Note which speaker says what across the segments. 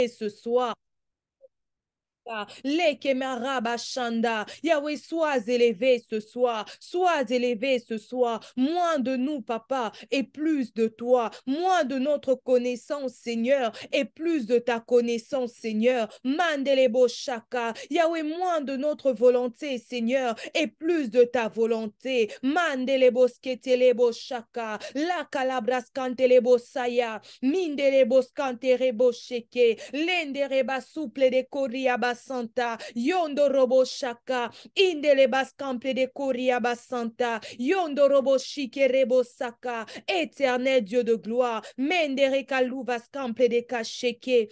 Speaker 1: ce soir. Lekemarabashanda. Yahweh, sois élevé ce soir. Sois élevé ce soir. Moins de nous, papa, et plus de toi. Moins de notre connaissance, Seigneur, et plus de ta connaissance, Seigneur. Mandelebo Shaka. Yahweh, moins de notre volonté, Seigneur, et plus de ta volonté. Mandelebo Sketelebo Shaka. La Calabrascantelebo Saya. Mindelebo Scanterebo Sheke. Lendereba souple de Coriaba Santa, Yondo Robo Shaka, Indele Bascample de Coriaba Santa, Yondo Robo Shike Rebo Saka, éternel Dieu de gloire, Mendere Kaluvas Cample de Kasheke.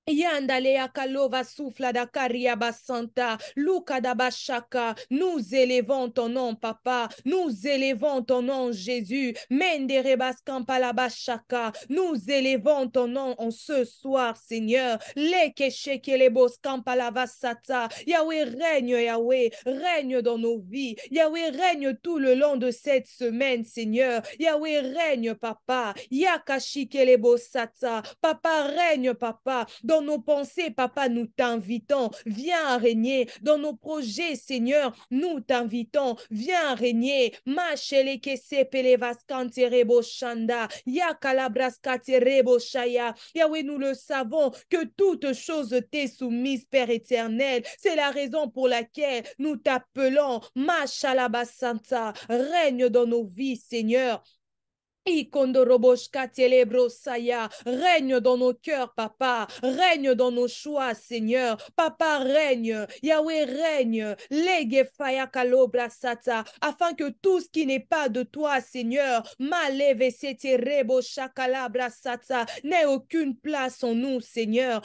Speaker 1: Yandale akalova souffla da kariaba santa, Luka da bashaka. Nous élevons ton nom, papa. Nous élevons ton nom, Jésus. Mendere baskampa la bashaka. Nous élevons ton nom en ce soir, Seigneur. Leke sheke le boskampa la vasata. Yahweh règne, Yahweh règne dans nos vies. Yahweh règne tout le long de cette semaine, Seigneur. Yahweh règne, papa. Yakashike le bosata. Papa règne, papa. Dans nos pensées, papa, nous t'invitons. Viens régner. Dans nos projets, Seigneur, nous t'invitons. Viens régner. Machele kese pelevascante rebo shanda. Yakalabraskate rebo shaya. Yahweh, nous le savons que toute chose t'est soumise, Père éternel. C'est la raison pour laquelle nous t'appelons. Machalabasanta. Règne dans nos vies, Seigneur. Règne dans nos cœurs, papa. Règne dans nos choix, Seigneur. Papa, règne. Yahweh, règne. Afin que tout ce qui n'est pas de toi, Seigneur, n'ait aucune place en nous, Seigneur.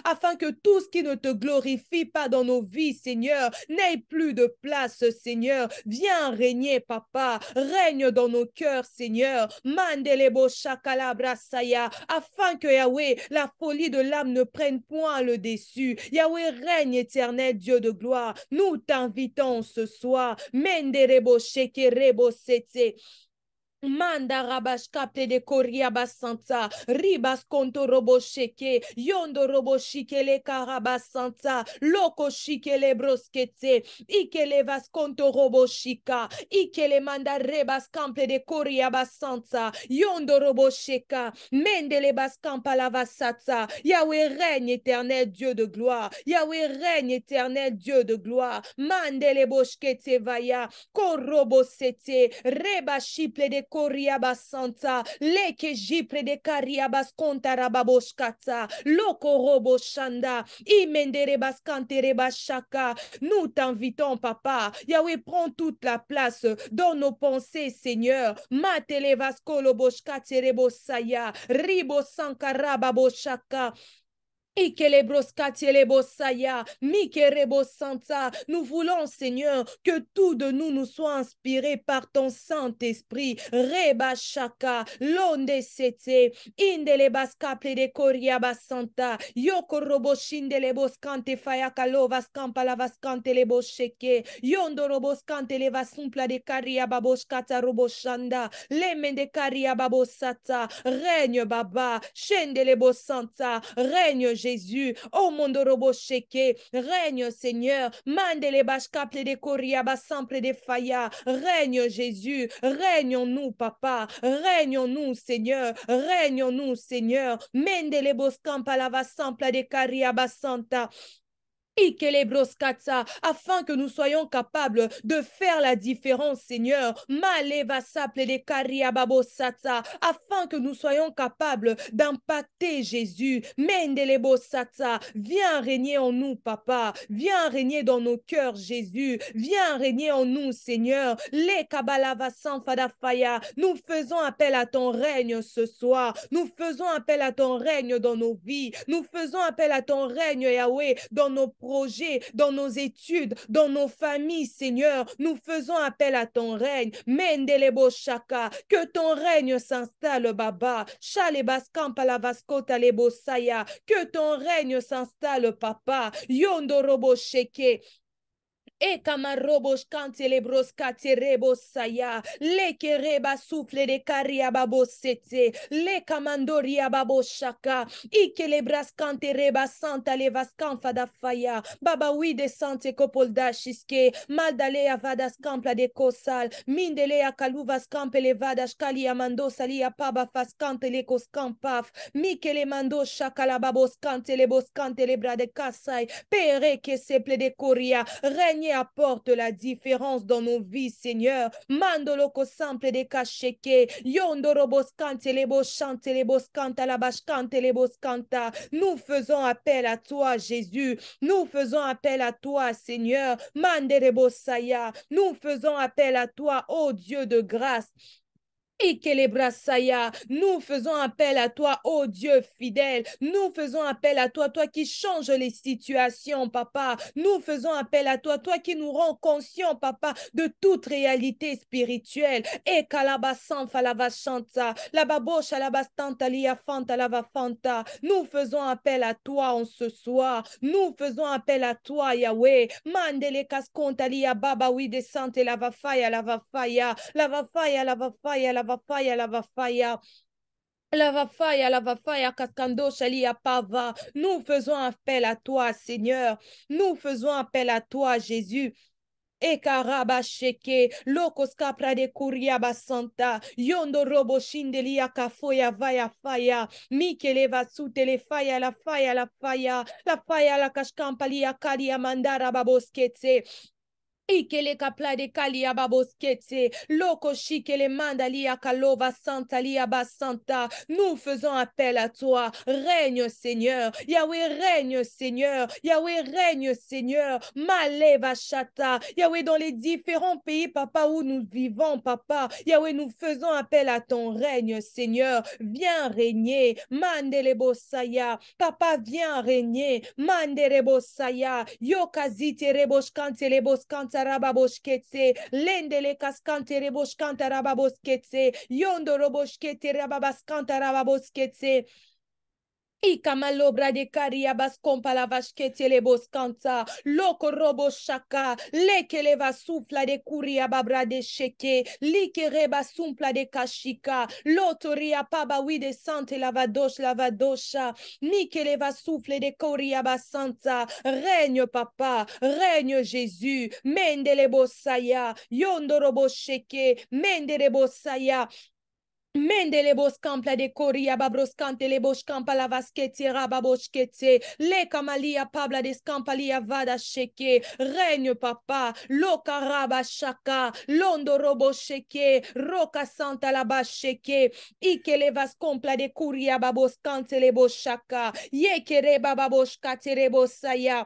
Speaker 1: Afin que tout ce qui ne te glorifie pas dans nos vies, Seigneur, n'ait plus de place, Seigneur. Viens régner, papa. Règne dans nos cœurs, Seigneur. Mandelebo shakalabrasaya. Afin que Yahweh, la folie de l'âme ne prenne point le dessus. Yahweh règne, éternel Dieu de gloire. Nous t'invitons ce soir. Menderebo shekerebo sete. Manda rabash kapte de koria basanta, ribas konto robo sheke, yondo robo shikele karabasanta, loko shikele broskete, ikele vas konto robo shika, ikele manda rebas kample de koria basanta, yondo robo sheka, mendele bas kampa la vasata. Yahweh règne, éternel Dieu de gloire. Yahweh règne, éternel Dieu de gloire. Mandele boshkete vaya, korobo sete, reba shiple de Koriaba Santa, leke jipre de Kariabas Kontarababoshkata, loko robo shanda, imendere baskantere bashaka. Nous t'invitons, papa. Yahweh, prends toute la place dans nos pensées, Seigneur. Matele vaskolo boshkatere bosaya, ribo sankaraba boshaka. Nous voulons, Seigneur, que tout de nous nous soit inspiré par ton Saint-Esprit. Reba shaka, londe sete, indele baskaple de koriaba santa, yoko robo shindele boskante fayaka lovaskampa la vaskante le bosheke, yondo roboskante le vasumpla de kariaba boskata robo shanda, lemen de kariaba bosata, règne baba, shendele bosanta, règne Jésus, oh mondorobo sheke, règne Seigneur, mandele bashkaple de koriaba sample de faya, règne Jésus, règne en nous papa, règne en nous Seigneur, règne en nous Seigneur, mendele boskampa lava sample de kariaba santa. Afin que nous soyons capables de faire la différence, Seigneur. Afin que nous soyons capables d'impacter Jésus. Viens régner en nous, papa. Viens régner dans nos cœurs, Jésus. Viens régner en nous, Seigneur. Nous faisons appel à ton règne ce soir. Nous faisons appel à ton règne dans nos vies. Nous faisons appel à ton règne, Yahweh, dans nos projets, dans nos études, dans nos familles, Seigneur. Nous faisons appel à ton règne. Mendelebo Shaka, que ton règne s'installe, Baba. Shalebas Kampalavascota lebo Saya, que ton règne s'installe, Papa. Yondorobo Sheke. E kamarobos kantelebros katerebos saya. Le kereba souffle de karia babosete. Le kamandoria baboshaka. Ikelebras kantereba santa levas kanfa da faya. Baba oui de sante kopolda shiske. Maldalea vadas kampla de kosal. Mindelea kaluvas kampele vadas kalia mando salia paba fas kantele kos kampaf. Mikele mando shakala babos kantele bos kantele bra de kasai. Pere que seple de koria. Règne apporte la différence dans nos vies, Seigneur. Mandolo ko sample de kasheke. Yondoro bos kante le bos chante le bos kanta la bash kante le bos kanta. Nous faisons appel à toi, Jésus. Nous faisons appel à toi, Seigneur. Mandere bosaya. Nous faisons appel à toi, ô Dieu de grâce. Ikelebrasaya. Nous faisons appel à toi, ô Dieu fidèle. Nous faisons appel à toi, toi qui changes les situations, papa. Nous faisons appel à toi, toi qui nous rends conscients, papa, de toute réalité spirituelle. Et kalabasan falavashanta, la babosha la bastanta lia fanta lava fanta. Nous faisons appel à toi en ce soir. Nous faisons appel à toi, Yahweh. Mandele kaskonta lia baba oui descente lava faya lava faya lava faya lava faya lava faya lava faya. Lava faya, kaskando shalia pava. Nous faisons appel à toi, Seigneur. Nous faisons appel à toi, Jésus. E karaba sheke, lokos kapra de kuriaba santa, yondo robo shindelia kafoya vaya faya, mikele vasutele faya la faya la faya, la faya la kashkampalia kalia mandara baboskete. Ikele kapla de kalia baboskete, loko shikele mandalia kalova santa lia basanta. Nous faisons appel à toi. Règne, Seigneur. Yahweh, règne, Seigneur. Yahweh, règne, Seigneur. Maleva chata. Yahweh, dans les différents pays, papa, où nous vivons, papa. Yahweh, nous faisons appel à ton règne, Seigneur. Viens régner. Mandele bosaya. Papa, viens régner. Mandere bosaya. Yokazite reboshkante leboskante rababoshketse, lendele kaskante reboshkante rababosketse, yondo roboshkete rababaskante rababosketse. Ikamalobra de karia baskompa la vashkete le boskanta, loko robo shaka, leke le va souffla de kuria babra de sheke, like reba sumpla de kashika, lotoria paba wi de sante la vadosha, nike le va souffle de koria basanta. Règne papa, règne Jésus, mende le bosaya, yondo robo sheke, mende le bosaya. Mendele boskampla de koria babroskante le boshkampa la vaskete rababoshkete le kamalia pabla de skampalia vada sheke. Règne papa, loka raba shaka, londo robo sheke, roka santa la basheke, ikele vaskompla de kuria baboskante le boshaka, yekere bababoshkate rebosaya.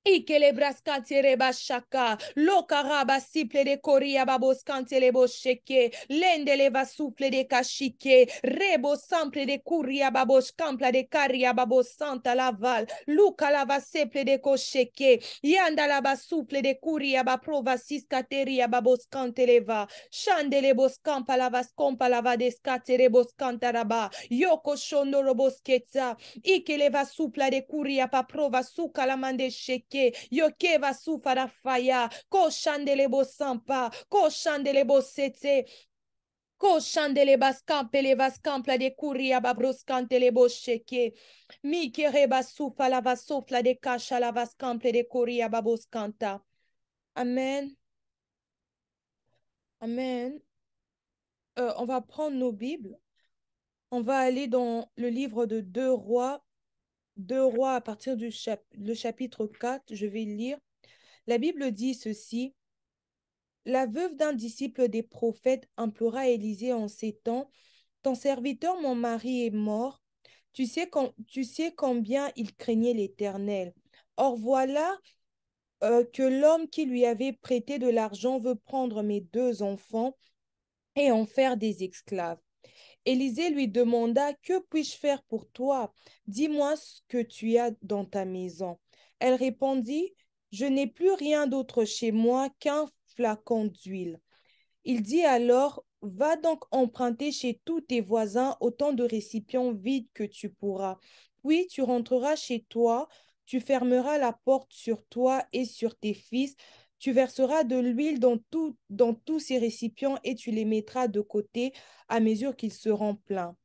Speaker 1: Ikele braskante reba shaka, lokaraba siple de koria babos kantele bo sheke, lendele va souple de kashike, rebo sample de kuria babos kampla de karia babos santa laval, luka lava seple de kosheke, yanda lava souple de kuria baprova siskateria babos kanteleva, shandele bos kampa lava skompa lava deskatere bos kantaraba, yoko shondo robos ketsa, ikele va supla de kuria paprova suka la mande sheke. Yoke va sufara faya, ko shandele bo sampa, ko shandele bo sete, ko shandele baskampe le vaskampla de kuria babroskante le bo sheke, mi kere basufa la vasofla de kasha la vaskample de kuria baboskanta. Amen. Amen. On va prendre nos Bibles. On va aller dans le livre de 2 Rois. 2 Rois à partir du chapitre 4, je vais le lire. La Bible dit ceci. La veuve d'un disciple des prophètes implora Élisée en ces temps, ton serviteur, mon mari, est mort. Tu sais combien il craignait l'Éternel. Or voilà que l'homme qui lui avait prêté de l'argent veut prendre mes 2 enfants et en faire des esclaves. Élisée lui demanda, que puis-je faire pour toi? Dis-moi ce que tu as dans ta maison. Elle répondit, je n'ai plus rien d'autre chez moi qu'un flacon d'huile. Il dit alors, va donc emprunter chez tous tes voisins autant de récipients vides que tu pourras. Puis tu rentreras chez toi, Tu fermeras la porte sur toi et sur tes fils. Tu verseras de l'huile dans tous ces récipients et tu les mettras de côté à mesure qu'ils seront pleins.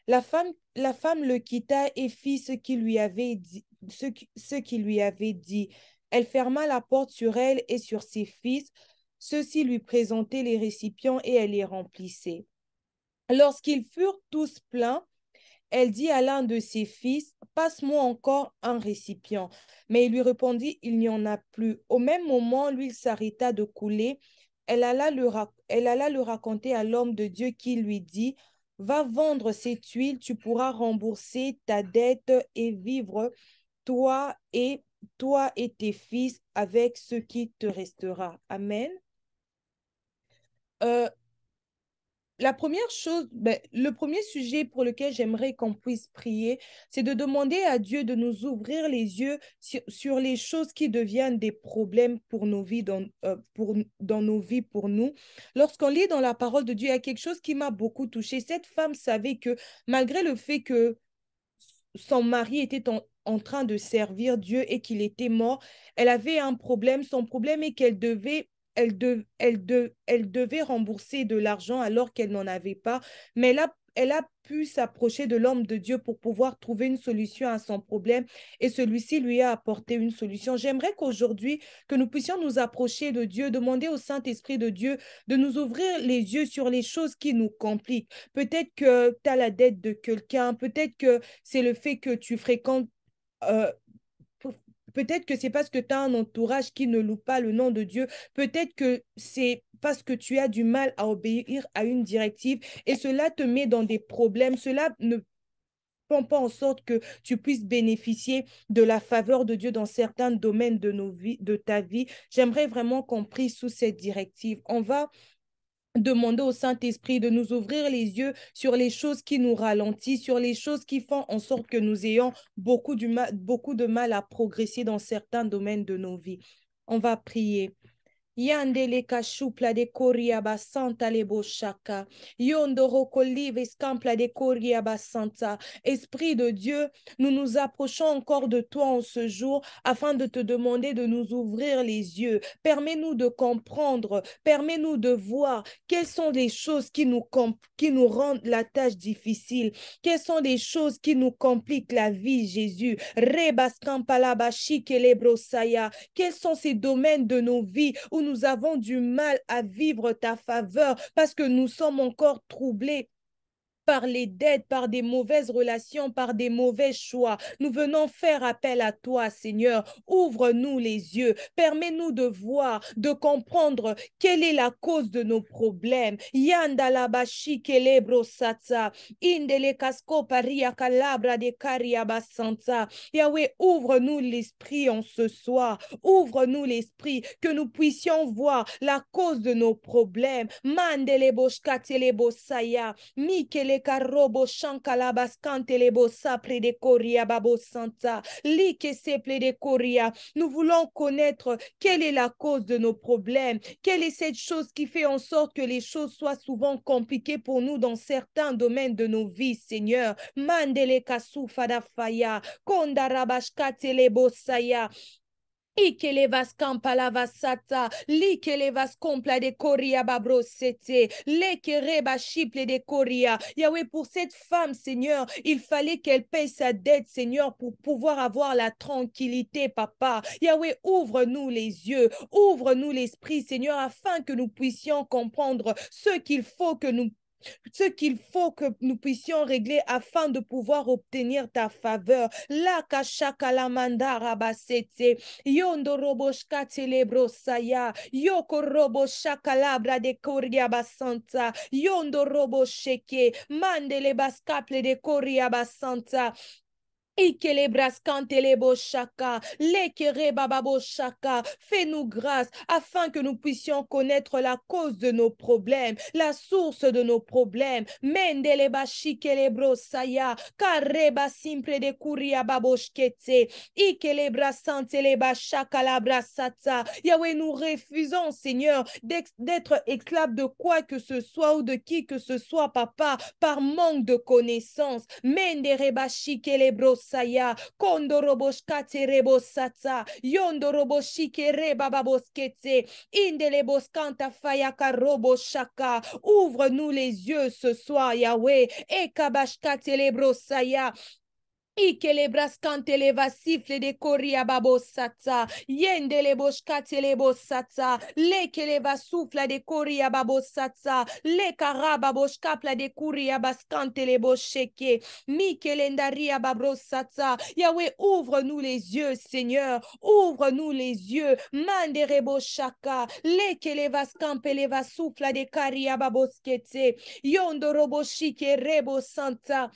Speaker 1: La femme le quitta et fit ce qu'il lui avait dit, ce qu'il lui avait dit. Elle ferma la porte sur elle et sur ses fils. Ceux-ci lui présentaient les récipients et elle les remplissait. Lorsqu'ils furent tous pleins, elle dit à l'un de ses fils, passe-moi encore un récipient. Mais il lui répondit, il n'y en a plus. Au même moment, l'huile s'arrêta de couler. Elle alla le raconter à l'homme de Dieu qui lui dit, va vendre cette huile, tu pourras rembourser ta dette et vivre, toi et toi et tes fils, avec ce qui te restera. Amen. Euh, La première chose, le premier sujet pour lequel j'aimerais qu'on puisse prier, c'est de demander à Dieu de nous ouvrir les yeux sur les choses qui deviennent des problèmes pour nos vies, dans nos vies pour nous. Lorsqu'on lit dans la parole de Dieu, il y a quelque chose qui m'a beaucoup touchée. Cette femme savait que malgré le fait que son mari était en train de servir Dieu et qu'il était mort, elle avait un problème. Son problème est qu'elle devait elle devait rembourser de l'argent alors qu'elle n'en avait pas, mais elle a pu s'approcher de l'homme de Dieu pour pouvoir trouver une solution à son problème et celui-ci lui a apporté une solution. J'aimerais qu'aujourd'hui, que nous puissions nous approcher de Dieu, demander au Saint-Esprit de Dieu de nous ouvrir les yeux sur les choses qui nous compliquent. Peut-être que tu as la dette de quelqu'un, peut-être que c'est le fait que tu fréquentes euh, peut-être que c'est parce que tu as un entourage qui ne loue pas le nom de Dieu. Peut-être que c'est parce que tu as du mal à obéir à une directive et cela te met dans des problèmes. Cela ne font pas en sorte que tu puisses bénéficier de la faveur de Dieu dans certains domaines de nos vies, de ta vie. J'aimerais vraiment qu'on prie sous cette directive. On va demander au Saint-Esprit de nous ouvrir les yeux sur les choses qui nous ralentissent, sur les choses qui font en sorte que nous ayons beaucoup de mal à progresser dans certains domaines de nos vies. On va prier. Yandele kashupla de koria basanta le boshaka. Yondo rokolive scampla de koria basanta. Esprit de Dieu, nous nous approchons encore de toi en ce jour afin de te demander de nous ouvrir les yeux. Permets-nous de comprendre, permets-nous de voir quelles sont les choses qui nous rendent la tâche difficile. Quelles sont les choses qui nous compliquent la vie, Jésus. Rebascampalabashi kelebrosaya. Quels sont ces domaines de nos vies où nous avons du mal à vivre ta faveur parce que nous sommes encore troublés par les dettes, par des mauvaises relations, par des mauvais choix. Nous venons faire appel à toi, Seigneur. Ouvre-nous les yeux. Permets-nous de voir, de comprendre quelle est la cause de nos problèmes. Yandalabashi kelebro satsa. Indele kasko paria calabra de karia basanta. Yahweh, ouvre-nous l'esprit en ce soir. Ouvre-nous l'esprit que nous puissions voir la cause de nos problèmes. Mandele boshkatele bosaya. Mikele karobo shankala baskantele bosa près de koria babo santa. Like seple de koria. Nous voulons connaître quelle est la cause de nos problèmes. Quelle est cette chose qui fait en sorte que les choses soient souvent compliquées pour nous dans certains domaines de nos vies, Seigneur. Mandele kasu fadafaya. Kondarabashkatele bosaya. Ikelevas kampalavasata, likelevas compla de koria babrosete, lekereba chiple de koria. Yahweh, pour cette femme, Seigneur, il fallait qu'elle paye sa dette, Seigneur, pour pouvoir avoir la tranquillité, Papa. Yahweh, ouvre-nous les yeux, ouvre-nous l'esprit, Seigneur, afin que nous puissions comprendre ce qu'il faut que nous puissions régler afin de pouvoir obtenir ta faveur. La kashaka la mandara basete, yondo robo shkatelebro saya, yoko robo shakalabra de koria basanta, yondo robo sheke, mandele baskaple de koria basanta. Fais-nous grâce afin que nous puissions connaître la cause de nos problèmes, la source de nos problèmes. Mendeleba shikelebro saya, kareba simple de kuria baboshkete, ikelebra santeleba shakalabra sata. Yahweh, nous refusons, Seigneur, d'être esclaves de quoi que ce soit ou de qui que ce soit, Papa, par manque de connaissance. Mendereba shikelebro saya, kondoroboshkate rebosata, yondoroboshike rebababoskete, indeleboskanta fayaka roboshaka. Ouvre-nous les yeux ce soir, Yahweh, et kabashkate lebrosaya. Ikele braskantele vasifle de koria babosata. Yendele boshkatele bosata. Lekele vasufla de koria babosata. Le karaba boshkapla de kuria baskantele bosheke. Mikele ndaria babrosata. Yahweh, ouvre-nous les yeux, Seigneur. Ouvre-nous les yeux. Mandere boshaka. Lekele vaskampele vasufla de karia baboskete. Yondorobo shike rebo santa.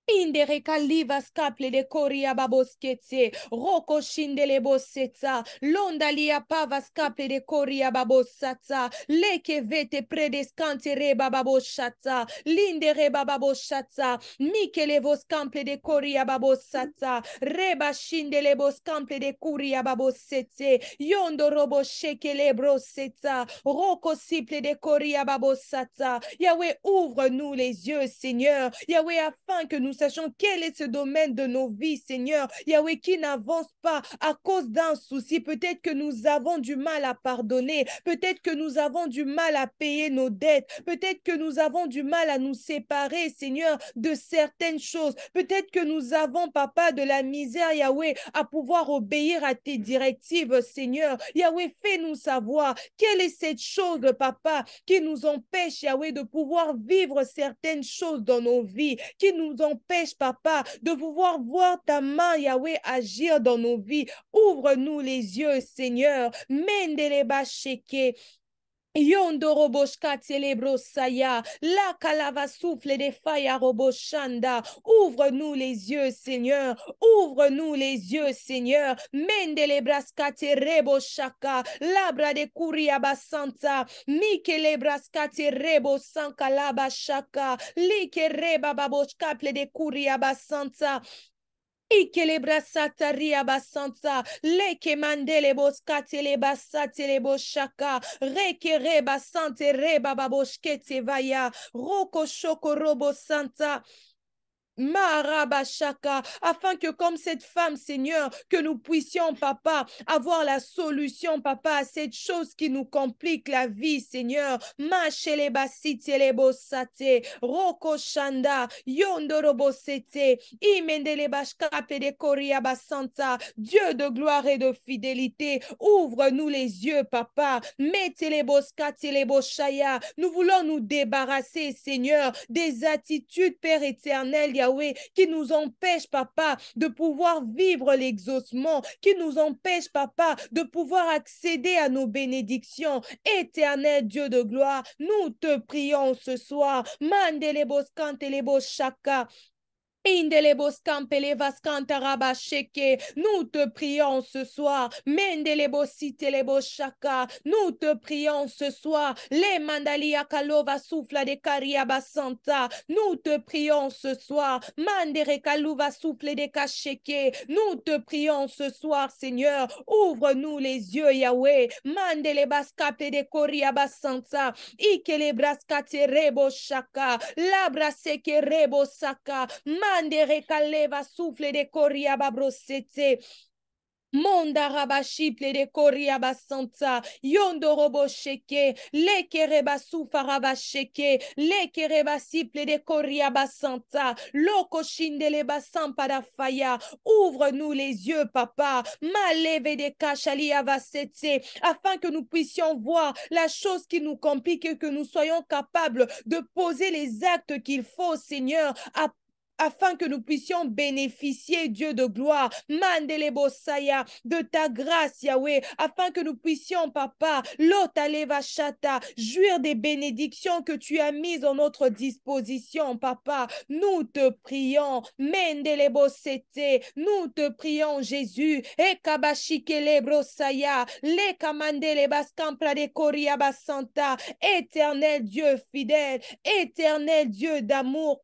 Speaker 1: Indere kalivas kaple de koria baboskete, roko shindele boseta, londalia pavas kaple de koria babosata, leke vete predeskante reba baboshata, lindere bababoshata, mikele vos kample de koria babosata, reba shindele bos kample de koria babosete, yondo robo shekele broseta, roko siple de koria babosata. Yahweh, ouvre-nous les yeux, Seigneur. Yahweh, afin que nous sachions quel est ce domaine de nos vies, Seigneur. Yahweh, qui n'avance pas à cause d'un souci. Peut-être que nous avons du mal à pardonner. Peut-être que nous avons du mal à payer nos dettes. Peut-être que nous avons du mal à nous séparer, Seigneur, de certaines choses. Peut-être que nous avons, Papa, de la misère, Yahweh, à pouvoir obéir à tes directives, Seigneur. Yahweh, fais-nous savoir quelle est cette chose, Papa, qui nous empêche, Yahweh, de pouvoir vivre certaines choses dans nos vies, qui nous empêche, Papa, de pouvoir voir ta main, Yahweh, agir dans nos vies. Ouvre-nous les yeux, Seigneur. Mendeleba sheke. Yondoroboshka celebrosaya, la calava souffle des faya roboshanda. Ouvre-nous les yeux, Seigneur. Ouvre-nous les yeux, Seigneur. Mendelebraska tereboshaka, labra de kuriaba santa, mikelebraska terebo sanka laba shaka, like reba baboshka ple de kuriaba santa. Ikelebra sataria basanta, leke mandele boskatele basatele boshaka, rekere basante reba baboshkete vaya, roko shoko robo santa. Marabashaka, afin que comme cette femme, Seigneur, que nous puissions, Papa, avoir la solution, Papa, à cette chose qui nous complique la vie, Seigneur. Machelebasitelebosate, Roko Shanda, Yondorobosete, Imendelebashkape de Koriabasanta, Dieu de gloire et de fidélité, ouvre-nous les yeux, Papa. Meteleboskateleboshaya, nous voulons nous débarrasser, Seigneur, des attitudes, Père éternel, Yahweh, qui nous empêche, Papa, de pouvoir vivre l'exaucement, qui nous empêche, Papa, de pouvoir accéder à nos bénédictions. Éternel Dieu de gloire, nous te prions ce soir. Mandelebos kantelebos shaka. Indelebos campelevas cantaraba sheke. Nous te prions ce soir. Mendelebos sitelebos shaka. Nous te prions ce soir. Les mandalia kalova souffla de kariaba santa. Nous te prions ce soir. Mandere kaluva souffle de kasheke. Nous te prions ce soir, Seigneur. Ouvre-nous les yeux, Yahweh. Mandelebas kape de koriaba santa. Ikelebras kate rebo shaka. Labra seke rebo saka. Mandere kaleva souffle de koriaba brosete. Monda rabashiple de koriaba santa, yondo robo sheke, leke reba soufa rabasheke, leke reba siple de koriaba santa, loko shindele basampa da faya. Ouvre-nous les yeux, Papa, maleve de kachali avasete, afin que nous puissions voir la chose qui nous complique et que nous soyons capables de poser les actes qu'il faut, Seigneur, afin que nous puissions bénéficier, Dieu de gloire, Mandelebosaya, de ta grâce, Yahweh, afin que nous puissions, Papa, Lotaleva Shata, jouir des bénédictions que tu as mises en notre disposition, Papa. Nous te prions, Mendelebosete, nous te prions, Jésus, Ekabashikelebrosaya, Lekamandelebascampra de Koriabasanta, éternel Dieu fidèle, éternel Dieu d'amour,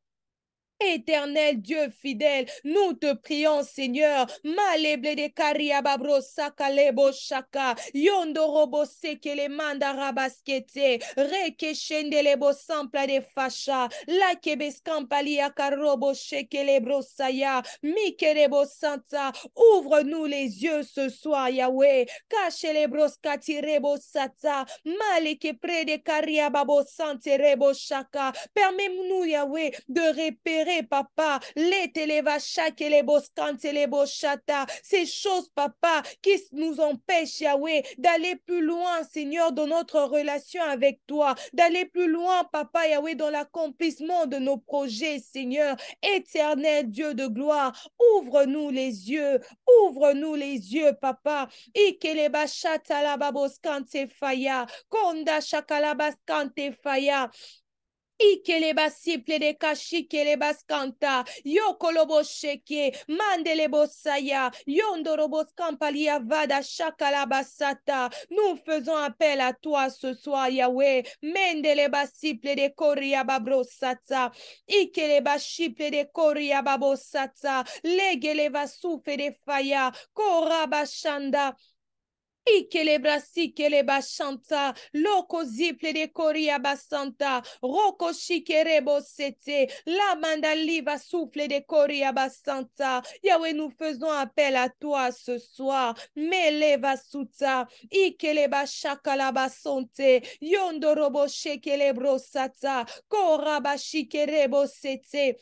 Speaker 1: Éternel Dieu fidèle, nous te prions, Seigneur. Maleble de kariababro sakalebo shaka. Yondorobo sekele manda rabaskete. Reke shendelebo sampla de facha. La kebescampali akarobo shekelebro saya. Mikerebo santa. Ouvre-nous les yeux ce soir, Yahweh. Cache les broskati rebo sata. Maleke près de kariababo sante rebo shaka. Permets-nous, Yahweh, de repérer, papa, les télévachak et les boskant et les bochata, ces choses, papa, qui nous empêchent, Yahweh, d'aller plus loin, Seigneur, dans notre relation avec toi, d'aller plus loin, papa, Yahweh, dans l'accomplissement de nos projets, Seigneur, éternel Dieu de gloire, ouvre-nous les yeux, papa, ikeleba chata la baboskante faya, konda shakalabaskante faya, Ikeleba siple de kashi keleba skanta, yokolobo sheke, mandelebo saya, yondorobo skampalia vada shakalaba sata. Nous faisons appel à toi ce soir, Yahweh. Mendeleba siple de koriaba brosata, ikeleba shiple de koriaba bosata, legeleva soufe de faya, koraba shanda. Ikelebra sikeleba shanta, loko ziple de koria basanta, roko shikerebo sete, la mandaliva souffle de koria basanta. Yahweh, nous faisons appel à toi ce soir. Meleva suta, ikeleba shakalaba sonte, yondorobo shekelebro sata, koraba shikerebo sete.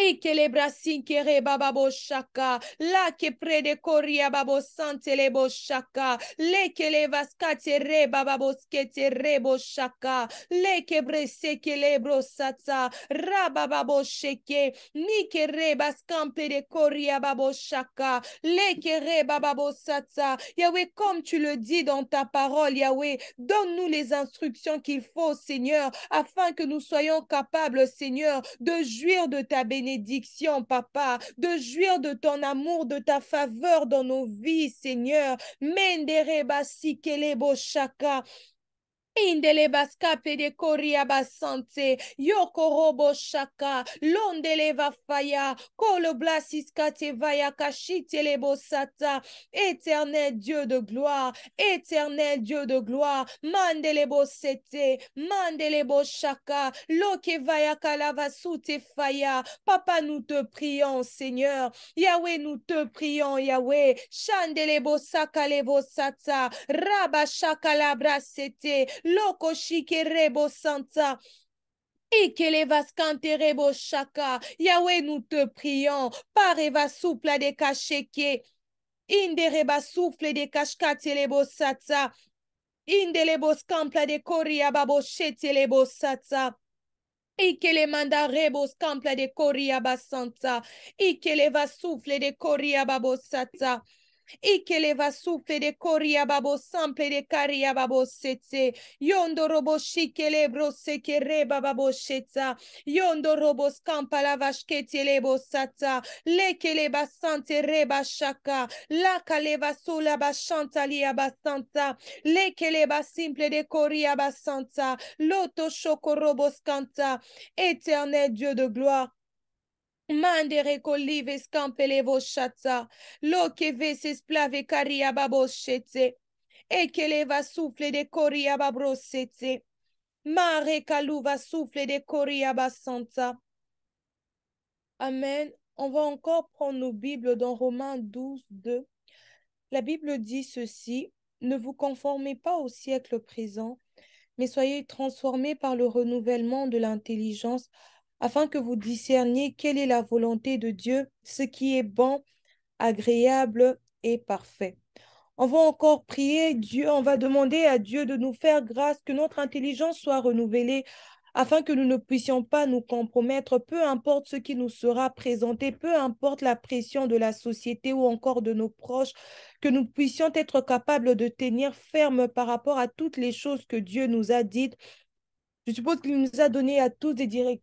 Speaker 1: Ikelebra sinkere bababo shaka, la ke prede koria babo sante lebo shaka, le kele vaskate re bababo skete rebo shaka, le kebre seke lebro sata, rabababo sheke, ni kere baskampe de koria babo shaka, le kere bababo sata. Yahweh, comme tu le dis dans ta parole, Yahweh, donne-nous les instructions qu'il faut, Seigneur, afin que nous soyons capables, Seigneur, de jouir de ta bénédiction, papa, de jouir de ton amour, de ta faveur dans nos vies, Seigneur. Mendere basi kelebo shaka. Indele baskape de koria basante, yoko robo shaka, londele va faya, kolo blasiskate vaya kashite le bosata, éternel Dieu de gloire, éternel Dieu de gloire, mandele bosete, mandele boshaka, loke vaya kalava sute faya, papa nous te prions Seigneur, Yahweh nous te prions Yahweh, chandele bosaka le bosata, rabashaka la brasete, Loko shike rebo santa. Ikele vaskante rebo shaka. Yahweh, nous te prions. Pareva soupla de kasheke. Inde reba souffle de kashkate lebo sata. Inde lebo skampla de koria babo shete lebo sata. Ikele manda rebo skampla de koria basanta. Ikele va souffle de koria babo sata. Ikele va souffle de koria babo sample de karia babo sete. Yondo robo shikele bro seke reba babo sheta. Yondo robo scampa la vashkete lebo sata. Lekele basante reba shaka. La kaleva sola bashanta lia basanta. Lekele simple de koria basanta. Loto shoko robo scanta. Éternel Dieu de gloire. Mandere colive scampele chata, lo que veses plave caria babochete, e que le va souffle de coria babrosete, mare calou va souffle de coria basanta. Amen. On va encore prendre nos Bibles dans Romains 12, 2. La Bible dit ceci, ne vous conformez pas au siècle présent, mais soyez transformés par le renouvellement de l'intelligence, afin que vous discerniez quelle est la volonté de Dieu, ce qui est bon, agréable et parfait. On va encore prier Dieu, on va demander à Dieu de nous faire grâce, que notre intelligence soit renouvelée, afin que nous ne puissions pas nous compromettre, peu importe ce qui nous sera présenté, peu importe la pression de la société ou encore de nos proches, que nous puissions être capables de tenir ferme par rapport à toutes les choses que Dieu nous a dites. Je suppose qu'il nous a donné à tous des directives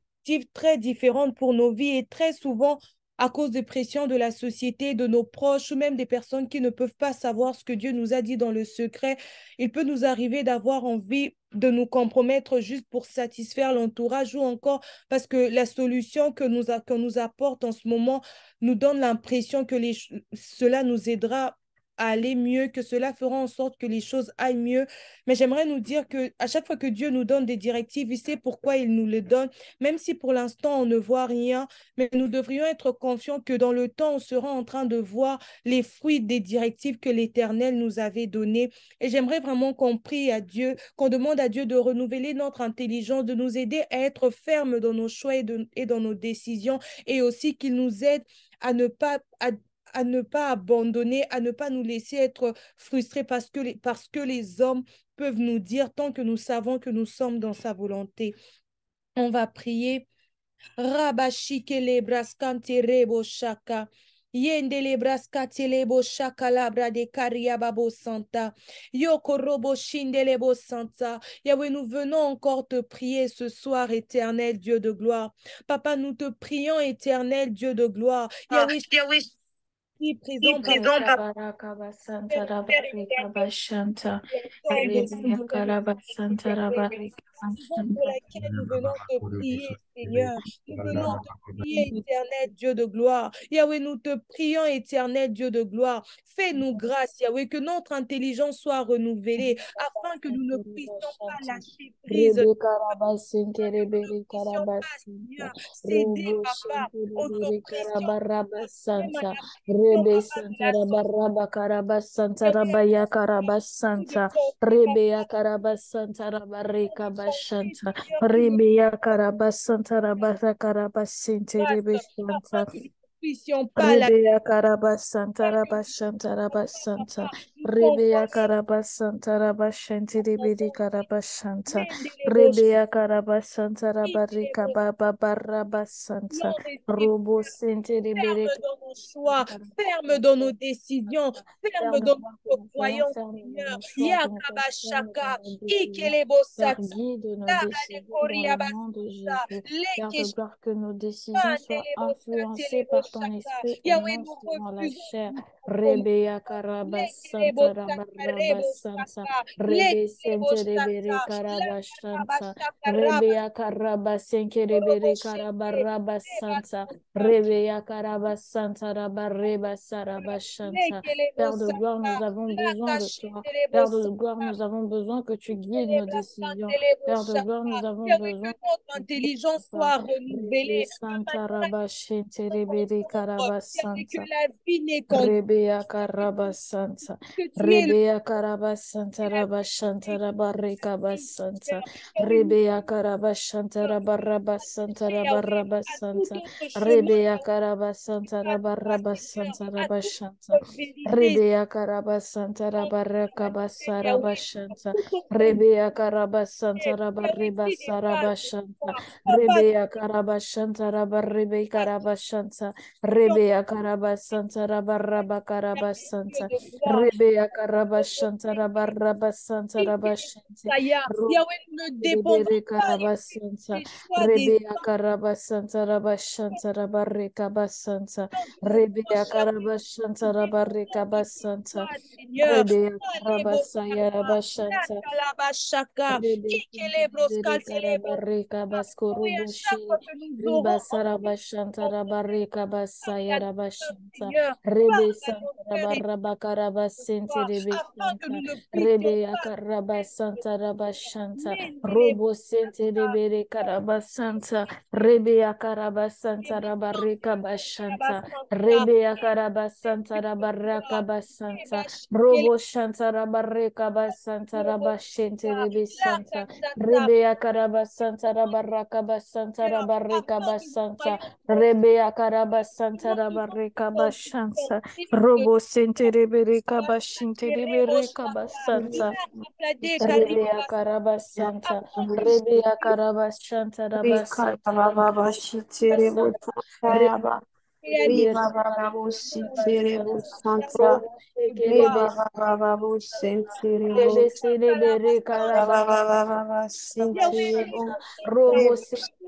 Speaker 1: très différentes pour nos vies et très souvent, à cause des pressions de la société, de nos proches ou même des personnes qui ne peuvent pas savoir ce que Dieu nous a dit dans le secret, il peut nous arriver d'avoir envie de nous compromettre juste pour satisfaire l'entourage ou encore parce que la solution que nous apporte en ce moment nous donne l'impression que cela nous aidera à aller mieux, que cela fera en sorte que les choses aillent mieux. Mais j'aimerais nous dire que à chaque fois que Dieu nous donne des directives, il sait pourquoi il nous les donne, même si pour l'instant on ne voit rien, mais nous devrions être confiants que dans le temps, on sera en train de voir les fruits des directives que l'Éternel nous avait données. Et j'aimerais vraiment qu'on prie à Dieu, qu'on demande à Dieu de renouveler notre intelligence, de nous aider à être fermes dans nos choix et dans nos décisions, et aussi qu'il nous aide à ne pas abandonner, à ne pas nous laisser être frustrés parce que les hommes peuvent nous dire tant que nous savons que nous sommes dans sa volonté. On va prier. Rabashikele braskante rebo shaka. Yendele braskate lebo shaka labra de karia babo santa. Yoko robo shindele bo santa. Yahweh, nous venons encore te prier ce soir, éternel Dieu de gloire. Papa, nous te prions, éternel Dieu de gloire. Yahweh, présent par raison pour laquelle nous venons te prier, Seigneur. Nous venons te prier, éternel Dieu de gloire. Yahweh, nous te prions, éternel Dieu de gloire. Fais-nous grâce, Yahweh, que notre intelligence soit renouvelée afin que nous ne puissions pas lâcher prise. Nous ne puissions pas, Seigneur, céder, Papa, aux oppressions.
Speaker 2: Rebeya karabasanta rabareka bashanta. Rebeya karabasanta rabasa karabasinte rebeshanta. Rebeya karabasanta rabashanta rabasanta. Rebeya karabasanta rabashanti rebedi karabashanta. Rebeya karabasanta rabareka baba barabasanta. Robo sente rebere.
Speaker 1: Ferme dans nos choix, ferme dans nos décisions, ferme dans notre croyance, Seigneur. Yakabashaka,
Speaker 2: Père,
Speaker 1: Ikelebosata,
Speaker 2: guide nos décisions dans le nom de
Speaker 1: Labalekoriabasata,
Speaker 2: Jésus. Père de
Speaker 1: Lekeshaka,
Speaker 2: gloire, que nos décisions soient influencées par ton esprit et
Speaker 1: Yahweh,
Speaker 2: non
Speaker 1: nous
Speaker 2: selon la
Speaker 1: refusons
Speaker 2: chair.
Speaker 1: de nous compromettre.
Speaker 2: Rebeya karabasanta
Speaker 1: Lekelebosaka,
Speaker 2: rabarabasanta.
Speaker 1: Rebosaka,
Speaker 2: Rebe sente rebere
Speaker 1: Lekelebosata,
Speaker 2: karabashanta.
Speaker 1: Lakalabashaka,
Speaker 2: Rebeya karabasenke rebere karabarabasanta. Rebeya karabasanta rabareba sarabashanta. Père de gloire, nous avons besoin de toi. Père de gloire, nous avons besoin que tu guides nos décisions. Père de gloire, nous avons besoin
Speaker 1: Que notre intelligence soit renouvelée.
Speaker 2: Santa Rabashente Rebere
Speaker 1: Que
Speaker 2: Karabasanta.
Speaker 1: la vie n'est qu'en
Speaker 2: Rebea Karabasanta.
Speaker 1: que tu es le
Speaker 2: Rebea Karabasanta Rabashanta Rabareka Basanta. Rebea Karabashanta Rabarabasanta
Speaker 1: à tout
Speaker 2: Rabarabasanta.
Speaker 1: autre chemin,
Speaker 2: Rebea Karabasanta
Speaker 1: Seigneur,
Speaker 2: Rabarabasanta
Speaker 1: à toute
Speaker 2: Rabashanta.
Speaker 1: autre vérité,
Speaker 2: Rebea Karabasanta Rabareka
Speaker 1: Yahweh,
Speaker 2: Basarabashanta.
Speaker 1: tout autre
Speaker 2: Rebea Karabasanta
Speaker 1: Yahweh
Speaker 2: Rabareba
Speaker 1: qui n'est pas de
Speaker 2: Sarabashanta.
Speaker 1: toi. Papa,
Speaker 2: Rebea Karabashanta Rabarebe
Speaker 1: nous
Speaker 2: Karabashanta.
Speaker 1: prions
Speaker 2: Rebea Karabasanta Rabaraba
Speaker 1: Dieu
Speaker 2: Karabasanta.
Speaker 1: de gloire.
Speaker 2: Rebea Karabashanta Rabarabasanta Rabashante.
Speaker 1: Yahweh, nous ne dépendons
Speaker 2: Rebere
Speaker 1: pas
Speaker 2: Karabasanta.
Speaker 1: des choix des
Speaker 2: Rebea Karabasanta Rabashanta Rabareka Basanta.
Speaker 1: hommes, de nos
Speaker 2: Rebea
Speaker 1: proches,
Speaker 2: Karabashanta
Speaker 1: nous
Speaker 2: Rabareka
Speaker 1: dépendons de
Speaker 2: Basanta.
Speaker 1: toi, Seigneur.
Speaker 2: Rebea
Speaker 1: Allez,
Speaker 2: Karabasaya
Speaker 1: Bosaka,
Speaker 2: Rabashanta.
Speaker 1: Natalabashaka,
Speaker 2: Rebesere
Speaker 1: Kikelebroskatelebo.
Speaker 2: Karabareka
Speaker 1: Oui, à chaque fois
Speaker 2: Baskoroboshi.
Speaker 1: que nous
Speaker 2: Riba
Speaker 1: aurons
Speaker 2: Sarabashanta Rabareka
Speaker 1: parlé
Speaker 2: Basaya
Speaker 1: à nos cœurs,
Speaker 2: Rabashanta.
Speaker 1: Seigneur,
Speaker 2: Rebe
Speaker 1: parle à nos
Speaker 2: Santa
Speaker 1: cœurs et
Speaker 2: Rabarabasente
Speaker 1: toi, afin que
Speaker 2: Rebesanta.
Speaker 1: nous ne puissions
Speaker 2: Rebe
Speaker 1: pas
Speaker 2: Akarabasanta Rabashanta.
Speaker 1: Mendelebo
Speaker 2: Robo Sente Rebere Karabasanta. Rebe Akarabasanta Rabareka Bashanta. Rebe Akarabasanta Rabaraka Basanta. Robo Shanta Rabareka Basanta Rabashente Rebesanta. Rebea Karabasanta Rabaraka Basanta Rabareka
Speaker 1: afin que nous
Speaker 2: Basanta.
Speaker 1: soyons
Speaker 2: Rebea Karabasanta
Speaker 1: non nous
Speaker 2: Rabareka
Speaker 1: confions
Speaker 2: Bashanta.
Speaker 1: de
Speaker 2: Robo Sente Rebereka Bashinte
Speaker 1: Terebo
Speaker 2: Rebereka
Speaker 1: Shaka,
Speaker 2: Basanta.
Speaker 1: Plade
Speaker 2: Rebea
Speaker 1: Karibas,
Speaker 2: Karabasanta. Rebea Karabasanta Rabasanta.
Speaker 3: Baba Shitiri
Speaker 2: Rebea
Speaker 3: Butayaba
Speaker 2: Santa, Robo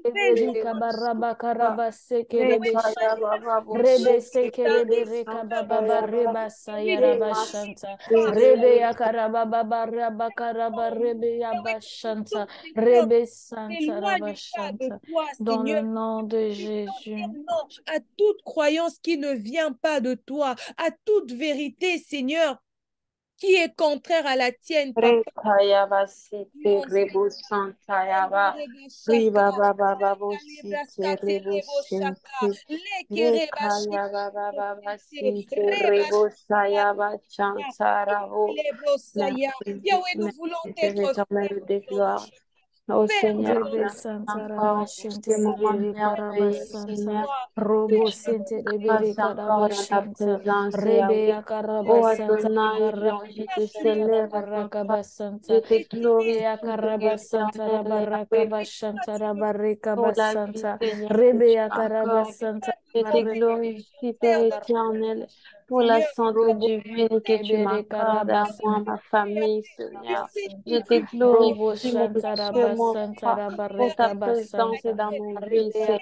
Speaker 2: Berika baraba karaba seke rebe shanta rebe seke rebe reka baba reba sayaraba shanta rebe yakaraba baba raba karaba rebe yaba shanta rebe santa raba shanta dans le nom de Jésus.
Speaker 1: À toute croyance qui ne vient pas de toi, à toute vérité, Seigneur, qui est contraire à la tienne, papa. Yahweh, nous voulons être
Speaker 3: Oh Seigneur,
Speaker 2: Rebe Santa Raba Shinte Rebere Karaba Santa
Speaker 3: que
Speaker 2: Robo
Speaker 3: tu me
Speaker 2: Sinte Rebere
Speaker 3: passes
Speaker 2: Karaba
Speaker 3: encore dans ta
Speaker 2: Shanta
Speaker 3: présence,
Speaker 2: Rebe
Speaker 3: Yahweh.
Speaker 2: Akaraba
Speaker 3: Oh
Speaker 2: Santa
Speaker 3: Adonai, je
Speaker 2: Baraka
Speaker 3: te
Speaker 2: Shanta
Speaker 3: célèbre ton
Speaker 2: Rabarakaba
Speaker 3: Je
Speaker 2: Santa
Speaker 3: te
Speaker 2: Rebe
Speaker 3: glorifie,
Speaker 2: Akaraba Santa
Speaker 3: éternel Yahweh,
Speaker 2: Rabarakaba Shanta Rabarekaba
Speaker 3: pour la vie,
Speaker 2: Santa
Speaker 3: Seigneur, que
Speaker 2: Rebe
Speaker 3: tu
Speaker 2: Akaraba
Speaker 3: m'accordes.
Speaker 2: Santa
Speaker 3: Je te glorifie, Père éternel, pour la santé
Speaker 2: Robo
Speaker 3: divine que tu
Speaker 2: Rebere
Speaker 3: m'accordes à
Speaker 2: Karaba
Speaker 3: moi, à
Speaker 2: Santa
Speaker 3: ma famille, Seigneur. Je te
Speaker 2: Robo
Speaker 3: glorifie, mon
Speaker 2: Shantara
Speaker 3: Dieu, mon
Speaker 2: Basantara
Speaker 3: roi, pour ta
Speaker 2: Barreka
Speaker 3: présence
Speaker 2: Basanta
Speaker 3: dans mon vie,
Speaker 2: Rebea
Speaker 3: Seigneur.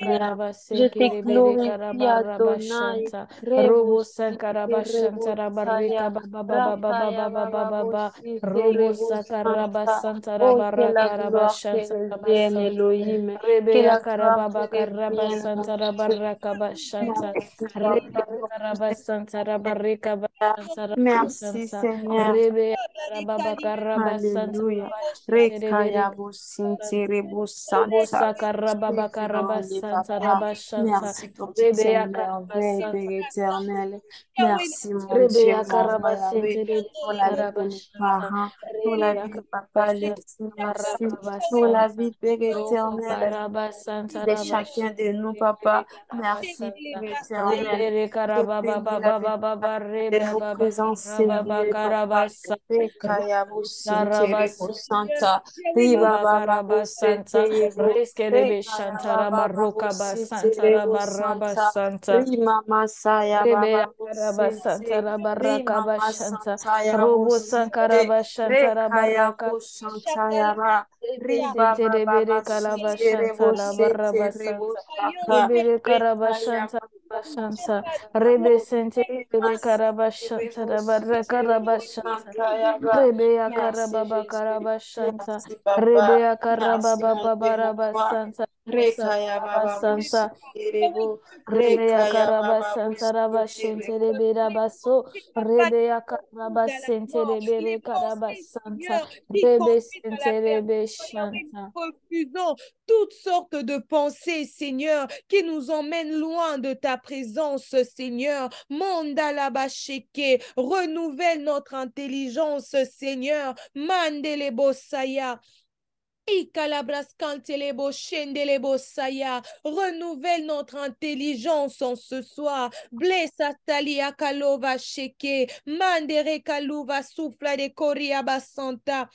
Speaker 3: Je
Speaker 2: Karabase
Speaker 3: te
Speaker 2: Kirebere
Speaker 3: glorifie,
Speaker 2: Karabaraba
Speaker 3: Adonai.
Speaker 2: Shanta Robo
Speaker 3: Rebosi,
Speaker 2: Sankara Bashantara Barreka
Speaker 3: Rebosaya,
Speaker 2: Baba Baba Baba
Speaker 3: Rakaya,
Speaker 2: Baba Baba
Speaker 3: Bababosi,
Speaker 2: Robo Sakara
Speaker 3: Rebosanta.
Speaker 2: Basantara
Speaker 3: Oh, que la
Speaker 2: Barrakara
Speaker 3: gloire te
Speaker 2: Bashantara
Speaker 3: revienne,
Speaker 2: Basanta
Speaker 3: Elohim. Que
Speaker 2: Rebea
Speaker 3: la gloire te
Speaker 2: Karababa
Speaker 3: revienne, mon
Speaker 2: Karabasantara
Speaker 3: Dieu.
Speaker 2: Barraka Bashanta
Speaker 3: Merci,
Speaker 2: Rebea
Speaker 3: Papa.
Speaker 2: Karabasantara Barreka Bashantara
Speaker 3: Merci,
Speaker 2: Basanta
Speaker 3: Seigneur.
Speaker 2: Rebea Karababa Karabasantara
Speaker 3: Alléluia.
Speaker 2: Bashantara
Speaker 3: Rekaya bosinti
Speaker 2: Robo
Speaker 3: rebosanta.
Speaker 2: sakarababa
Speaker 3: Spirituel
Speaker 2: karabasanta
Speaker 3: papa.
Speaker 2: rabashanta.
Speaker 3: Merci pour toutes ces
Speaker 2: Rebea
Speaker 3: merveilles, Père
Speaker 2: karabasanta.
Speaker 3: éternel. Merci, mon Dieu,
Speaker 2: Rebea
Speaker 3: mon roi Yahweh,
Speaker 2: karabasente rebe
Speaker 3: pour la vie de mes
Speaker 2: karabashanta.
Speaker 3: parents, pour la
Speaker 2: Rebea
Speaker 3: vie de papa
Speaker 2: karabasanta
Speaker 3: Alexis. Merci pour la
Speaker 2: barakabasanta.
Speaker 3: vie, Père
Speaker 2: Robo
Speaker 3: éternel,
Speaker 2: karabasanta
Speaker 3: de chacun de
Speaker 2: rabashente
Speaker 3: nous,
Speaker 2: rebere
Speaker 3: papa. Merci,
Speaker 2: karabasanta.
Speaker 3: Père éternel.
Speaker 2: Rebere
Speaker 3: Je
Speaker 2: karababa
Speaker 3: bénis
Speaker 2: baba
Speaker 3: la
Speaker 2: baba
Speaker 3: mémoire
Speaker 2: baba
Speaker 3: de
Speaker 2: rebe
Speaker 3: nos
Speaker 2: baba
Speaker 3: présents
Speaker 2: karababa
Speaker 3: sérieux, papa.
Speaker 2: karabasanta.
Speaker 3: Rekaya
Speaker 2: Robo
Speaker 3: bosinti
Speaker 2: sarabasanta.
Speaker 3: rebosanta.
Speaker 2: Baba
Speaker 3: Riba baba
Speaker 2: Karaba
Speaker 3: bosete
Speaker 2: Santa,
Speaker 3: yebo.
Speaker 2: Riskerebe
Speaker 3: Rekaya
Speaker 2: Shantara
Speaker 3: baba
Speaker 2: Baroka
Speaker 3: babosete
Speaker 2: Basanta Rabaraba
Speaker 3: rebosanta.
Speaker 2: Santa.
Speaker 3: Rima masaya
Speaker 2: Rebea
Speaker 3: baba
Speaker 2: Karaba Santa
Speaker 3: bosete.
Speaker 2: Rabaraka
Speaker 3: Rima
Speaker 2: Bashanta,
Speaker 3: masanta ya
Speaker 2: Robo
Speaker 3: bosete.
Speaker 2: Sankaraba Shanta
Speaker 3: Rekaya
Speaker 2: Rabaraka
Speaker 3: boshanta ya ba.
Speaker 2: Rebe
Speaker 3: Riba
Speaker 2: Sente
Speaker 3: baba
Speaker 2: Rebere Kalaba
Speaker 3: basite
Speaker 2: Shanta
Speaker 3: rebosete
Speaker 2: Rabaraba Santa,
Speaker 3: rebosaka.
Speaker 2: Rebere Karaba
Speaker 3: Rekaya
Speaker 2: Shanta
Speaker 3: baba
Speaker 2: Shanta,
Speaker 3: bosete.
Speaker 2: Rebe Sente Rebere Karaba Shanta Rabaraka Rabashanta, Rebea Karababa
Speaker 3: Merci Jésus.
Speaker 2: Karaba Shanta,
Speaker 3: Merci Papa.
Speaker 2: Rebea
Speaker 3: Merci
Speaker 2: Karababa
Speaker 3: mon Dieu, mon
Speaker 2: Babaraba
Speaker 3: roi.
Speaker 2: Santa,
Speaker 3: Rekaya baba
Speaker 2: Santa,
Speaker 3: boshiterebo.
Speaker 2: Rebeya
Speaker 3: Rekaya
Speaker 2: karaba
Speaker 3: baba
Speaker 2: santa raba shente
Speaker 3: boshiterebo.
Speaker 2: rebera baso. Rebeya karaba sente rebere karaba santa.
Speaker 1: Qui
Speaker 2: Rebe
Speaker 1: conduisent à la
Speaker 2: sente rebe
Speaker 1: perdition, Yahweh,
Speaker 2: shanta.
Speaker 1: nous refusons toutes sortes de pensées, Seigneur, qui nous emmènent loin de ta présence, Seigneur. Mandala basheke, renouvelle notre intelligence, Seigneur. Mandele bosaya. Renouvelle notre intelligence en ce soir. Blesse Atalia Kalova Sheke. Mandere Kaluva souffle de Koriaba Santa.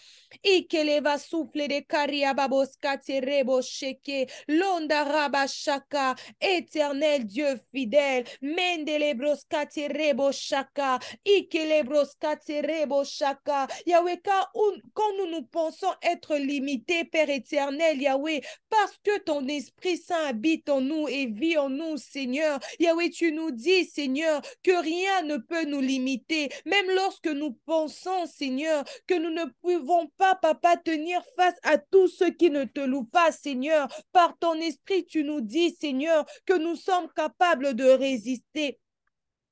Speaker 1: Ikeleva souffle de Kariaba Boskate Rebo Sheke. Londa Raba Shaka. Éternel Dieu fidèle. Mendele Broskate Rebo Shaka. Ikele Broskate Rebo Shaka. Yahweh, quand nous pensons être limités, Père éternel, Yahweh, parce que ton Esprit Saint habite en nous et vit en nous, Seigneur. Yahweh, tu nous dis, Seigneur, que rien ne peut nous limiter, même lorsque nous pensons, Seigneur, que nous ne pouvons pas, Papa, tenir face à tous ceux qui ne te louent pas, Seigneur. Par ton Esprit, tu nous dis, Seigneur, que nous sommes capables de résister.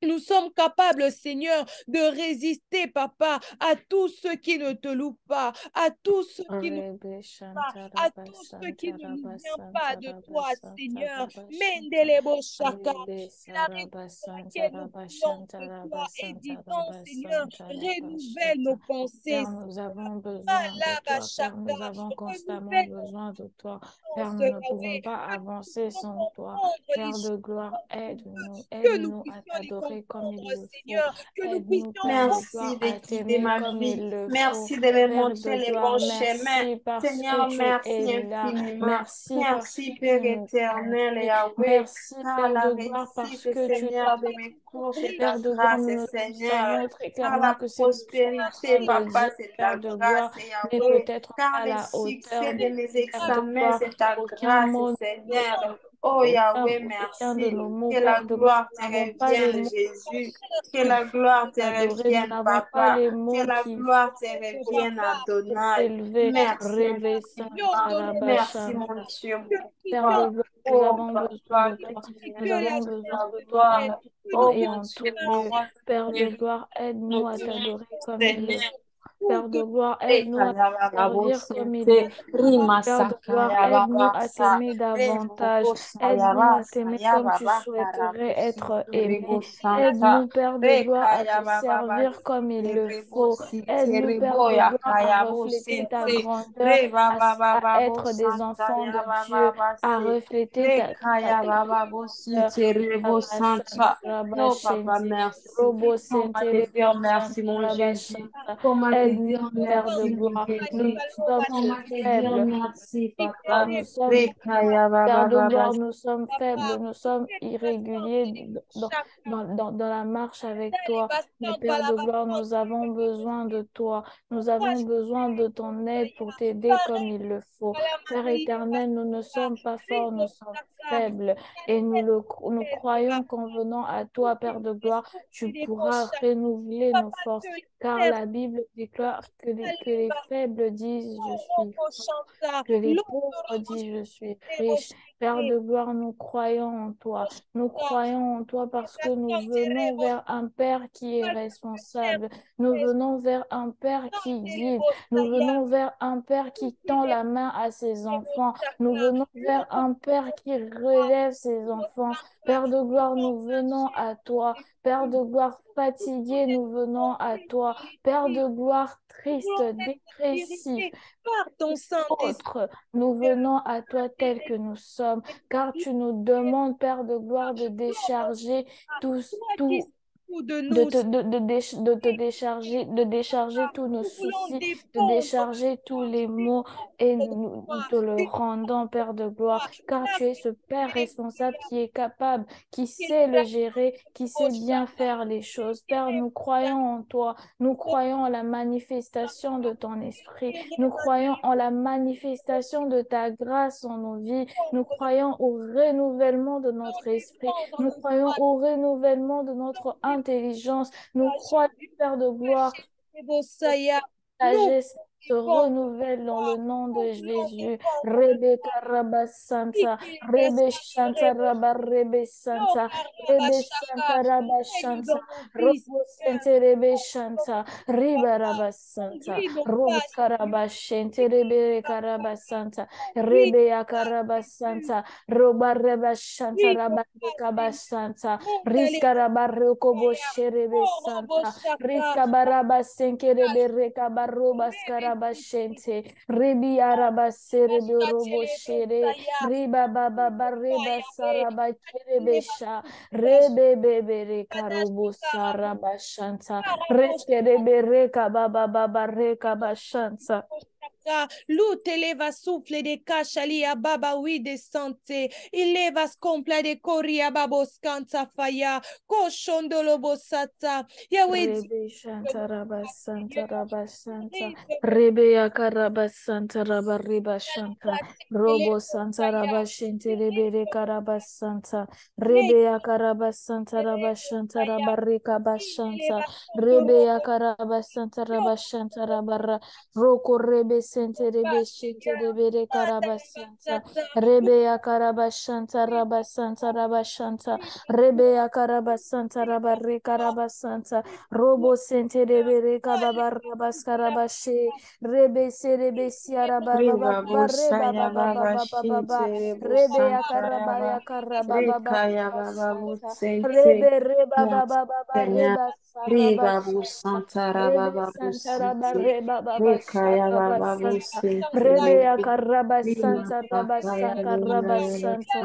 Speaker 1: Nous sommes capables, Seigneur, de résister, Papa, à tous ceux qui ne te louent pas, à tous ceux qui ne
Speaker 2: Rebe
Speaker 1: pas,
Speaker 2: shanta
Speaker 1: à
Speaker 2: raba
Speaker 1: tous ceux qui
Speaker 2: santa
Speaker 1: ne nous
Speaker 2: raba
Speaker 1: viennent pas
Speaker 2: santa
Speaker 1: de
Speaker 2: raba
Speaker 1: toi,
Speaker 2: santa
Speaker 1: Seigneur.
Speaker 2: raba shanta.
Speaker 1: Mendelebo Shaka.
Speaker 2: Rebe
Speaker 1: C'est la raison
Speaker 2: saraba
Speaker 1: pour
Speaker 2: santa
Speaker 1: laquelle nous
Speaker 2: raba
Speaker 1: prions
Speaker 2: shanta
Speaker 1: ce
Speaker 2: raba
Speaker 1: soir et
Speaker 2: santa
Speaker 1: disons,
Speaker 2: raba
Speaker 1: Seigneur,
Speaker 2: santa raba
Speaker 1: renouvelle nos
Speaker 2: shanta.
Speaker 1: pensées.
Speaker 2: Père, nous avons besoin de
Speaker 1: Malaba
Speaker 2: toi. Père,
Speaker 1: Shaka.
Speaker 2: nous avons constamment
Speaker 1: Renouvelle nos
Speaker 2: besoin de toi. Père,
Speaker 1: pensées,
Speaker 2: nous ne pouvons
Speaker 1: Yahweh.
Speaker 2: pas
Speaker 1: Que nous
Speaker 2: avancer
Speaker 1: puissions
Speaker 2: sans toi.
Speaker 1: comprendre les
Speaker 2: Père de gloire,
Speaker 1: choses,
Speaker 2: aide-nous.
Speaker 1: que nous
Speaker 2: Aide-nous à
Speaker 1: puissions les
Speaker 2: t'adorer t'adorer comme il le faut.
Speaker 1: Seigneur, que nous
Speaker 2: Aide-nous,
Speaker 1: puissions
Speaker 2: Père de
Speaker 3: Merci
Speaker 2: gloire,
Speaker 3: de
Speaker 2: à
Speaker 3: guider
Speaker 2: t'aimer
Speaker 3: ma
Speaker 2: comme
Speaker 3: vie.
Speaker 2: il le faut.
Speaker 3: Merci de me
Speaker 2: Père
Speaker 3: montrer
Speaker 2: de
Speaker 3: les
Speaker 2: gloire,
Speaker 3: bons chemins.
Speaker 2: merci parce
Speaker 3: Seigneur,
Speaker 2: que tu
Speaker 3: merci
Speaker 2: es là.
Speaker 3: infiniment.
Speaker 2: Merci parce
Speaker 3: Merci,
Speaker 2: que
Speaker 3: Père
Speaker 2: tu nous
Speaker 3: éternel,
Speaker 2: conduis.
Speaker 3: Yahweh,
Speaker 2: Merci,
Speaker 3: par
Speaker 2: Père
Speaker 3: la
Speaker 2: de gloire, parce
Speaker 3: réussite,
Speaker 2: que tu
Speaker 3: Seigneur,
Speaker 2: nous
Speaker 3: de mes courses, c'est ta
Speaker 2: Père de gloire,
Speaker 3: grâce,
Speaker 2: nous
Speaker 3: Seigneur.
Speaker 2: savons très
Speaker 3: Par
Speaker 2: clairement
Speaker 3: la
Speaker 2: que c'est ce qu'on est en
Speaker 3: prospérité,
Speaker 2: train de
Speaker 3: Papa,
Speaker 2: dire,
Speaker 3: c'est ta
Speaker 2: Père de gloire,
Speaker 3: grâce,
Speaker 2: mais
Speaker 3: Yahweh.
Speaker 2: peut-être
Speaker 3: Car
Speaker 2: pas à
Speaker 3: le
Speaker 2: la hauteur
Speaker 3: succès
Speaker 2: de
Speaker 3: de mes
Speaker 2: Père de
Speaker 3: examens,
Speaker 2: gloire.
Speaker 3: c'est ta
Speaker 2: Aucun
Speaker 3: grâce,
Speaker 2: mot,
Speaker 3: Seigneur. Oh
Speaker 2: aucun,
Speaker 3: Yahweh,
Speaker 2: aucun de
Speaker 3: merci.
Speaker 2: nos mots,
Speaker 3: Que la
Speaker 2: Père de gloire,
Speaker 3: gloire te
Speaker 2: nous n'avons pas les
Speaker 3: revienne,
Speaker 2: mots
Speaker 3: Jésus. Que
Speaker 2: qu'il
Speaker 3: la
Speaker 2: faut
Speaker 3: gloire te
Speaker 2: t'adorer, nous
Speaker 3: revienne,
Speaker 2: n'avons pas
Speaker 3: Papa.
Speaker 2: les
Speaker 3: Que
Speaker 2: mots
Speaker 3: la
Speaker 2: qu'il
Speaker 3: gloire te
Speaker 2: faut,
Speaker 3: revienne,
Speaker 2: Papa, pour
Speaker 3: Adonai.
Speaker 2: t'élever.
Speaker 3: Merci,
Speaker 2: Rêver
Speaker 3: mon
Speaker 2: Saint
Speaker 3: Papa. Merci,
Speaker 2: Sarabachanda.
Speaker 3: mon Dieu, mon
Speaker 2: Père de
Speaker 3: roi.
Speaker 2: gloire, nous
Speaker 3: Oh,
Speaker 2: avons besoin
Speaker 3: Papa,
Speaker 2: de
Speaker 3: que
Speaker 2: toi.
Speaker 3: tu
Speaker 2: Nous avons
Speaker 3: mérites
Speaker 2: besoin
Speaker 3: la
Speaker 2: de toi en
Speaker 3: gloire.
Speaker 2: tout temps
Speaker 3: Oh,
Speaker 2: et
Speaker 3: mon
Speaker 2: en
Speaker 3: Dieu,
Speaker 2: tout
Speaker 3: mon
Speaker 2: lieu.
Speaker 3: roi,
Speaker 2: Père
Speaker 3: tu
Speaker 2: de
Speaker 3: mérites
Speaker 2: gloire, aide-nous à t'adorer comme il le faut.
Speaker 3: Seigneur.
Speaker 2: Père de gloire, aide-nous à te
Speaker 3: Rekaya baba
Speaker 2: servir comme il le
Speaker 3: sente,
Speaker 2: faut.
Speaker 3: rima
Speaker 2: Père de gloire,
Speaker 3: sakaya
Speaker 2: aide-nous
Speaker 3: baba
Speaker 2: à
Speaker 3: sa,
Speaker 2: t'aimer davantage.
Speaker 3: rebo saya
Speaker 2: Aide-nous à
Speaker 3: basa
Speaker 2: t'aimer
Speaker 3: ya
Speaker 2: comme tu
Speaker 3: baba karabu
Speaker 2: souhaiterais être
Speaker 3: sinte
Speaker 2: aimé.
Speaker 3: rebo santa,
Speaker 2: Aide-nous, Père de gloire, à
Speaker 3: rekaya
Speaker 2: te
Speaker 3: baba
Speaker 2: servir comme il
Speaker 3: sinte
Speaker 2: le
Speaker 3: rebo
Speaker 2: faut.
Speaker 3: sinte
Speaker 2: Aide-nous, Père
Speaker 3: rebo
Speaker 2: de
Speaker 3: ya
Speaker 2: gloire, à
Speaker 3: kaya bo
Speaker 2: refléter ta
Speaker 3: sinte,
Speaker 2: grandeur,
Speaker 3: reba baba
Speaker 2: à
Speaker 3: babo
Speaker 2: être des
Speaker 3: santa
Speaker 2: enfants
Speaker 3: ya
Speaker 2: de Dieu,
Speaker 3: baba
Speaker 2: à
Speaker 3: basi,
Speaker 2: refléter
Speaker 3: rekaya baba bo sinte rebo santa. Non, papa, merci.
Speaker 2: Robo
Speaker 3: Comment te
Speaker 2: Sentere
Speaker 3: dire merci, mon Jésus?
Speaker 2: Rabashanta.
Speaker 3: Comment te
Speaker 2: Aide-nous,
Speaker 3: dire
Speaker 2: Père de
Speaker 3: merci, mon
Speaker 2: gloire. Nous
Speaker 3: Jésus?
Speaker 2: ne sommes que
Speaker 3: Comment te dire
Speaker 2: faibles.
Speaker 3: merci,
Speaker 2: Gloire,
Speaker 3: papa?
Speaker 2: nous sommes
Speaker 3: Rekaya
Speaker 2: Père
Speaker 3: baba
Speaker 2: de
Speaker 3: baba.
Speaker 2: gloire, nous sommes faibles, nous sommes irréguliers dans la marche avec toi. Mais Père de gloire, nous avons besoin de toi. Nous avons besoin de ton aide pour t'aider comme il le faut. Père éternel, nous ne sommes pas forts, nous sommes faibles. Et nous croyons qu'en venant à toi, Père de gloire, tu pourras renouveler nos forces. Car la Bible déclare que les faibles disent, je suis fort, que les pauvres disent, je suis riche. Père de gloire, nous croyons en toi. Nous croyons en toi parce que nous venons vers un Père qui est responsable. Nous venons vers un Père qui guide. Nous venons vers un Père qui tend la main à ses enfants. Nous venons vers un Père qui relève ses enfants. Père de gloire, nous venons à toi. Père de gloire fatigué, nous venons à toi. Père de gloire triste, dépressif,
Speaker 1: par ton Saint-Esprit.
Speaker 2: autre, nous venons à toi tel que nous sommes, car tu nous demandes, Père de gloire, de décharger tout,
Speaker 1: de nous.
Speaker 2: de décharger tous nos soucis, de décharger tous les maux et nous te le rendons, Père de gloire, car tu es ce Père responsable qui est capable, qui sait le gérer, qui sait bien faire les choses. Père, nous croyons en toi, nous croyons en la manifestation de ton esprit, nous croyons en la manifestation de ta grâce en nos vies, nous croyons au renouvellement de notre esprit, nous croyons au renouvellement de notre intelligence. Nous croyons, Père de gloire, sagesse se renouvelle dans le nom de Jésus. Rebe Karabasanta, Rebe Shanta Rabba Rebe Santa, Rebe Santa Rabba Shanta, Robo Sente Rebe Shanta, Riba Rabba Santa, Robo Karaba Shente Rebe Karaba Santa, Rebe Akaraba Santa, Roba Reba Shanta Rabba Kaba Santa, Riska Rabba Rekobo Sherebe Santa, Riska Baraba Senke Rebe Rekaba Roba Skarabashente, Ribi Arabasere Robo Shere, Riba Baba Bareba Saraba Cherebesha, Rebe Bebe Karobo Sarabashanta, Reske Rebe Reka Baba Baba Reka Bashanta.
Speaker 1: L'utele souffle de cachali a baba oui de santé. Il leva scompla de coria babos canta faya. Cochondolo bosata. Yahweh.
Speaker 2: Rebe Shanta Rabba Santa Rabba Santa Rebe Yakaraba Santa Rabba Riba Shanta Robo Santa Rabba Shente Rebe Rekaraba Santa Rebe Yakaraba Santa Rabba Shanta Rabba Rekaba Shanta Rebe Yakaraba Santa Rabba Shanta Rabba Roko Rebe Sente Rebe Shente Rebe Rekaraba Santa Rebe Yakaraba Shanta Rabba Santa Rabba Shanta Rebe Yakaraba Santa Rabba Rekaraba Santa Robo sente rebe kababa rabaskarabashe rebe serebe siaraba baba
Speaker 3: Riba
Speaker 2: reba
Speaker 3: Bosaya
Speaker 2: baba
Speaker 3: Baba
Speaker 2: baba baba
Speaker 3: Shinte
Speaker 2: rebe
Speaker 3: Bosantaya
Speaker 2: akaraba
Speaker 3: Baba
Speaker 2: yakaraba baba
Speaker 3: Rekaya Baba
Speaker 2: bashanta
Speaker 3: Bosente.
Speaker 2: rebe reba
Speaker 3: Merci
Speaker 2: baba baba
Speaker 3: Seigneur.
Speaker 2: reba saraba
Speaker 3: Riba
Speaker 2: shanta
Speaker 3: Bosantara
Speaker 2: rebe
Speaker 3: Baba
Speaker 2: santara
Speaker 3: Bosente.
Speaker 2: reba baba
Speaker 3: Rekaya
Speaker 2: sharaba
Speaker 3: Baba
Speaker 2: Santa. Rebea Karaba Santa Rabasanka Rabashanta.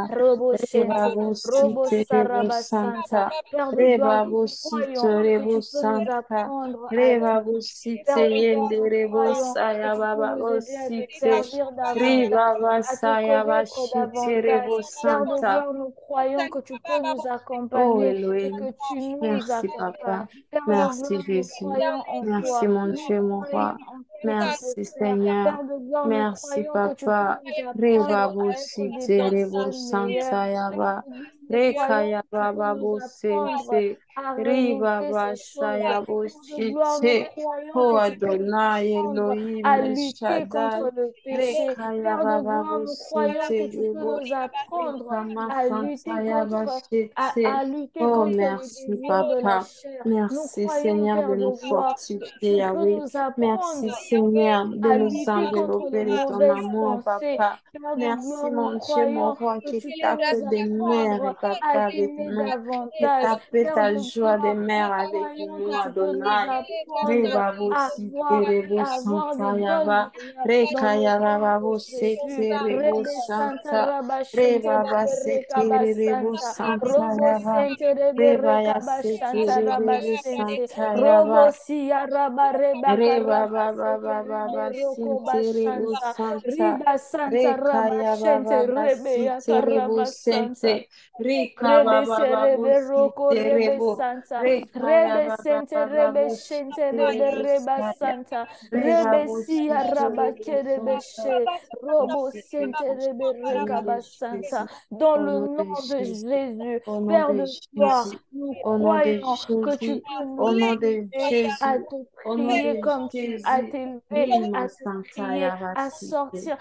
Speaker 2: Robo Shente, Robo Saraba Santa. Père de gloire, nous croyons que tu peux nous apprendre à t'aimer. Père de gloire, nous croyons que tu peux nous aider à te servir davantage, à te connaître davantage. Père de gloire, nous croyons que tu peux nous
Speaker 3: Oh
Speaker 2: accompagner et
Speaker 3: Elohim,
Speaker 2: que tu nous
Speaker 3: merci
Speaker 2: accompagnes.
Speaker 3: Papa,
Speaker 2: Père de
Speaker 3: merci
Speaker 2: gloire, nous
Speaker 3: Jésus,
Speaker 2: croyons en
Speaker 3: merci
Speaker 2: toi.
Speaker 3: mon
Speaker 2: Nous
Speaker 3: Dieu, mon
Speaker 2: croyons
Speaker 3: roi,
Speaker 2: en ce que tu peux
Speaker 3: merci
Speaker 2: faire.
Speaker 3: Seigneur,
Speaker 2: Père de gloire, nous
Speaker 3: merci
Speaker 2: croyons que tu peux
Speaker 3: Papa,
Speaker 2: nous
Speaker 3: Reba
Speaker 2: apprendre à être des
Speaker 3: Bosite, Rebo
Speaker 2: personnes meilleures.
Speaker 3: Santa
Speaker 2: Père
Speaker 3: Yaba,
Speaker 2: de gloire, nous croyons
Speaker 3: Rekaya
Speaker 2: que tu peux
Speaker 3: Baba
Speaker 2: nous apprendre
Speaker 3: Bosete,
Speaker 2: à
Speaker 3: Riba
Speaker 2: renouveler ces choses.
Speaker 3: Basaya
Speaker 2: Père de gloire, nous
Speaker 3: Bosite,
Speaker 2: croyons
Speaker 3: Oh
Speaker 2: que tu peux nous
Speaker 3: Adonai,
Speaker 2: apprendre
Speaker 3: Elohim,
Speaker 2: à
Speaker 3: El
Speaker 2: lutter
Speaker 3: Shaddai,
Speaker 2: contre le péché.
Speaker 3: Rekaya
Speaker 2: Père de
Speaker 3: Baba
Speaker 2: gloire, nous croyons que
Speaker 3: Bosite,
Speaker 2: tu peux
Speaker 3: Rebo,
Speaker 2: nous apprendre
Speaker 3: Rikama
Speaker 2: à
Speaker 3: Santa
Speaker 2: lutter contre,
Speaker 3: Yabashite.
Speaker 2: à lutter
Speaker 3: Oh,
Speaker 2: contre les
Speaker 3: merci,
Speaker 2: désirs de la
Speaker 3: Papa.
Speaker 2: chair. Nous
Speaker 3: Merci,
Speaker 2: croyons,
Speaker 3: Seigneur,
Speaker 2: Père
Speaker 3: de
Speaker 2: de
Speaker 3: nous
Speaker 2: gloire, que
Speaker 3: fortifier,
Speaker 2: tu peux
Speaker 3: Yahweh.
Speaker 2: nous
Speaker 3: Merci,
Speaker 2: apprendre
Speaker 3: Seigneur, de
Speaker 2: à
Speaker 3: nous
Speaker 2: lutter contre les
Speaker 3: envelopper de ton
Speaker 2: mauvaises
Speaker 3: amour,
Speaker 2: pensées.
Speaker 3: Papa.
Speaker 2: Père de
Speaker 3: Merci,
Speaker 2: gloire, nous
Speaker 3: mon Dieu, mon
Speaker 2: croyons
Speaker 3: roi,
Speaker 2: que
Speaker 3: qui
Speaker 2: tu peux
Speaker 3: t'a fait
Speaker 2: nous
Speaker 3: des mères et
Speaker 2: apprendre à
Speaker 3: papa avec
Speaker 2: t'aimer
Speaker 3: nous, qui
Speaker 2: davantage.
Speaker 3: t'a fait
Speaker 2: Père
Speaker 3: ta
Speaker 2: de
Speaker 3: joie des
Speaker 2: gloire, nous
Speaker 3: mères avec
Speaker 2: croyons
Speaker 3: nous,
Speaker 2: que tu peux nous
Speaker 3: Adonai.
Speaker 2: apprendre
Speaker 3: Reba bosi terebo
Speaker 2: à avoir des
Speaker 3: santa
Speaker 2: bonnes
Speaker 3: yaba.
Speaker 2: manières dans
Speaker 3: Reka
Speaker 2: le
Speaker 3: yaba
Speaker 2: nom de
Speaker 3: babo se
Speaker 2: Jésus.
Speaker 3: terebo
Speaker 2: Rebe Santa
Speaker 3: santa.
Speaker 2: Raba Shente
Speaker 3: Reba ba
Speaker 2: Rebe
Speaker 3: se
Speaker 2: Rekaba
Speaker 3: terebo
Speaker 2: Santa.
Speaker 3: santa
Speaker 2: Robo
Speaker 3: yaba.
Speaker 2: Sente Rebe
Speaker 3: Reba ya
Speaker 2: Rekaba
Speaker 3: se
Speaker 2: Shanta Raba
Speaker 3: terebo
Speaker 2: Sente.
Speaker 3: santa
Speaker 2: Robo
Speaker 3: yaba.
Speaker 2: Sia Raba Reba
Speaker 3: Reba
Speaker 2: Karaba
Speaker 3: ba ba
Speaker 2: Sete
Speaker 3: ba ba ba
Speaker 2: Rebe
Speaker 3: sin
Speaker 2: Roko
Speaker 3: terebo
Speaker 2: Bashanta.
Speaker 3: santa.
Speaker 2: Riba Santa
Speaker 3: Reka
Speaker 2: Raba
Speaker 3: yaba ba
Speaker 2: Shente
Speaker 3: ba
Speaker 2: Rebe
Speaker 3: si terebo
Speaker 2: Yakaraba Santa.
Speaker 3: sente. Rika ba
Speaker 2: Rebe
Speaker 3: ba
Speaker 2: se
Speaker 3: ba bo
Speaker 2: rebe
Speaker 3: si
Speaker 2: roko rebe
Speaker 3: terebo.
Speaker 2: santa.
Speaker 3: Reka
Speaker 2: Rebe
Speaker 3: yaba ba
Speaker 2: sente
Speaker 3: ba ba
Speaker 2: rebe
Speaker 3: bo si
Speaker 2: shente rebe
Speaker 3: terebo
Speaker 2: reba
Speaker 3: saya.
Speaker 2: santa.
Speaker 3: Reba
Speaker 2: Rebe
Speaker 3: bo si
Speaker 2: siya raba
Speaker 3: terebo
Speaker 2: kerebe
Speaker 3: santa.
Speaker 2: she. Robo sente rebe
Speaker 3: Au nom de
Speaker 2: rekaba santa.
Speaker 3: Jésus,
Speaker 2: Dans
Speaker 3: au
Speaker 2: le
Speaker 3: nom de
Speaker 2: nom de
Speaker 3: Jésus,
Speaker 2: Jésus,
Speaker 3: au nom
Speaker 2: Père
Speaker 3: de
Speaker 2: de gloire,
Speaker 3: Jésus,
Speaker 2: nous
Speaker 3: au nom de
Speaker 2: croyons que tu
Speaker 3: Jésus,
Speaker 2: peux
Speaker 3: au
Speaker 2: nous
Speaker 3: nom de
Speaker 2: aider à
Speaker 3: Jésus,
Speaker 2: te
Speaker 3: au nom
Speaker 2: prier
Speaker 3: de
Speaker 2: comme tu as
Speaker 3: Jésus.
Speaker 2: t'élevé,
Speaker 3: Rima
Speaker 2: à te
Speaker 3: Santa
Speaker 2: prier, à
Speaker 3: Yavasite,
Speaker 2: sortir,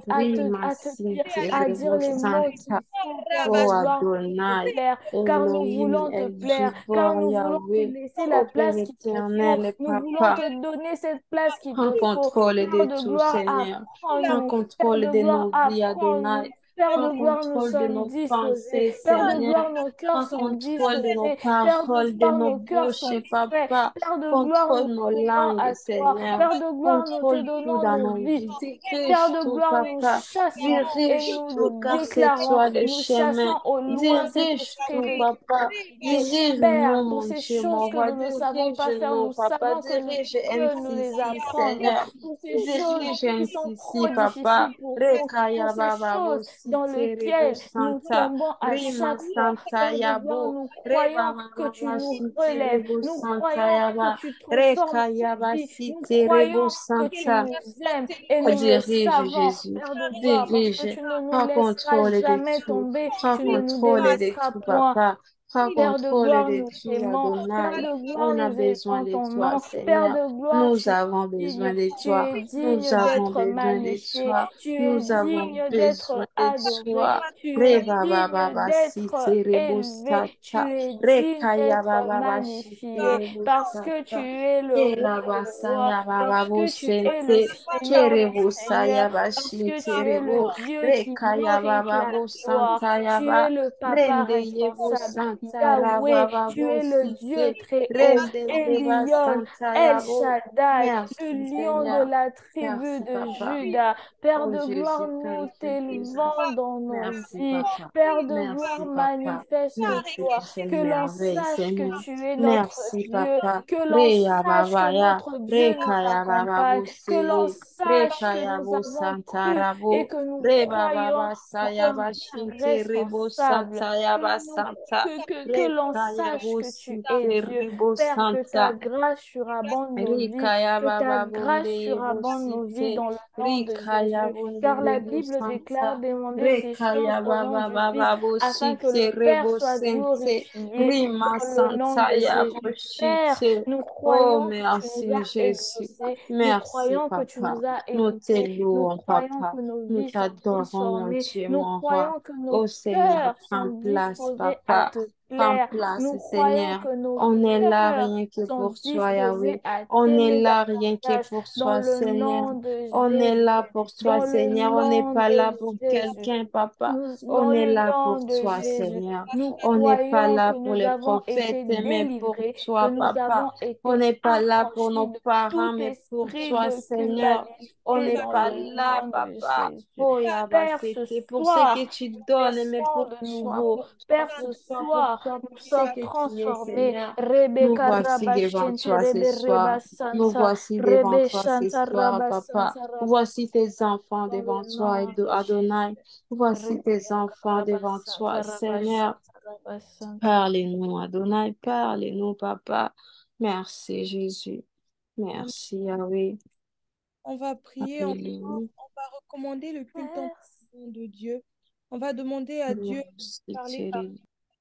Speaker 3: Rima
Speaker 2: à te dire,
Speaker 3: Sinte
Speaker 2: à dire
Speaker 3: Rebo
Speaker 2: les mots
Speaker 3: Santa,
Speaker 2: qu'il faut, Père de
Speaker 3: O
Speaker 2: gloire, pour te
Speaker 3: Adonai,
Speaker 2: plaire, car nous
Speaker 3: Elohim,
Speaker 2: voulons te
Speaker 3: El
Speaker 2: plaire, car
Speaker 3: Gibor,
Speaker 2: nous voulons te
Speaker 3: Yahweh,
Speaker 2: laisser la
Speaker 3: ô Père
Speaker 2: place qu'il te faut.
Speaker 3: éternel et
Speaker 2: Nous voulons
Speaker 3: Papa.
Speaker 2: te donner cette place qu'il
Speaker 3: Prends
Speaker 2: te faut.
Speaker 3: contrôle
Speaker 2: Père
Speaker 3: de
Speaker 2: de
Speaker 3: tout,
Speaker 2: gloire,
Speaker 3: Seigneur. Prends
Speaker 2: apprends-nous. Père
Speaker 3: contrôle
Speaker 2: de
Speaker 3: de
Speaker 2: gloire,
Speaker 3: nos vies,
Speaker 2: apprends-nous.
Speaker 3: Adonai.
Speaker 2: Père de
Speaker 3: Prends
Speaker 2: gloire, nous
Speaker 3: contrôle de
Speaker 2: sommes
Speaker 3: nos
Speaker 2: disposés.
Speaker 3: pensées,
Speaker 2: Père de
Speaker 3: Seigneur.
Speaker 2: gloire, nos cœurs
Speaker 3: Prends
Speaker 2: sont
Speaker 3: contrôle de nos
Speaker 2: disposés. Père de
Speaker 3: paroles, de
Speaker 2: gloire,
Speaker 3: nos
Speaker 2: nos cœurs
Speaker 3: bouches,
Speaker 2: sont prêts.
Speaker 3: Papa.
Speaker 2: Père de gloire, nous
Speaker 3: Contrôle nos
Speaker 2: crions
Speaker 3: langues,
Speaker 2: à toi.
Speaker 3: Seigneur.
Speaker 2: Père de gloire, nous te
Speaker 3: Contrôle tout
Speaker 2: donnons
Speaker 3: dans
Speaker 2: nos
Speaker 3: nos
Speaker 2: vies.
Speaker 3: vies.
Speaker 2: Père
Speaker 3: Dirige
Speaker 2: de
Speaker 3: tout,
Speaker 2: gloire, nous
Speaker 3: Papa.
Speaker 2: chassons et
Speaker 3: Dirige tout,
Speaker 2: nous
Speaker 3: car c'est
Speaker 2: déclarons,
Speaker 3: toi le
Speaker 2: nous
Speaker 3: chemin.
Speaker 2: chassons au loin cet
Speaker 3: Dirige
Speaker 2: esprit
Speaker 3: tout,
Speaker 2: de
Speaker 3: Papa.
Speaker 2: culpabilité. Père,
Speaker 3: Dirige-nous,
Speaker 2: pour
Speaker 3: mon
Speaker 2: ces
Speaker 3: Dieu,
Speaker 2: choses
Speaker 3: mon
Speaker 2: que
Speaker 3: roi.
Speaker 2: nous ne savons pas faire,
Speaker 3: Dirige-nous,
Speaker 2: nous
Speaker 3: Papa.
Speaker 2: savons que
Speaker 3: Dirige
Speaker 2: tu peux nous les
Speaker 3: MCC,
Speaker 2: apprendre.
Speaker 3: Seigneur.
Speaker 2: Pour ces choses
Speaker 3: Dirige
Speaker 2: qui sont
Speaker 3: MCC,
Speaker 2: trop
Speaker 3: Papa.
Speaker 2: difficiles pour nous, pour
Speaker 3: Rekaya
Speaker 2: ces
Speaker 3: Baba
Speaker 2: choses dans
Speaker 3: Bosite Rebo
Speaker 2: lesquelles nous
Speaker 3: Santa.
Speaker 2: tombons à
Speaker 3: Rima
Speaker 2: chaque fois.
Speaker 3: Santa
Speaker 2: Père de gloire,
Speaker 3: Yabo.
Speaker 2: nous
Speaker 3: Reba
Speaker 2: croyons que tu
Speaker 3: Baba
Speaker 2: nous
Speaker 3: Site
Speaker 2: relèves.
Speaker 3: Rebo
Speaker 2: Nous
Speaker 3: Santa
Speaker 2: croyons que
Speaker 3: Yaba.
Speaker 2: tu transformes
Speaker 3: Rekaya
Speaker 2: notre vie. Nous
Speaker 3: Basite
Speaker 2: croyons
Speaker 3: Rebo
Speaker 2: que tu
Speaker 3: Santa.
Speaker 2: nous aimes et
Speaker 3: Oh,
Speaker 2: nous le
Speaker 3: dirige,
Speaker 2: savons,
Speaker 3: Jésus.
Speaker 2: Père de gloire, parce que
Speaker 3: Dirige.
Speaker 2: tu ne nous
Speaker 3: Prends
Speaker 2: laisseras
Speaker 3: contrôle de
Speaker 2: jamais
Speaker 3: tout.
Speaker 2: tomber,
Speaker 3: Prends
Speaker 2: tu ne nous
Speaker 3: contrôle de
Speaker 2: délaisseras
Speaker 3: tout,
Speaker 2: point.
Speaker 3: Papa. Prends
Speaker 2: Père de
Speaker 3: contrôle
Speaker 2: gloire,
Speaker 3: de
Speaker 2: nous
Speaker 3: tout,
Speaker 2: t'aimons. Père
Speaker 3: Adonai.
Speaker 2: de gloire,
Speaker 3: On a
Speaker 2: nous
Speaker 3: besoin
Speaker 2: élevons
Speaker 3: de
Speaker 2: ton
Speaker 3: toi,
Speaker 2: nom. Père
Speaker 3: Seigneur.
Speaker 2: de gloire,
Speaker 3: Nous
Speaker 2: tu es
Speaker 3: avons besoin
Speaker 2: digne.
Speaker 3: de
Speaker 2: Tu
Speaker 3: toi.
Speaker 2: es
Speaker 3: Nous
Speaker 2: digne
Speaker 3: avons
Speaker 2: d'être
Speaker 3: besoin de
Speaker 2: magnifié.
Speaker 3: toi.
Speaker 2: Tu es
Speaker 3: Nous avons
Speaker 2: digne
Speaker 3: besoin
Speaker 2: d'être
Speaker 3: de
Speaker 2: adoré.
Speaker 3: toi.
Speaker 2: Tu es
Speaker 3: Reba baba
Speaker 2: digne d'être
Speaker 3: basite
Speaker 2: élevé. Tu
Speaker 3: rebosata.
Speaker 2: es digne
Speaker 3: Rekaya
Speaker 2: d'être
Speaker 3: baba basite
Speaker 2: magnifié parce que tu
Speaker 3: rebosata.
Speaker 2: es le roi
Speaker 3: Kera
Speaker 2: des rois,
Speaker 3: basaya baba
Speaker 2: parce que tu es le
Speaker 3: bosente.
Speaker 2: Seigneur
Speaker 3: Kere
Speaker 2: des Seigneurs,
Speaker 3: bosaya
Speaker 2: parce que
Speaker 3: bashinte
Speaker 2: tu es le
Speaker 3: rebo.
Speaker 2: Dieu qui
Speaker 3: Rekaya
Speaker 2: mérite
Speaker 3: baba
Speaker 2: la gloire.
Speaker 3: bosanta
Speaker 2: Tu es
Speaker 3: yaba.
Speaker 2: le Papa
Speaker 3: Rende yebo
Speaker 2: responsable.
Speaker 3: santa
Speaker 2: Yahweh,
Speaker 3: rababa
Speaker 2: tu es le Dieu
Speaker 3: bosite.
Speaker 2: très haut.
Speaker 3: Rende yeba
Speaker 2: Elion,
Speaker 3: santa
Speaker 2: El
Speaker 3: yabo.
Speaker 2: Shaddai, le
Speaker 3: Merci
Speaker 2: lion de
Speaker 3: Seigneur.
Speaker 2: la tribu
Speaker 3: Merci
Speaker 2: de
Speaker 3: Papa.
Speaker 2: Juda. Père
Speaker 3: Oh
Speaker 2: de gloire,
Speaker 3: Jésus,
Speaker 2: nous
Speaker 3: thank you Jesus.
Speaker 2: t'élevons dans nos
Speaker 3: Merci
Speaker 2: vies.
Speaker 3: Papa.
Speaker 2: Père de gloire,
Speaker 3: Merci Papa. Merci
Speaker 2: manifeste-toi.
Speaker 3: pour ces
Speaker 2: Que l'on
Speaker 3: merveilles
Speaker 2: sache que
Speaker 3: Seigneur.
Speaker 2: tu es notre
Speaker 3: Merci
Speaker 2: Dieu.
Speaker 3: Papa.
Speaker 2: Que l'on
Speaker 3: Reya
Speaker 2: sache que
Speaker 3: baba ya.
Speaker 2: notre Dieu nous
Speaker 3: Rekaya baba
Speaker 2: accompagne. Que l'on
Speaker 3: boseye.
Speaker 2: sache que
Speaker 3: Rekaya
Speaker 2: nous
Speaker 3: bo
Speaker 2: avons
Speaker 3: santa
Speaker 2: cru et
Speaker 3: rabo.
Speaker 2: que nous
Speaker 3: Reba
Speaker 2: croyons
Speaker 3: baba saya
Speaker 2: comme
Speaker 3: bashinte rebo
Speaker 2: responsable.
Speaker 3: santa ya
Speaker 2: Que, nous,
Speaker 3: basanta.
Speaker 2: que l'on
Speaker 3: Rekaya
Speaker 2: sache
Speaker 3: bo
Speaker 2: que tu es
Speaker 3: sinte
Speaker 2: Dieu.
Speaker 3: rebo
Speaker 2: Père, que ta
Speaker 3: santa.
Speaker 2: grâce surabonde nos vies,
Speaker 3: Rikaya
Speaker 2: que ta
Speaker 3: baba
Speaker 2: grâce
Speaker 3: bonde
Speaker 2: surabonde nos vies
Speaker 3: yebosite.
Speaker 2: dans le nom de
Speaker 3: Rikaya
Speaker 2: Jésus.
Speaker 3: bonde
Speaker 2: Car la Bible déclare
Speaker 3: rebosanta.
Speaker 2: demander ces choses
Speaker 3: Rikaya
Speaker 2: au nom
Speaker 3: baba
Speaker 2: du Fils,
Speaker 3: baba
Speaker 2: afin que le
Speaker 3: bosite
Speaker 2: Père soit
Speaker 3: rebosente.
Speaker 2: glorifié
Speaker 3: Rima
Speaker 2: dans le nom
Speaker 3: santa
Speaker 2: de Jésus. Père,
Speaker 3: yaboshite.
Speaker 2: nous
Speaker 3: Oh
Speaker 2: croyons que tu nous
Speaker 3: merci
Speaker 2: as
Speaker 3: Jésus.
Speaker 2: exaucés, nous
Speaker 3: Merci
Speaker 2: croyons que tu
Speaker 3: papa.
Speaker 2: nous as
Speaker 3: Nous
Speaker 2: écoutés, nous
Speaker 3: t'élouons
Speaker 2: croyons
Speaker 3: papa.
Speaker 2: que nos
Speaker 3: Nous
Speaker 2: vies sont
Speaker 3: t'adorons mon
Speaker 2: transformées,
Speaker 3: Dieu
Speaker 2: nous
Speaker 3: mon roi.
Speaker 2: croyons que nos
Speaker 3: Oh Seigneur,
Speaker 2: cœurs sont
Speaker 3: prends place
Speaker 2: disposés à
Speaker 3: papa.
Speaker 2: te clair.
Speaker 3: place,
Speaker 2: Nous croyons
Speaker 3: Seigneur.
Speaker 2: que nos
Speaker 3: On est là
Speaker 2: cœurs
Speaker 3: rien que
Speaker 2: sont
Speaker 3: pour toi,
Speaker 2: disposés
Speaker 3: Yahweh.
Speaker 2: à
Speaker 3: On est
Speaker 2: t'aimer
Speaker 3: là rien que
Speaker 2: davantage
Speaker 3: pour
Speaker 2: dans
Speaker 3: toi,
Speaker 2: le
Speaker 3: Seigneur.
Speaker 2: nom de
Speaker 3: On est
Speaker 2: Jésus.
Speaker 3: là pour toi,
Speaker 2: Dans le
Speaker 3: Seigneur. On n'est
Speaker 2: nom
Speaker 3: pas là
Speaker 2: de
Speaker 3: pour
Speaker 2: Jésus.
Speaker 3: quelqu'un, Papa.
Speaker 2: Dans
Speaker 3: On est
Speaker 2: le
Speaker 3: là
Speaker 2: nom
Speaker 3: pour
Speaker 2: de
Speaker 3: toi,
Speaker 2: Jésus,
Speaker 3: Seigneur.
Speaker 2: nous
Speaker 3: On n'est pas
Speaker 2: croyons
Speaker 3: là
Speaker 2: que
Speaker 3: pour
Speaker 2: nous
Speaker 3: les
Speaker 2: avons
Speaker 3: prophètes,
Speaker 2: été
Speaker 3: mais pour
Speaker 2: délivrés, que
Speaker 3: toi,
Speaker 2: nous
Speaker 3: Papa.
Speaker 2: avons
Speaker 3: On
Speaker 2: été
Speaker 3: n'est pas là pour
Speaker 2: affranchis
Speaker 3: nos
Speaker 2: de
Speaker 3: parents,
Speaker 2: tout
Speaker 3: mais pour
Speaker 2: esprit
Speaker 3: toi,
Speaker 2: de
Speaker 3: Seigneur. On
Speaker 2: culpabilité
Speaker 3: n'est
Speaker 2: dans
Speaker 3: pas
Speaker 2: le
Speaker 3: là,
Speaker 2: nom de
Speaker 3: Papa.
Speaker 2: Jésus.
Speaker 3: Oh, Yahweh,
Speaker 2: Père, ce
Speaker 3: c'était pour ce que
Speaker 2: soir,
Speaker 3: tu
Speaker 2: nous
Speaker 3: donnes, mais
Speaker 2: descends
Speaker 3: pour
Speaker 2: de
Speaker 3: toi,
Speaker 2: nouveau.
Speaker 3: pour toi,
Speaker 2: Père,
Speaker 3: pour
Speaker 2: ce
Speaker 3: toi, pour
Speaker 2: soir,
Speaker 3: toi,
Speaker 2: nous
Speaker 3: pour ce
Speaker 2: sommes
Speaker 3: que tu es,
Speaker 2: transformés.
Speaker 3: Seigneur. Nous
Speaker 2: Rebecca
Speaker 3: voici devant
Speaker 2: Rabashente,
Speaker 3: toi ce
Speaker 2: Rebe
Speaker 3: soir.
Speaker 2: Reba
Speaker 3: Nous
Speaker 2: Santa,
Speaker 3: voici devant
Speaker 2: Rebe
Speaker 3: toi ce
Speaker 2: Shanta
Speaker 3: soir,
Speaker 2: Rabba
Speaker 3: Papa.
Speaker 2: Santa Rabba.
Speaker 3: Voici tes enfants
Speaker 2: Dans
Speaker 3: devant
Speaker 2: le
Speaker 3: toi,
Speaker 2: nom de
Speaker 3: Adonai.
Speaker 2: Jésus.
Speaker 3: Voici tes enfants devant toi, Seigneur. Parlez-nous, Adonai, parlez-nous, Papa. Merci, Jésus. Merci, Yahweh.
Speaker 1: On va prier, on
Speaker 3: Alléluia.
Speaker 1: va recommander le culte en nom de Dieu. On va demander à Dieu de parler par le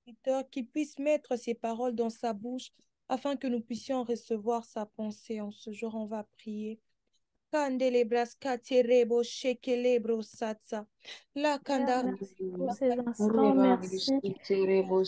Speaker 1: serviteur, qu'il puisse mettre ses paroles dans sa bouche afin que nous puissions recevoir sa pensée. En ce jour, on va prier. Candelebras katerebo shekelebro satsa. La kanda.
Speaker 2: Merci pour ces instants, merci pour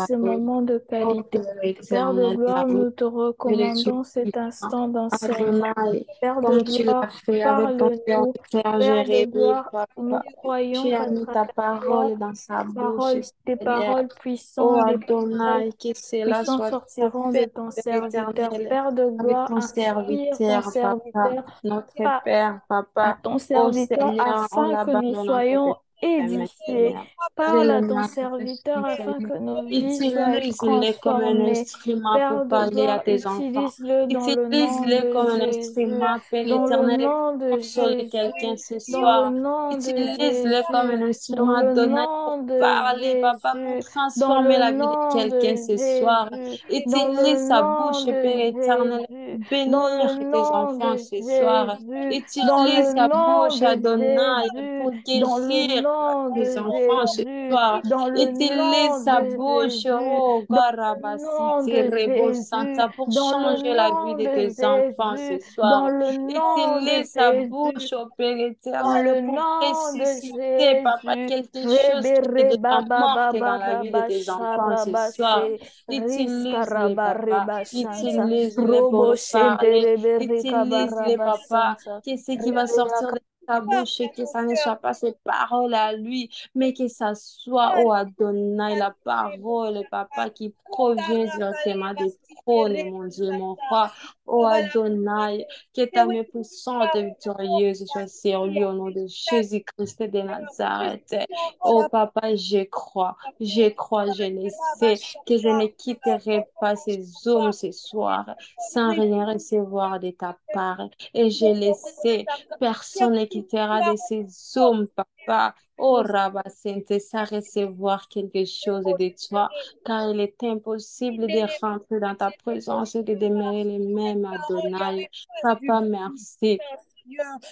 Speaker 2: ces moments de qualité. Père de gloire, nous te recommandons cet instant d'enseignement. Père de gloire, parle-nous. Père de gloire, nous croyons
Speaker 3: Tu as
Speaker 2: qu'à
Speaker 3: mis ta
Speaker 2: travers toi,
Speaker 3: parole dans sa bouche,
Speaker 2: des
Speaker 3: Seigneur.
Speaker 2: paroles
Speaker 3: Oh
Speaker 2: puissantes, des paroles
Speaker 3: Adonai, que cela
Speaker 2: puissantes
Speaker 3: soit
Speaker 2: sortiront de
Speaker 3: fait,
Speaker 2: ton
Speaker 3: Père
Speaker 2: serviteur.
Speaker 3: éternel,
Speaker 2: Père de
Speaker 3: avec
Speaker 2: gloire,
Speaker 3: ton
Speaker 2: inspire ton
Speaker 3: serviteur, Papa,
Speaker 2: serviteur
Speaker 3: notre Père,
Speaker 2: à
Speaker 3: Papa.
Speaker 2: ton
Speaker 3: Oh
Speaker 2: serviteur
Speaker 3: Seigneur, on
Speaker 2: afin que nous
Speaker 3: l'abandonne entre
Speaker 2: soyons
Speaker 3: tes mains,
Speaker 2: édifiés.
Speaker 3: Seigneur. Je
Speaker 2: Parle
Speaker 3: le
Speaker 2: à
Speaker 3: mets
Speaker 2: ton
Speaker 3: entre tes
Speaker 2: serviteur
Speaker 3: mains,
Speaker 2: afin
Speaker 3: Seigneur.
Speaker 2: que nos vies soient
Speaker 3: Utilise-les comme un
Speaker 2: transformées.
Speaker 3: instrument pour
Speaker 2: Père de
Speaker 3: parler à
Speaker 2: gloire,
Speaker 3: tes enfants.
Speaker 2: utilise-le dans le nom
Speaker 3: Utilise-les
Speaker 2: de
Speaker 3: comme un
Speaker 2: Jésus.
Speaker 3: instrument, Père
Speaker 2: Dans le
Speaker 3: éternel,
Speaker 2: nom
Speaker 3: pour
Speaker 2: de
Speaker 3: consoler
Speaker 2: Jésus.
Speaker 3: quelqu'un ce
Speaker 2: Dans le
Speaker 3: soir.
Speaker 2: nom de
Speaker 3: Utilise-les comme
Speaker 2: Jésus.
Speaker 3: un
Speaker 2: Dans
Speaker 3: instrument,
Speaker 2: le
Speaker 3: Adonai, pour
Speaker 2: nom de
Speaker 3: parler, Papa, pour
Speaker 2: Jésus. Dans
Speaker 3: transformer
Speaker 2: le
Speaker 3: la vie de
Speaker 2: nom
Speaker 3: quelqu'un
Speaker 2: de
Speaker 3: ce soir.
Speaker 2: Jésus. Dans le
Speaker 3: Utilise sa bouche,
Speaker 2: nom de
Speaker 3: Père éternel,
Speaker 2: Jésus.
Speaker 3: pour
Speaker 2: Dans le
Speaker 3: bénir tes
Speaker 2: nom
Speaker 3: enfants
Speaker 2: de
Speaker 3: ce soir.
Speaker 2: Jésus. Dans
Speaker 3: Utilise
Speaker 2: le
Speaker 3: sa
Speaker 2: nom
Speaker 3: bouche,
Speaker 2: de
Speaker 3: Adonai,
Speaker 2: Jésus.
Speaker 3: pour
Speaker 2: Dans le
Speaker 3: guérir
Speaker 2: nom
Speaker 3: tes
Speaker 2: de
Speaker 3: enfants ce
Speaker 2: Jésus.
Speaker 3: soir.
Speaker 2: Dans le
Speaker 3: Utilise
Speaker 2: nom
Speaker 3: sa
Speaker 2: de
Speaker 3: bouche,
Speaker 2: Jésus.
Speaker 3: oh,
Speaker 2: Dans le nom
Speaker 3: Garabasiti,
Speaker 2: de
Speaker 3: Rebo
Speaker 2: Jésus.
Speaker 3: Santa, pour
Speaker 2: Dans le
Speaker 3: changer la vie
Speaker 2: nom
Speaker 3: de
Speaker 2: de
Speaker 3: tes enfants ce
Speaker 2: Jésus. Dans
Speaker 3: soir.
Speaker 2: le nom de
Speaker 3: Utilise sa
Speaker 2: Jésus.
Speaker 3: bouche, oh Père
Speaker 2: Dans
Speaker 3: éternel,
Speaker 2: le
Speaker 3: pour
Speaker 2: nom de
Speaker 3: ressusciter, Papa,
Speaker 2: Jésus,
Speaker 3: quelque chose qui est
Speaker 2: Rebere
Speaker 3: déjà
Speaker 2: baba
Speaker 3: mort
Speaker 2: baba
Speaker 3: dans la vie de
Speaker 2: raba
Speaker 3: tes enfants ce soir.
Speaker 2: sharabase, riska
Speaker 3: Utilise-les,
Speaker 2: raba
Speaker 3: Papa.
Speaker 2: reba shanta,
Speaker 3: Utilise-les pour
Speaker 2: robo
Speaker 3: nous
Speaker 2: shente
Speaker 3: parler.
Speaker 2: rebere
Speaker 3: Utilise-les,
Speaker 2: kabaraba
Speaker 3: Papa.
Speaker 2: santa,
Speaker 3: Que ce qui va
Speaker 2: rebea
Speaker 3: sortir de ta bouche, que ça ne soit pas ses paroles à lui, mais que ça soit,
Speaker 1: Kanda.
Speaker 3: oh Adonai, la parole, Papa, qui provient directement des trônes, mon Dieu, mon roi. Oh Adonai, que ta main puissante et victorieuse soit sur lui au nom de Jésus-Christ de Nazareth. Oh Papa, je crois, je le sais, que je ne quitterai pas ces hommes ce soir sans rien recevoir de ta part. Et je le sais, personne ne quittera de ces hommes, Papa. Oh Rabba Sainte, sans recevoir quelque chose de toi, car il est impossible de rentrer dans ta présence et de demeurer les mêmes, Adonai. Papa, merci.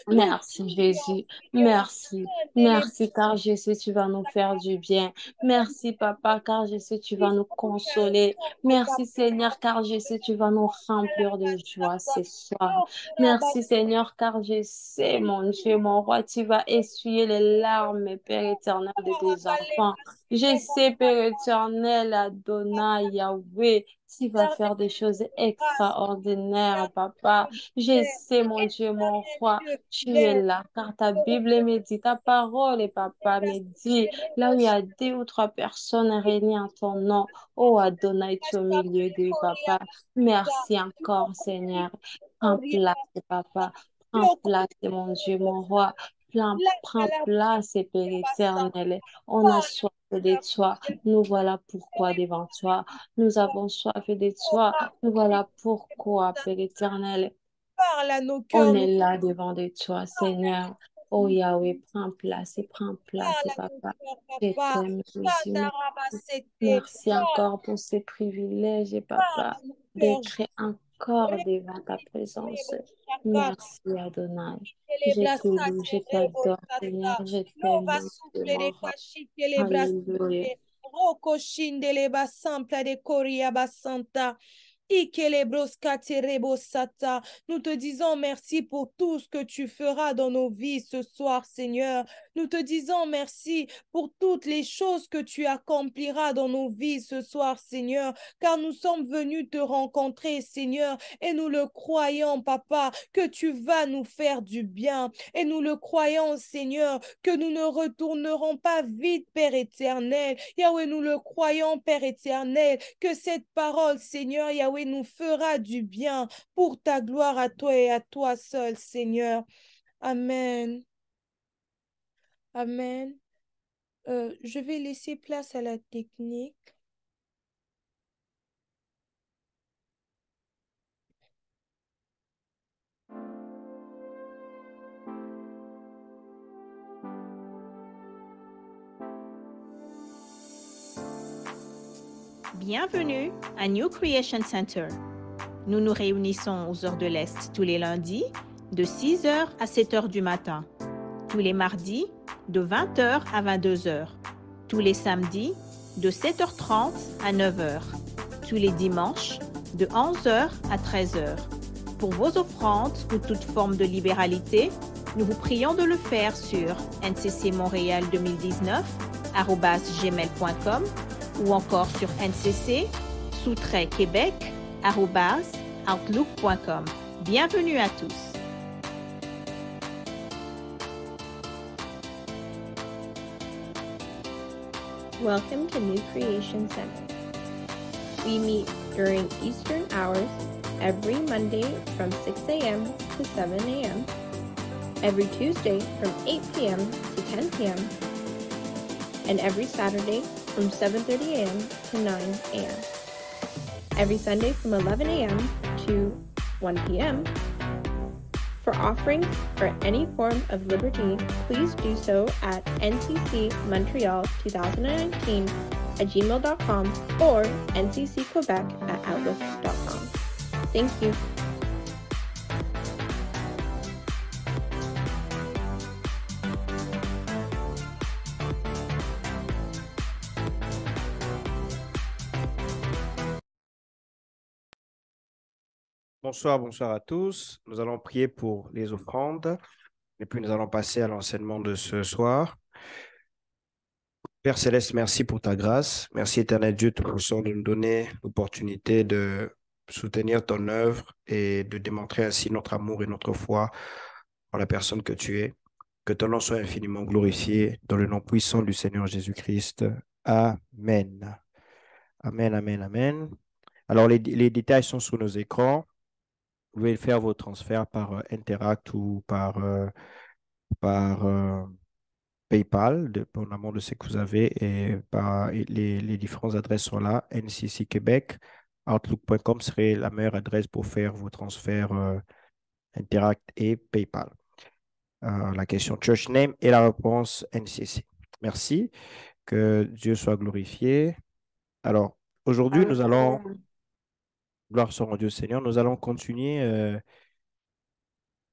Speaker 3: Merci Jésus, merci, merci car je sais tu vas nous faire du bien. Merci Papa car je sais tu vas nous consoler. Merci Seigneur car je sais tu vas nous remplir de joie ce soir. Merci Seigneur car je sais mon Dieu, mon roi, tu vas essuyer les larmes, Père éternel de tes enfants. Je sais Père éternel, Adonai, Yahweh, tu vas faire des choses extraordinaires, Papa. Je sais mon Dieu, mon roi. Tu es là, car ta Bible me dit, ta parole, et papa me dit, là où il y a deux ou trois personnes réunies en ton nom, oh Adonai, tu es au milieu d'eux, papa. Merci encore, Seigneur. Prends place, papa. Prends place, mon Dieu, mon roi. Prends place, Père éternel. On a soif de toi. Nous voilà pourquoi devant toi. Nous avons soif de toi. Nous voilà pourquoi, Père éternel.
Speaker 1: Parle à nos
Speaker 3: On
Speaker 1: cœurs,
Speaker 3: est là devant de toi, Seigneur. Oh Yahweh, prends place,
Speaker 1: parle à nos
Speaker 3: Papa.
Speaker 1: cœurs,
Speaker 3: Je
Speaker 1: papa.
Speaker 3: t'aime, Jésus.
Speaker 1: Kandarabasete.
Speaker 3: Merci encore pour ces privilèges,
Speaker 1: Parle
Speaker 3: Papa,
Speaker 1: à nos cœurs,
Speaker 3: d'être encore devant ta présence.
Speaker 1: Chaka.
Speaker 3: Merci, Adonai.
Speaker 1: Les
Speaker 3: Je te
Speaker 1: brassages,
Speaker 3: loue, je
Speaker 1: les
Speaker 3: t'adore, Seigneur. Je
Speaker 1: l'on
Speaker 3: t'aime,
Speaker 1: va
Speaker 3: mon Dieu,
Speaker 1: souffler
Speaker 3: mon
Speaker 1: des
Speaker 3: roi.
Speaker 1: cachis, les brassages.
Speaker 3: Alléluia.
Speaker 1: Roko shinde les basampla de Korea basanta. Nous te disons merci pour tout ce que tu feras dans nos vies ce soir, Seigneur. Nous te disons merci pour toutes les choses que tu accompliras dans nos vies ce soir, Seigneur, car nous sommes venus te rencontrer, Seigneur, et nous le croyons, Papa, que tu vas nous faire du bien. Et nous le croyons, Seigneur, que nous ne retournerons pas vite, Père éternel. Yahweh, nous le croyons, Père éternel, que cette parole, Seigneur, Yahweh, nous fera du bien pour ta gloire à toi et à toi seul, Seigneur. Amen. Amen. Je vais laisser place à la technique.
Speaker 4: Bienvenue à New Creation Center. Nous nous réunissons aux heures de l'Est tous les lundis de 6 h à 7 h du matin, tous les mardis de 20 h à 22 h, tous les samedis de 7 h 30 à 9 h, tous les dimanches de 11 h à 13 h. Pour vos offrandes ou toute forme de libéralité, nous vous prions de le faire sur nccmontréal2019@gmail.com ou encore sur ncc_québec@outlook.com. Bienvenue à tous.
Speaker 5: Welcome to New Creation Center. We meet during Eastern hours every Monday from 6 a.m. to 7 a.m., every Tuesday from 8 p.m. to 10 p.m., and every Saturday from 7:30 a.m. to 9 a.m. Every Sunday from 11 a.m. to 1 p.m. For offerings or any form of liberty, please do so at nccmontreal2019@gmail.com or nccquebec@outlook.com. Thank you.
Speaker 6: Bonsoir, bonsoir à tous. Nous allons prier pour les offrandes et puis nous allons passer à l'enseignement de ce soir. Père Céleste, merci pour ta grâce. Merci éternel Dieu Tout-Puissant de nous donner l'opportunité de soutenir ton œuvre et de démontrer ainsi notre amour et notre foi en la personne que tu es. Que ton nom soit infiniment glorifié dans le nom puissant du Seigneur Jésus-Christ. Amen. Amen, amen, amen. Alors, les détails sont sur nos écrans. Vous pouvez faire vos transferts par Interact ou par PayPal, dépendamment de ce que vous avez, et les différentes adresses sont là. NCC Québec, Outlook.com serait la meilleure adresse pour faire vos transferts Interact et PayPal. La question Church Name et la réponse NCC. Merci. Que Dieu soit glorifié. Alors, aujourd'hui, nous allons, gloire soit au Dieu Seigneur, nous allons continuer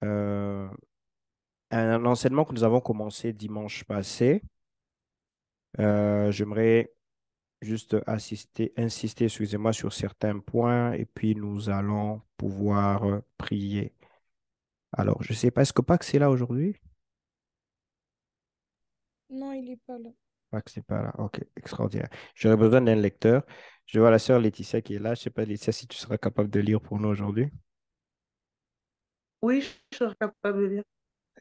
Speaker 6: un enseignement que nous avons commencé dimanche passé. J'aimerais juste insister, excusez-moi, sur certains points et puis nous allons pouvoir prier. Alors, je ne sais pas, est-ce que Pax est là aujourd'hui?
Speaker 1: Non, il n'est pas là.
Speaker 6: Pax n'est pas là. OK, extraordinaire. J'aurais besoin d'un lecteur. Je vois la sœur Laetitia qui est là. Je ne sais pas, Laetitia, si tu seras capable de lire pour nous aujourd'hui.
Speaker 3: Oui, je serai capable de lire.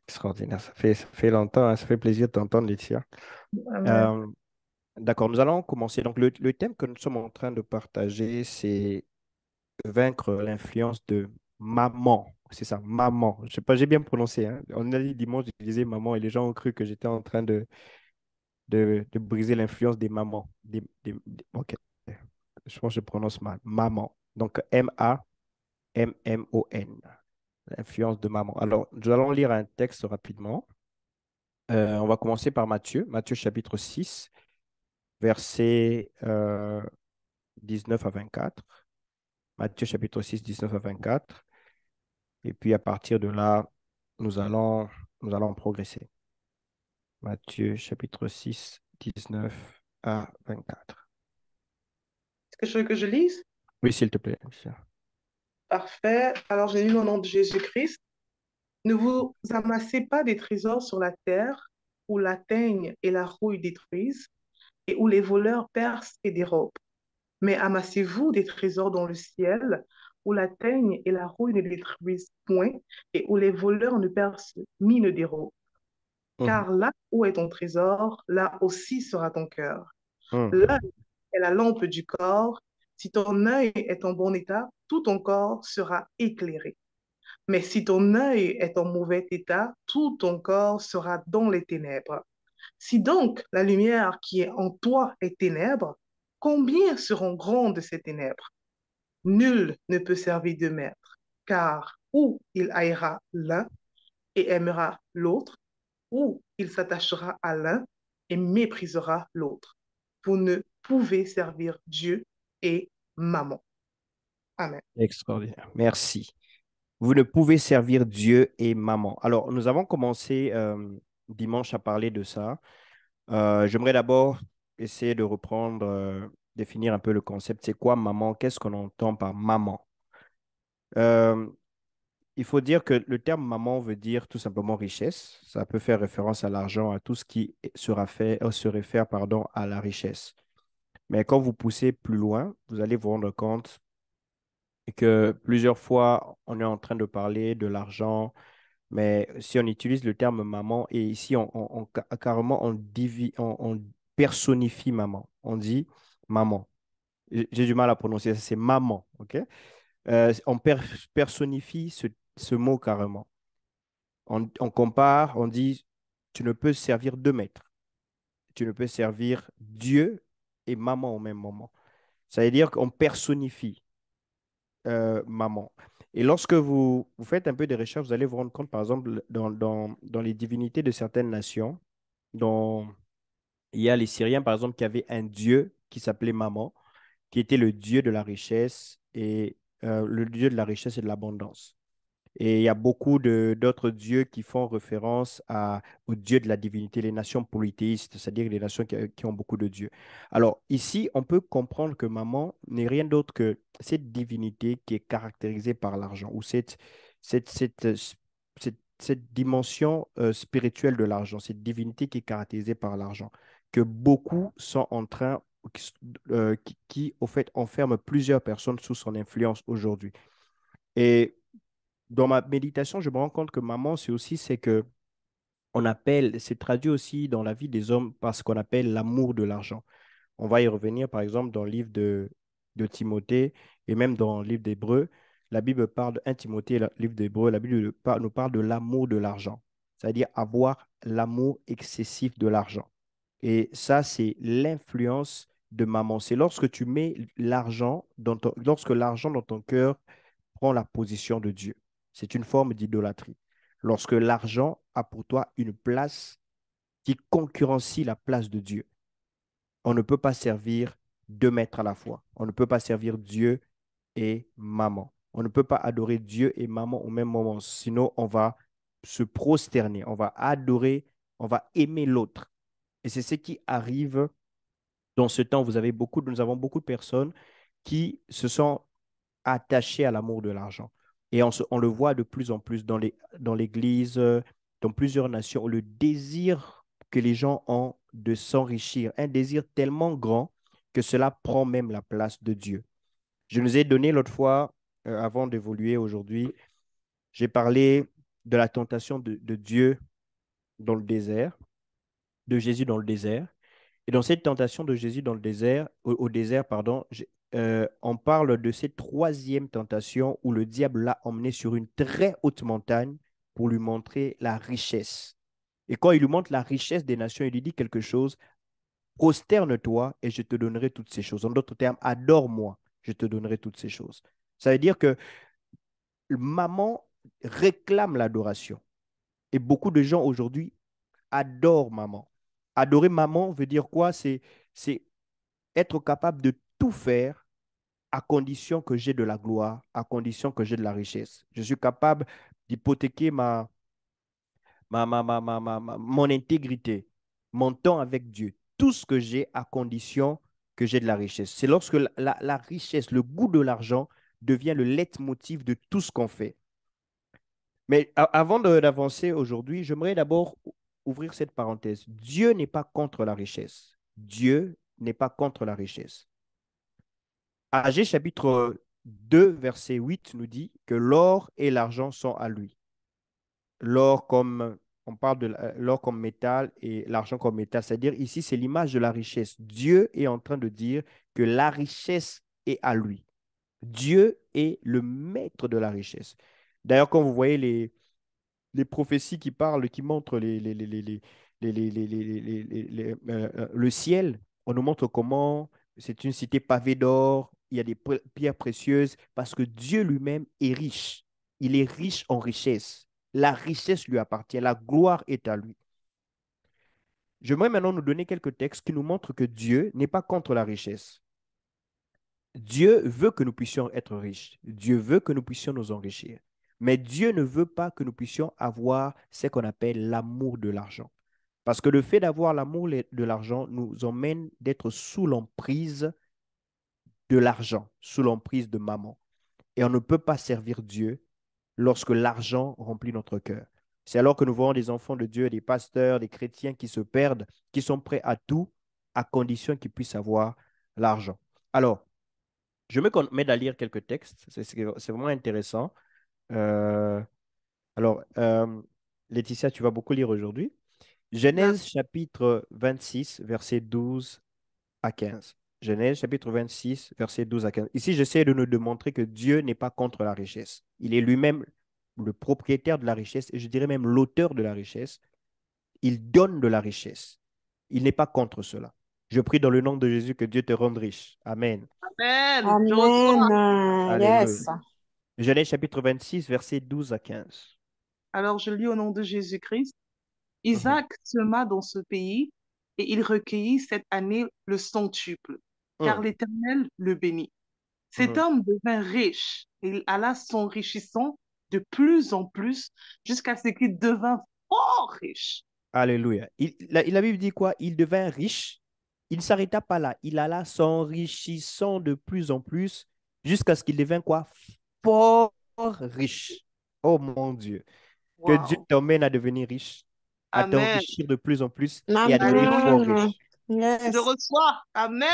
Speaker 6: Extraordinaire. Ça fait longtemps, hein. Ça fait plaisir de t'entendre, Laetitia.
Speaker 3: Amen.
Speaker 6: D'accord, nous allons commencer. Donc, le thème que nous sommes en train de partager, c'est vaincre l'influence de maman. C'est ça, maman. Je sais pas, j'ai bien prononcé, hein. On a dit dimanche, je disais maman et les gens ont cru que j'étais en train de briser l'influence des mamans. Ok, je pense que je prononce mal. Maman. Donc, M-A-M-M-O-N. L'influence de maman. Alors, nous allons lire un texte rapidement. On va commencer par Matthieu. Matthieu chapitre 6, versets 19 à 24. Matthieu chapitre 6, 19 à 24. Et puis à partir de là, nous allons progresser. Matthieu chapitre 6, 19 à 24.
Speaker 3: Est-ce que je veux que je lise?
Speaker 6: Oui, s'il te plaît.
Speaker 7: Parfait. Alors, j'ai lu au nom de Jésus-Christ. Ne vous amassez pas des trésors sur la terre où la teigne et la rouille détruisent et où les voleurs percent et dérobent. Mais amassez-vous des trésors dans le ciel où la teigne et la rouille ne détruisent point et où les voleurs ne percent ni ne dérobent.
Speaker 6: Mhm.
Speaker 7: Car là où est ton trésor, là aussi sera ton cœur.
Speaker 6: Mhm.
Speaker 7: L'œil est la lampe du corps. Si ton œil est en bon état, tout ton corps sera éclairé. Mais si ton œil est en mauvais état, tout ton corps sera dans les ténèbres. Si donc la lumière qui est en toi est ténèbres, combien seront grandes ces ténèbres? Nul ne peut servir de maître, car ou il haïra l'un et aimera l'autre, ou il s'attachera à l'un et méprisera l'autre. Vous ne pouvez servir Dieu et maman. Amen.
Speaker 6: Extraordinaire. Merci. Vous ne pouvez servir Dieu et maman. Alors, nous avons commencé dimanche à parler de ça. J'aimerais d'abord essayer de reprendre, définir un peu le concept. C'est quoi maman? Qu'est-ce qu'on entend par maman? Euh, il faut dire que le terme maman veut dire tout simplement richesse. Ça peut faire référence à l'argent, à tout ce qui se réfère, pardon, à la richesse. Mais quand vous poussez plus loin, vous allez vous rendre compte que plusieurs fois, on est en train de parler de l'argent, mais si on utilise le terme maman, et ici, carrément, on personnifie maman. On dit maman. J'ai du mal à prononcer ça, c'est maman, OK? Personnifie ce mot carrément. On compare, on dit, tu ne peux servir deux maîtres. Tu ne peux servir Dieu et maman au même moment. Ça veut dire qu'on personnifie maman. Et lorsque vous faites un peu de recherche, vous allez vous rendre compte, par exemple, dans les divinités de certaines nations, dont il y a les Syriens, par exemple, qui avaient un dieu qui s'appelait Maman, qui était le dieu de la richesse et le dieu de la richesse et de l'abondance. Et il y a beaucoup d'autres dieux qui font référence au dieu de la divinité, les nations polythéistes, c'est-à-dire les nations qui ont beaucoup de dieux. Alors ici, on peut comprendre que Maman n'est rien d'autre que cette divinité qui est caractérisée par l'argent, ou cette, cette, euh, cette dimension spirituelle de l'argent, cette divinité qui est caractérisée par l'argent, que beaucoup sont en train, qui au fait enferme plusieurs personnes sous son influence aujourd'hui. Et dans ma méditation, je me rends compte que maman, c'est que c'est traduit aussi dans la vie des hommes par ce qu'on appelle l'amour de l'argent. On va y revenir, par exemple, dans le livre de Timothée et même dans le livre d'Hébreu. La Bible parle de 1 Timothée, le livre d'Hébreu, la Bible nous parle de l'amour de l'argent, c'est-à-dire avoir l'amour excessif de l'argent. Et ça, c'est l'influence de maman. C'est lorsque tu mets lorsque l'argent dans ton cœur prend la position de Dieu. C'est une forme d'idolâtrie. Lorsque l'argent a pour toi une place qui concurrencie la place de Dieu, on ne peut pas servir deux maîtres à la fois. On ne peut pas servir Dieu et maman. On ne peut pas adorer Dieu et maman au même moment. Sinon, on va se prosterner, on va adorer, on va aimer l'autre. Et c'est ce qui arrive dans ce temps. Nous avons beaucoup de personnes qui se sont attachées à l'amour de l'argent. Et on le voit de plus en plus dans l'Église, dans plusieurs nations, le désir que les gens ont de s'enrichir, un désir tellement grand que cela prend même la place de Dieu. Je nous ai donné l'autre fois, avant d'évoluer aujourd'hui, j'ai parlé de la tentation de Dieu dans le désert, de Jésus dans le désert. Et dans cette tentation de Jésus dans le désert, au désert, pardon, on parle de cette troisième tentation où le diable l'a emmené sur une très haute montagne pour lui montrer la richesse. Et quand il lui montre la richesse des nations, il lui dit quelque chose, prosterne-toi et je te donnerai toutes ces choses. En d'autres termes, adore-moi, je te donnerai toutes ces choses. Ça veut dire que maman réclame l'adoration. Et beaucoup de gens aujourd'hui adorent maman. Adorer maman veut dire quoi? C'est être capable de tout faire à condition que j'ai de la gloire, à condition que j'ai de la richesse. Je suis capable d'hypothéquer mon intégrité, mon temps avec Dieu, tout ce que j'ai à condition que j'ai de la richesse. C'est lorsque la richesse, le goût de l'argent devient le leitmotiv de tout ce qu'on fait. Mais avant d'avancer aujourd'hui, j'aimerais d'abord ouvrir cette parenthèse. Dieu n'est pas contre la richesse. Dieu n'est pas contre la richesse. Agé chapitre 2, verset 8 nous dit que l'or et l'argent sont à lui. L'or comme, on parle de l'or comme métal et l'argent comme métal, c'est-à-dire ici, c'est l'image de la richesse. Dieu est en train de dire que la richesse est à lui. Dieu est le maître de la richesse. D'ailleurs, quand vous voyez les prophéties qui parlent, qui montrent le ciel, on nous montre comment c'est une cité pavée d'or, il y a des pierres précieuses, parce que Dieu lui-même est riche. Il est riche en richesse. La richesse lui appartient, la gloire est à lui. J'aimerais maintenant nous donner quelques textes qui nous montrent que Dieu n'est pas contre la richesse. Dieu veut que nous puissions être riches. Dieu veut que nous puissions nous enrichir. Mais Dieu ne veut pas que nous puissions avoir ce qu'on appelle l'amour de l'argent. Parce que le fait d'avoir l'amour de l'argent nous emmène d'être sous l'emprise de l'argent, sous l'emprise de maman. Et on ne peut pas servir Dieu lorsque l'argent remplit notre cœur. C'est alors que nous voyons des enfants de Dieu, des pasteurs, des chrétiens qui se perdent, qui sont prêts à tout, à condition qu'ils puissent avoir l'argent. Alors, je me mets à lire quelques textes, c'est vraiment intéressant. Euh, alors, Laetitia, tu vas beaucoup lire aujourd'hui. Genèse chapitre 26, versets 12 à 15. Genèse chapitre 26, versets 12 à 15. Ici, j'essaie de nous démontrer que Dieu n'est pas contre la richesse. Il est lui-même le propriétaire de la richesse et je dirais même l'auteur de la richesse. Il donne de la richesse. Il n'est pas contre cela. Je prie dans le nom de Jésus que Dieu te rende riche. Amen.
Speaker 3: Amen. Je reçois.
Speaker 2: Amen. Yes.
Speaker 6: Alléluia. Genèse chapitre 26, versets 12 à 15.
Speaker 7: Alors, je lis au nom de Jésus-Christ. Isaac sema dans ce pays et il recueillit cette année le centuple, car l'Éternel le bénit. Cet homme devint riche et il alla s'enrichissant de plus en plus jusqu'à ce qu'il devint fort riche.
Speaker 6: Alléluia. La Bible dit quoi? Il devint riche. Il ne s'arrêta pas là. Il alla s'enrichissant de plus en plus jusqu'à ce qu'il devint quoi? Fort riche. Oh mon Dieu. Que Dieu
Speaker 7: Wow.
Speaker 6: t'emmène à devenir riche, à
Speaker 7: Amen.
Speaker 6: t'enrichir de plus en plus et à devenir fort
Speaker 2: Amen.
Speaker 6: riche.
Speaker 7: Je
Speaker 2: Yes.
Speaker 7: reçois.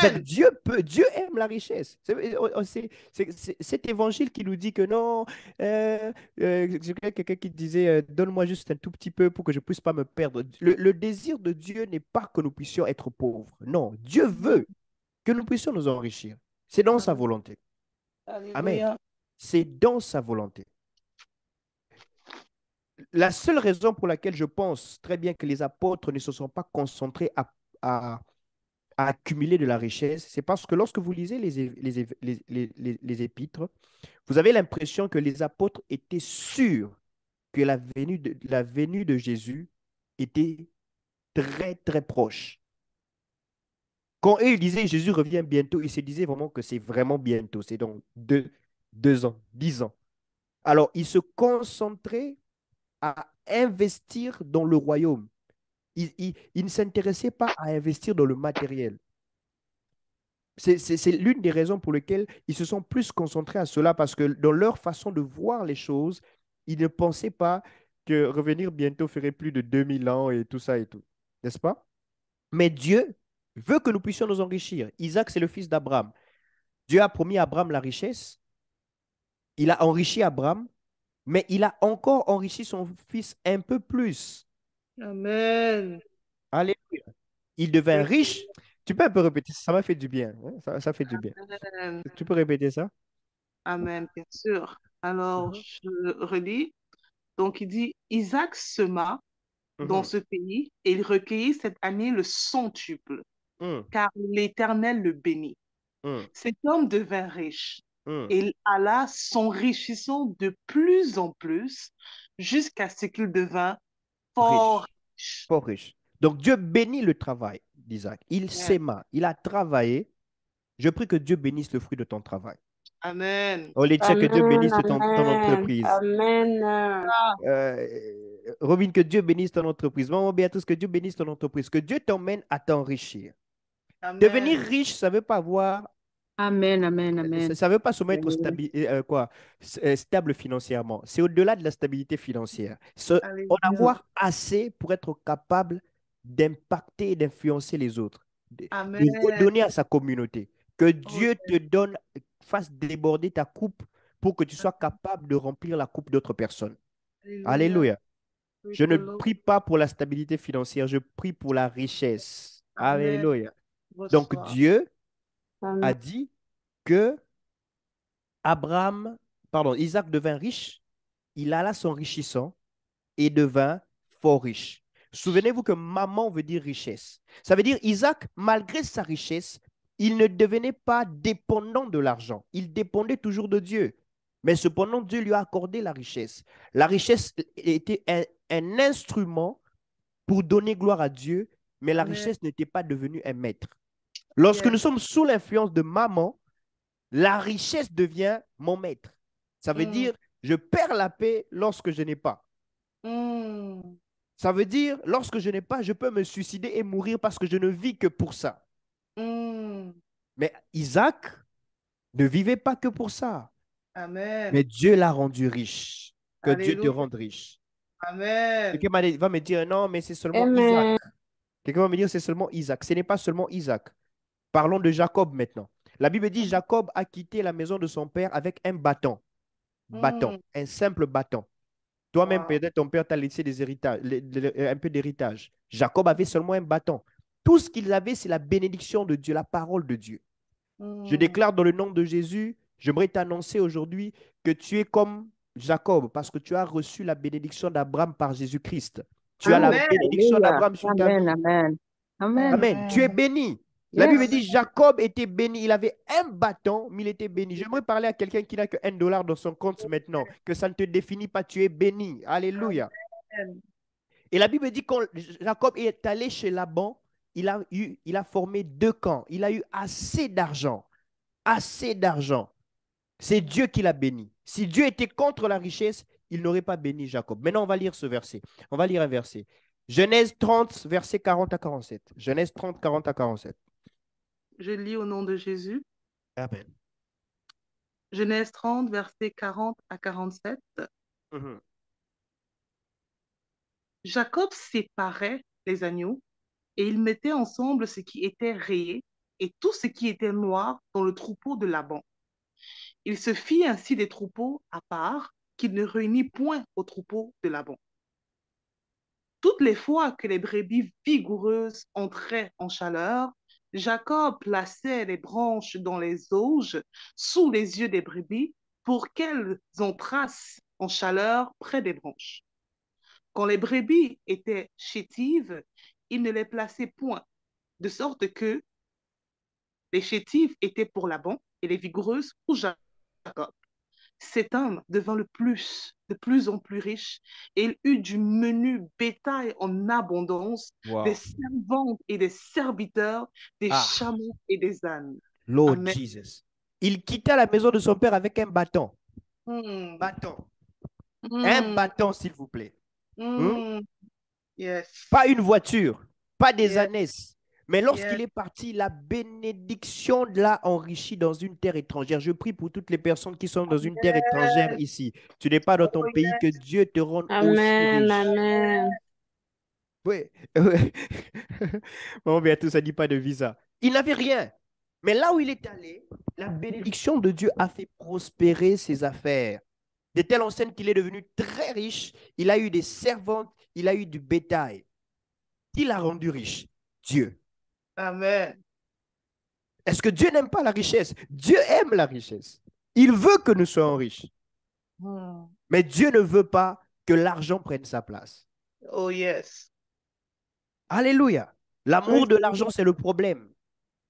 Speaker 6: C'est que
Speaker 7: Amen.
Speaker 6: Dieu aime la richesse. C'est cet évangile qui nous dit que non, j'ai quelqu'un qui disait, donne-moi juste un tout petit peu pour que je ne puisse pas me perdre. Le désir de Dieu n'est pas que nous puissions être pauvres. Non, Dieu veut que nous puissions nous enrichir. C'est dans sa volonté. Amen.
Speaker 7: Alléluia.
Speaker 6: C'est dans sa volonté. La seule raison pour laquelle je pense très bien que les apôtres ne se sont pas concentrés à accumuler de la richesse, c'est parce que lorsque vous lisez les épîtres, vous avez l'impression que les apôtres étaient sûrs que la venue de Jésus était très, très proche. Quand eux, ils disaient Jésus revient bientôt, ils se disaient vraiment que c'est vraiment bientôt, c'est dans 2 ans, 10 ans. Alors, ils se concentraient à investir dans le royaume. Ils ne s'intéressaient pas à investir dans le matériel. C'est l'une des raisons pour lesquelles ils se sont plus concentrés à cela, parce que dans leur façon de voir les choses, ils ne pensaient pas que revenir bientôt ferait plus de 2000 ans et tout ça et tout. N'est-ce pas? Mais Dieu veut que nous puissions nous enrichir. Isaac, c'est le fils d'Abraham. Dieu a promis à Abraham la richesse. Il a enrichi Abraham, mais il a encore enrichi son fils un peu plus.
Speaker 7: Amen.
Speaker 6: Alléluia. Il devint riche. Tu peux un peu répéter, ça m'a fait du bien. Hein, ça fait du bien.
Speaker 7: Amen.
Speaker 6: Tu peux répéter ça?
Speaker 7: Amen, bien sûr. Alors, je relis. Donc, il dit, Isaac sema dans ce pays et il recueillit cette année le centuple, car l'Éternel le bénit. Cet homme devint riche et il alla s'enrichissant de plus en plus jusqu'à ce qu'il devint fort riche.
Speaker 6: Fort riche. Donc Dieu bénit le travail d'Isaac. Il s'aima, il a travaillé. Je prie que Dieu bénisse le fruit de ton travail.
Speaker 7: Amen.
Speaker 6: Oh, Laetitia, que Dieu bénisse ton entreprise.
Speaker 2: Amen.
Speaker 6: Robin, que Dieu bénisse ton entreprise. Maman Béatrice, que Dieu bénisse ton entreprise. Que Dieu t'emmène à t'enrichir. Devenir
Speaker 7: Amen.
Speaker 6: riche, ça ne veut pas avoir,
Speaker 3: Amen, amen, amen.
Speaker 6: ça veut pas se mettre
Speaker 3: Alléluia.
Speaker 6: stable financièrement. C'est au-delà de la stabilité financière. En
Speaker 7: Alléluia.
Speaker 6: avoir assez pour être capable d'impacter et d'influencer les autres, de
Speaker 7: Amen.
Speaker 6: redonner à sa communauté. Que
Speaker 7: Oh,
Speaker 6: Dieu te donne, fasse déborder ta coupe pour que tu sois capable de remplir la coupe d'autres personnes.
Speaker 7: Alléluia.
Speaker 6: Alléluia.
Speaker 7: Praise
Speaker 6: Je
Speaker 7: the
Speaker 6: ne
Speaker 7: Lord.
Speaker 6: prie pas pour la stabilité financière, je prie pour la richesse.
Speaker 7: Amen.
Speaker 6: Alléluia. Donc
Speaker 7: Reçois.
Speaker 6: Dieu
Speaker 3: Amen.
Speaker 6: a dit que Isaac devint riche, il alla s'enrichissant et devint fort riche. Souvenez-vous que maman veut dire richesse. Ça veut dire Isaac, malgré sa richesse, il ne devenait pas dépendant de l'argent. Il dépendait toujours de Dieu. Mais cependant, Dieu lui a accordé la richesse. La richesse était un instrument pour donner gloire à Dieu, mais la
Speaker 7: Amen.
Speaker 6: richesse n'était pas devenue un maître. Lorsque
Speaker 7: Yes.
Speaker 6: nous sommes sous l'influence de maman, la richesse devient mon maître. Ça veut
Speaker 7: Mm.
Speaker 6: dire, je perds la paix lorsque je n'ai pas.
Speaker 7: Mm.
Speaker 6: Ça veut dire, lorsque je n'ai pas, je peux me suicider et mourir parce que je ne vis que pour ça.
Speaker 7: Mm.
Speaker 6: Mais Isaac ne vivait pas que pour ça.
Speaker 7: Amen.
Speaker 6: Mais Dieu l'a rendu riche. Que Dieu te
Speaker 7: Alléluia.
Speaker 6: rende riche.
Speaker 7: Amen.
Speaker 6: Quelqu'un va me dire, non, mais c'est seulement
Speaker 3: Amen.
Speaker 6: Isaac. Quelqu'un va me dire, c'est seulement Isaac. Ce n'est pas seulement Isaac. Parlons de Jacob maintenant. La Bible dit, Jacob a quitté la maison de son père avec un bâton. Bâton, un simple bâton. Toi-même,
Speaker 7: Wow.
Speaker 6: peut-être, ton père t'a laissé des héritages, un peu d'héritage. Jacob avait seulement un bâton. Tout ce qu'il avait, c'est la bénédiction de Dieu, la parole de Dieu. Je
Speaker 7: Mm.
Speaker 6: déclare dans le nom de Jésus, j'aimerais t'annoncer aujourd'hui que tu es comme Jacob parce que tu as reçu la bénédiction d'Abraham par Jésus-Christ. Tu as la
Speaker 7: Amen.
Speaker 6: bénédiction
Speaker 3: Alléluia.
Speaker 6: d'Abraham sur ta
Speaker 3: Amen,
Speaker 6: vie.
Speaker 3: amen. Amen.
Speaker 6: Amen. Tu es
Speaker 7: Amen.
Speaker 6: béni. La Bible
Speaker 3: Yes.
Speaker 6: dit Jacob était béni. Il avait un bâton, mais il était béni. J'aimerais parler à quelqu'un qui n'a que $1 dans son compte maintenant, que ça ne te définit pas. Tu es béni. Alléluia.
Speaker 7: Amen.
Speaker 6: Et la Bible dit quand Jacob est allé chez Laban, il a formé 2 camps. Il a eu assez d'argent. Assez d'argent. C'est Dieu qui l'a béni. Si Dieu était contre la richesse, il n'aurait pas béni Jacob. Maintenant, on va lire ce verset. On va lire un verset. Genèse 30, verset 40 à 47. Genèse 30, 40 à 47.
Speaker 7: Je lis au nom de Jésus.
Speaker 6: Amen.
Speaker 7: Genèse 30, versets 40 à 47.
Speaker 6: Mhm.
Speaker 7: Jacob séparait les agneaux et il mettait ensemble ce qui était rayé et tout ce qui était noir dans le troupeau de Laban. Il se fit ainsi des troupeaux à part qu'il ne réunit point au troupeau de Laban. Toutes les fois que les brebis vigoureuses entraient en chaleur, Jacob plaçait les branches dans les auges sous les yeux des brebis pour qu'elles entrassent en chaleur près des branches. Quand les brebis étaient chétives, il ne les plaçait point, de sorte que les chétives étaient pour Laban et les vigoureuses pour Jacob. Cet homme devint de plus en plus riche, et il eut du menu bétail en abondance,
Speaker 6: Wow.
Speaker 7: des servantes et des serviteurs, des
Speaker 6: Ah.
Speaker 7: chameaux et des ânes.
Speaker 6: Lord
Speaker 7: Amen.
Speaker 6: Jesus. Il quitta la maison de son père avec un bâton.
Speaker 7: Mm.
Speaker 6: Bâton. Un
Speaker 7: Mm.
Speaker 6: bâton, s'il vous plaît.
Speaker 7: Mm. Yes.
Speaker 6: Pas une voiture, pas des
Speaker 7: Yes.
Speaker 6: ânesses. Mais lorsqu'il
Speaker 7: Yes.
Speaker 6: est parti, la bénédiction l'a enrichi dans une terre étrangère. Je prie pour toutes les personnes qui sont dans une terre étrangère ici. Tu n'es pas dans ton
Speaker 7: Oh,
Speaker 6: pays, que Dieu te rende aussi
Speaker 3: Amen,
Speaker 6: riche.
Speaker 3: amen.
Speaker 6: Oui. Bon, bien, tout ça dit pas de visa. Il n'avait rien. Mais là où il est allé, la bénédiction de Dieu a fait prospérer ses affaires. De telle enseigne qu'il est devenu très riche. Il a eu des servantes, il a eu du bétail. Qui l'a rendu riche? Dieu.
Speaker 7: Amen.
Speaker 6: Est-ce que Dieu n'aime pas la richesse? Dieu aime la richesse. Il veut que nous soyons riches.
Speaker 7: Mm.
Speaker 6: Mais Dieu ne veut pas que l'argent prenne sa place.
Speaker 7: Oh, yes.
Speaker 6: Alléluia. L'amour de l'argent, c'est le problème.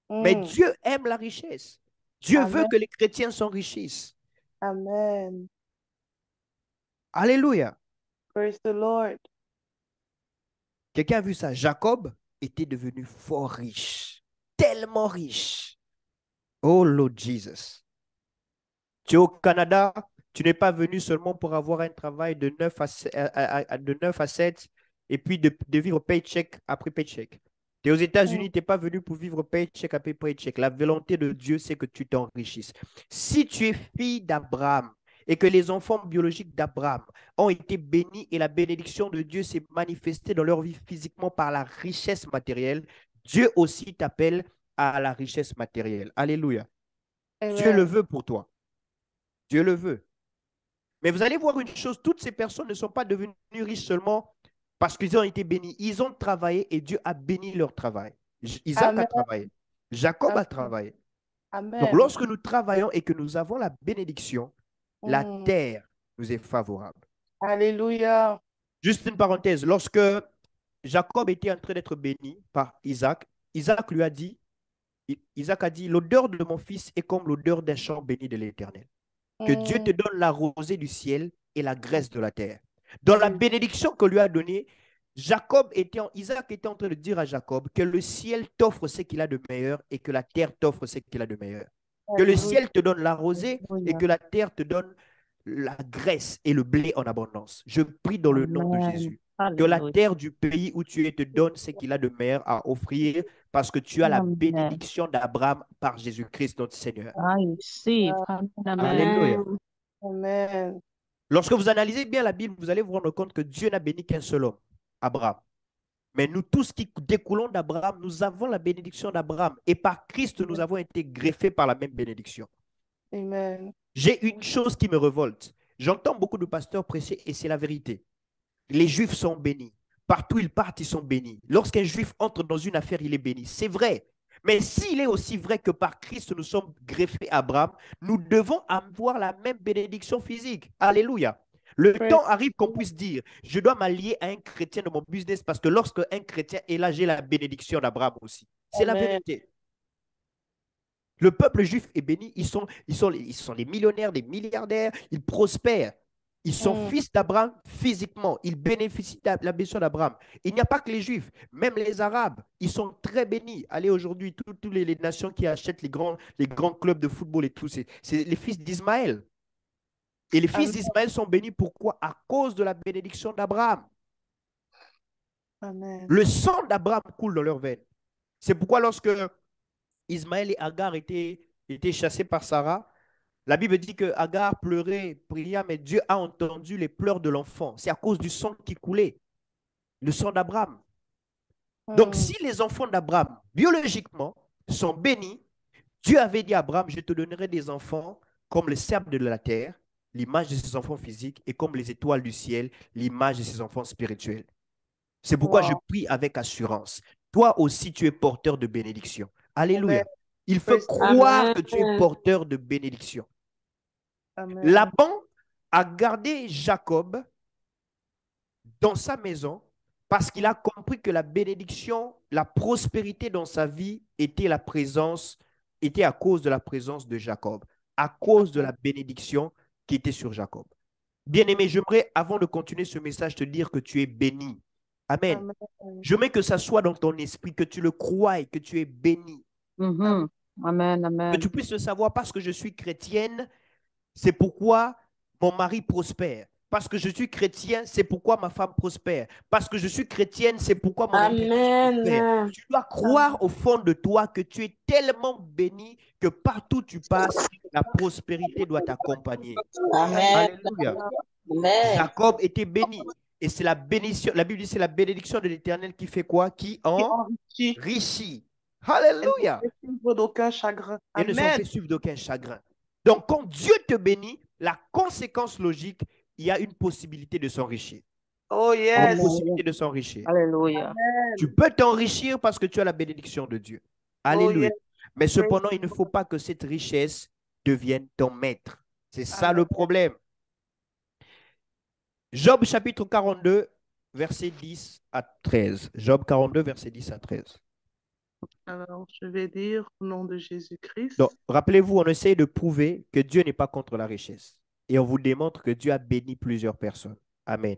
Speaker 6: Mais
Speaker 7: Mm.
Speaker 6: Dieu aime la richesse. Dieu veut
Speaker 7: Amen.
Speaker 6: que les chrétiens s'enrichissent.
Speaker 7: Amen.
Speaker 6: Alléluia.
Speaker 7: Praise the Lord.
Speaker 6: Quelqu'un a vu ça? Jacob était devenu fort riche. Tellement riche. Oh Lord Jesus. Tu es au Canada, tu n'es pas venu seulement pour avoir un travail de 9 à 7 et puis de vivre paycheck après paycheck. Tu es aux États-Unis, tu n'es pas venu pour vivre paycheck après paycheck. La volonté de Dieu, c'est que tu t'enrichisses. Si tu es fille d'Abraham et que les enfants biologiques d'Abraham ont été bénis et la bénédiction de Dieu s'est manifestée dans leur vie physiquement par la richesse matérielle, Dieu aussi t'appelle à la richesse matérielle. Alléluia. Dieu le veut pour toi. Dieu le veut. Mais vous allez voir une chose, toutes ces personnes ne sont pas devenues riches seulement parce qu'ils ont été bénis. Ils ont travaillé et Dieu a béni leur travail. Isaac a travaillé. Jacob a travaillé. Donc, lorsque nous travaillons et que nous avons la bénédiction, la terre nous est favorable.
Speaker 7: Alléluia.
Speaker 6: Juste une parenthèse, lorsque Jacob était en train d'être béni par Isaac, Isaac lui a dit, l'odeur de mon fils est comme l'odeur d'un champ béni de l'Éternel. Que Dieu te donne la rosée du ciel et la graisse de la terre. Dans la bénédiction que lui a donnée, Isaac était en train de dire à Jacob que le ciel t'offre ce qu'il a de meilleur et que la terre t'offre ce qu'il a de meilleur. Que le ciel te donne la rosée et que la terre te donne la graisse et le blé en abondance. Je prie dans le nom de Jésus. Que la terre du pays où tu es te donne ce qu'il a de meilleur à offrir parce que tu as la bénédiction d'Abraham par Jésus-Christ notre Seigneur. Alléluia.
Speaker 7: Amen.
Speaker 6: Lorsque vous analysez bien la Bible, vous allez vous rendre compte que Dieu n'a béni qu'un seul homme, Abraham. Mais nous tous qui découlons d'Abraham, nous avons la bénédiction d'Abraham. Et par Christ, nous avons été greffés par la même bénédiction.
Speaker 7: Amen.
Speaker 6: J'ai une chose qui me révolte. J'entends beaucoup de pasteurs prêcher et c'est la vérité. Les Juifs sont bénis. Partout où ils partent, ils sont bénis. Lorsqu'un Juif entre dans une affaire, il est béni. C'est vrai. Mais s'il est aussi vrai que par Christ, nous sommes greffés à Abraham, nous devons avoir la même bénédiction physique. Alléluia. Le temps arrive qu'on puisse dire, je dois m'allier à un chrétien de mon business parce que lorsque un chrétien est là, j'ai la bénédiction d'Abraham aussi. C'est la vérité. Le peuple juif est béni. Ils sont des millionnaires, des milliardaires. Ils prospèrent. Ils sont fils d'Abraham physiquement. Ils bénéficient de la bénédiction d'Abraham. Il n'y a pas que les Juifs, même les Arabes, ils sont très bénis. Allez, aujourd'hui, toutes les nations qui achètent les grands clubs de football et tout, c'est les fils d'Ismaël. Et les fils d'Ismaël sont bénis pourquoi? À cause de la bénédiction d'Abraham. Le sang d'Abraham coule dans leurs veines. C'est pourquoi lorsque Ismaël et Agar étaient chassés par Sarah, la Bible dit que Agar pleurait, pria, mais Dieu a entendu les pleurs de l'enfant. C'est à cause du sang qui coulait, le sang d'Abraham. Donc, si les enfants d'Abraham, biologiquement, sont bénis, Dieu avait dit à Abraham, je te donnerai des enfants comme le sable de la terre, l'image de ses enfants physiques, et comme les étoiles du ciel, l'image de ses enfants spirituels. C'est pourquoi je prie avec assurance. Toi aussi, tu es porteur de bénédiction. Alléluia. Il faut croire que tu es porteur de bénédiction. Laban a gardé Jacob dans sa maison parce qu'il a compris que la bénédiction, la prospérité dans sa vie était à cause de la présence de Jacob, à cause de la bénédiction qui était sur Jacob. Bien-aimé, j'aimerais, avant de continuer ce message, te dire que tu es béni. Amen. Je veux que ça soit dans ton esprit, que tu le crois et que tu es béni.
Speaker 2: Amen, amen.
Speaker 6: Que tu puisses le savoir parce que je suis chrétienne, c'est pourquoi mon mari prospère. Parce que je suis chrétien, c'est pourquoi ma femme prospère. Parce que je suis chrétienne, c'est pourquoi mon entreprise prospère. Tu dois croire au fond de toi que tu es tellement béni que partout où tu passes, la prospérité doit t'accompagner. Alléluia. Jacob était béni. Et c'est la bénédiction, la Bible dit c'est la bénédiction de l'Éternel qui fait quoi? Qui enrichit. Alléluia.
Speaker 7: Et ne sont fait suivre d'aucun chagrin.
Speaker 6: Et ne sont fait suivre d'aucun chagrin. Donc, quand Dieu te bénit, la conséquence logique, il y a une possibilité de s'enrichir.
Speaker 7: Oh yes.
Speaker 6: Une possibilité de s'enrichir.
Speaker 2: Alléluia.
Speaker 6: Tu peux t'enrichir parce que tu as la bénédiction de Dieu. Alléluia. Mais cependant, il ne faut pas que cette richesse devienne ton maître. C'est ça le problème. Job chapitre 42, verset 10 à 13. Job 42, verset 10 à 13.
Speaker 7: Alors, je vais dire au nom de Jésus-Christ.
Speaker 6: Donc, rappelez-vous, on essaie de prouver que Dieu n'est pas contre la richesse. Et on vous démontre que Dieu a béni plusieurs personnes. Amen.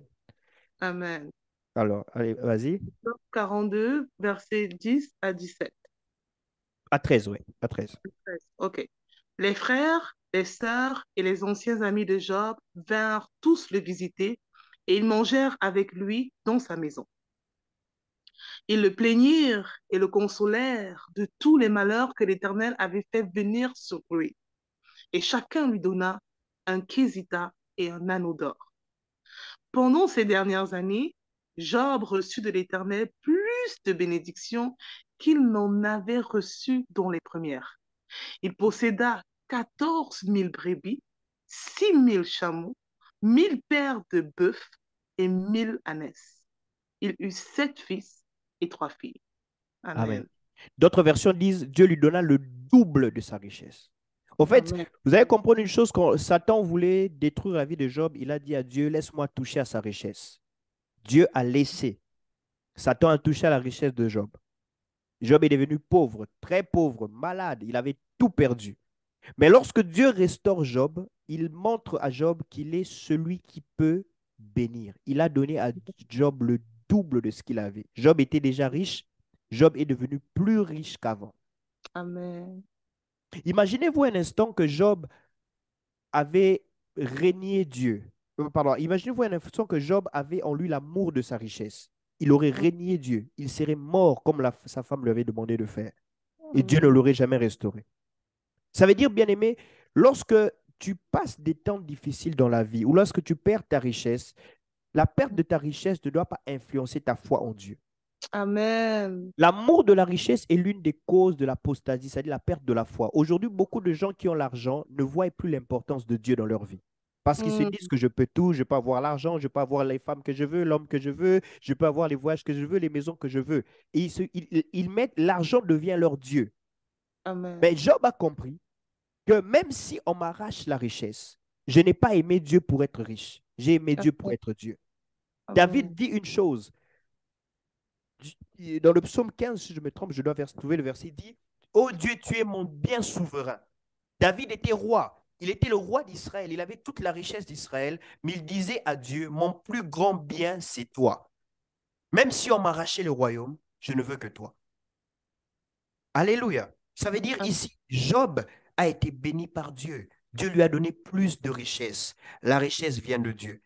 Speaker 7: Amen.
Speaker 6: Alors, allez, vas-y.
Speaker 7: Job 42, verset 10 à 17.
Speaker 6: À 13, oui. À 13.
Speaker 7: OK. Les frères, les sœurs et les anciens amis de Job vinrent tous le visiter et ils mangèrent avec lui dans sa maison. Ils le plaignirent et le consolèrent de tous les malheurs que l'Éternel avait fait venir sur lui. Et chacun lui donna un quesita et un anneau d'or. Pendant ces dernières années, Job reçut de l'Éternel plus de bénédictions qu'il n'en avait reçu dans les premières. Il posséda 14 000 brebis, 6 000 chameaux, 1000 paires de bœufs et 1000 ânesses. Il eut 7 fils et 3 filles.
Speaker 6: Amen.
Speaker 7: Amen.
Speaker 6: D'autres versions disent Dieu lui donna le double de sa richesse. Au fait,
Speaker 7: Amen.
Speaker 6: vous allez comprendre une chose, quand Satan voulait détruire la vie de Job, il a dit à Dieu, laisse-moi toucher à sa richesse. Dieu a laissé. Satan a touché à la richesse de Job. Job est devenu pauvre, très pauvre, malade. Il avait tout perdu. Mais lorsque Dieu restaure Job, il montre à Job qu'il est celui qui peut bénir. Il a donné à Job le double de ce qu'il avait. Job était déjà riche. Job est devenu plus riche qu'avant.
Speaker 7: Amen.
Speaker 6: Imaginez-vous un instant que Job avait régné Dieu. Pardon, imaginez-vous un instant que Job avait en lui l'amour de sa richesse. Il aurait régné Dieu. Il serait mort comme sa femme lui avait demandé de faire. Et Dieu ne l'aurait jamais restauré. Ça veut dire, bien-aimé, lorsque tu passes des temps difficiles dans la vie ou lorsque tu perds ta richesse, la perte de ta richesse ne doit pas influencer ta foi en Dieu.
Speaker 7: Amen.
Speaker 6: L'amour de la richesse est l'une des causes de l'apostasie, c'est-à-dire la perte de la foi. Aujourd'hui, beaucoup de gens qui ont l'argent ne voient plus l'importance de Dieu dans leur vie. Parce qu'ils se disent que je peux tout, je peux avoir l'argent, je peux avoir les femmes que je veux, l'homme que je veux, je peux avoir les voyages que je veux, les maisons que je veux. Et ils mettent, l'argent devient leur Dieu.
Speaker 7: Amen.
Speaker 6: Mais Job a compris que même si on m'arrache la richesse, je n'ai pas aimé Dieu pour être riche. J'ai aimé Dieu pour être Dieu.
Speaker 7: Amen.
Speaker 6: David dit une chose. Dans le psaume 15, si je me trompe, je dois trouver le verset, il dit « Oh Dieu, tu es mon bien souverain ». David était roi. Il était le roi d'Israël. Il avait toute la richesse d'Israël, mais il disait à Dieu « Mon plus grand bien, c'est toi. Même si on m'arrachait le royaume, je ne veux que toi. » Alléluia. Ça veut dire ici, Job a été béni par Dieu. Dieu lui a donné plus de richesse. La richesse vient de Dieu.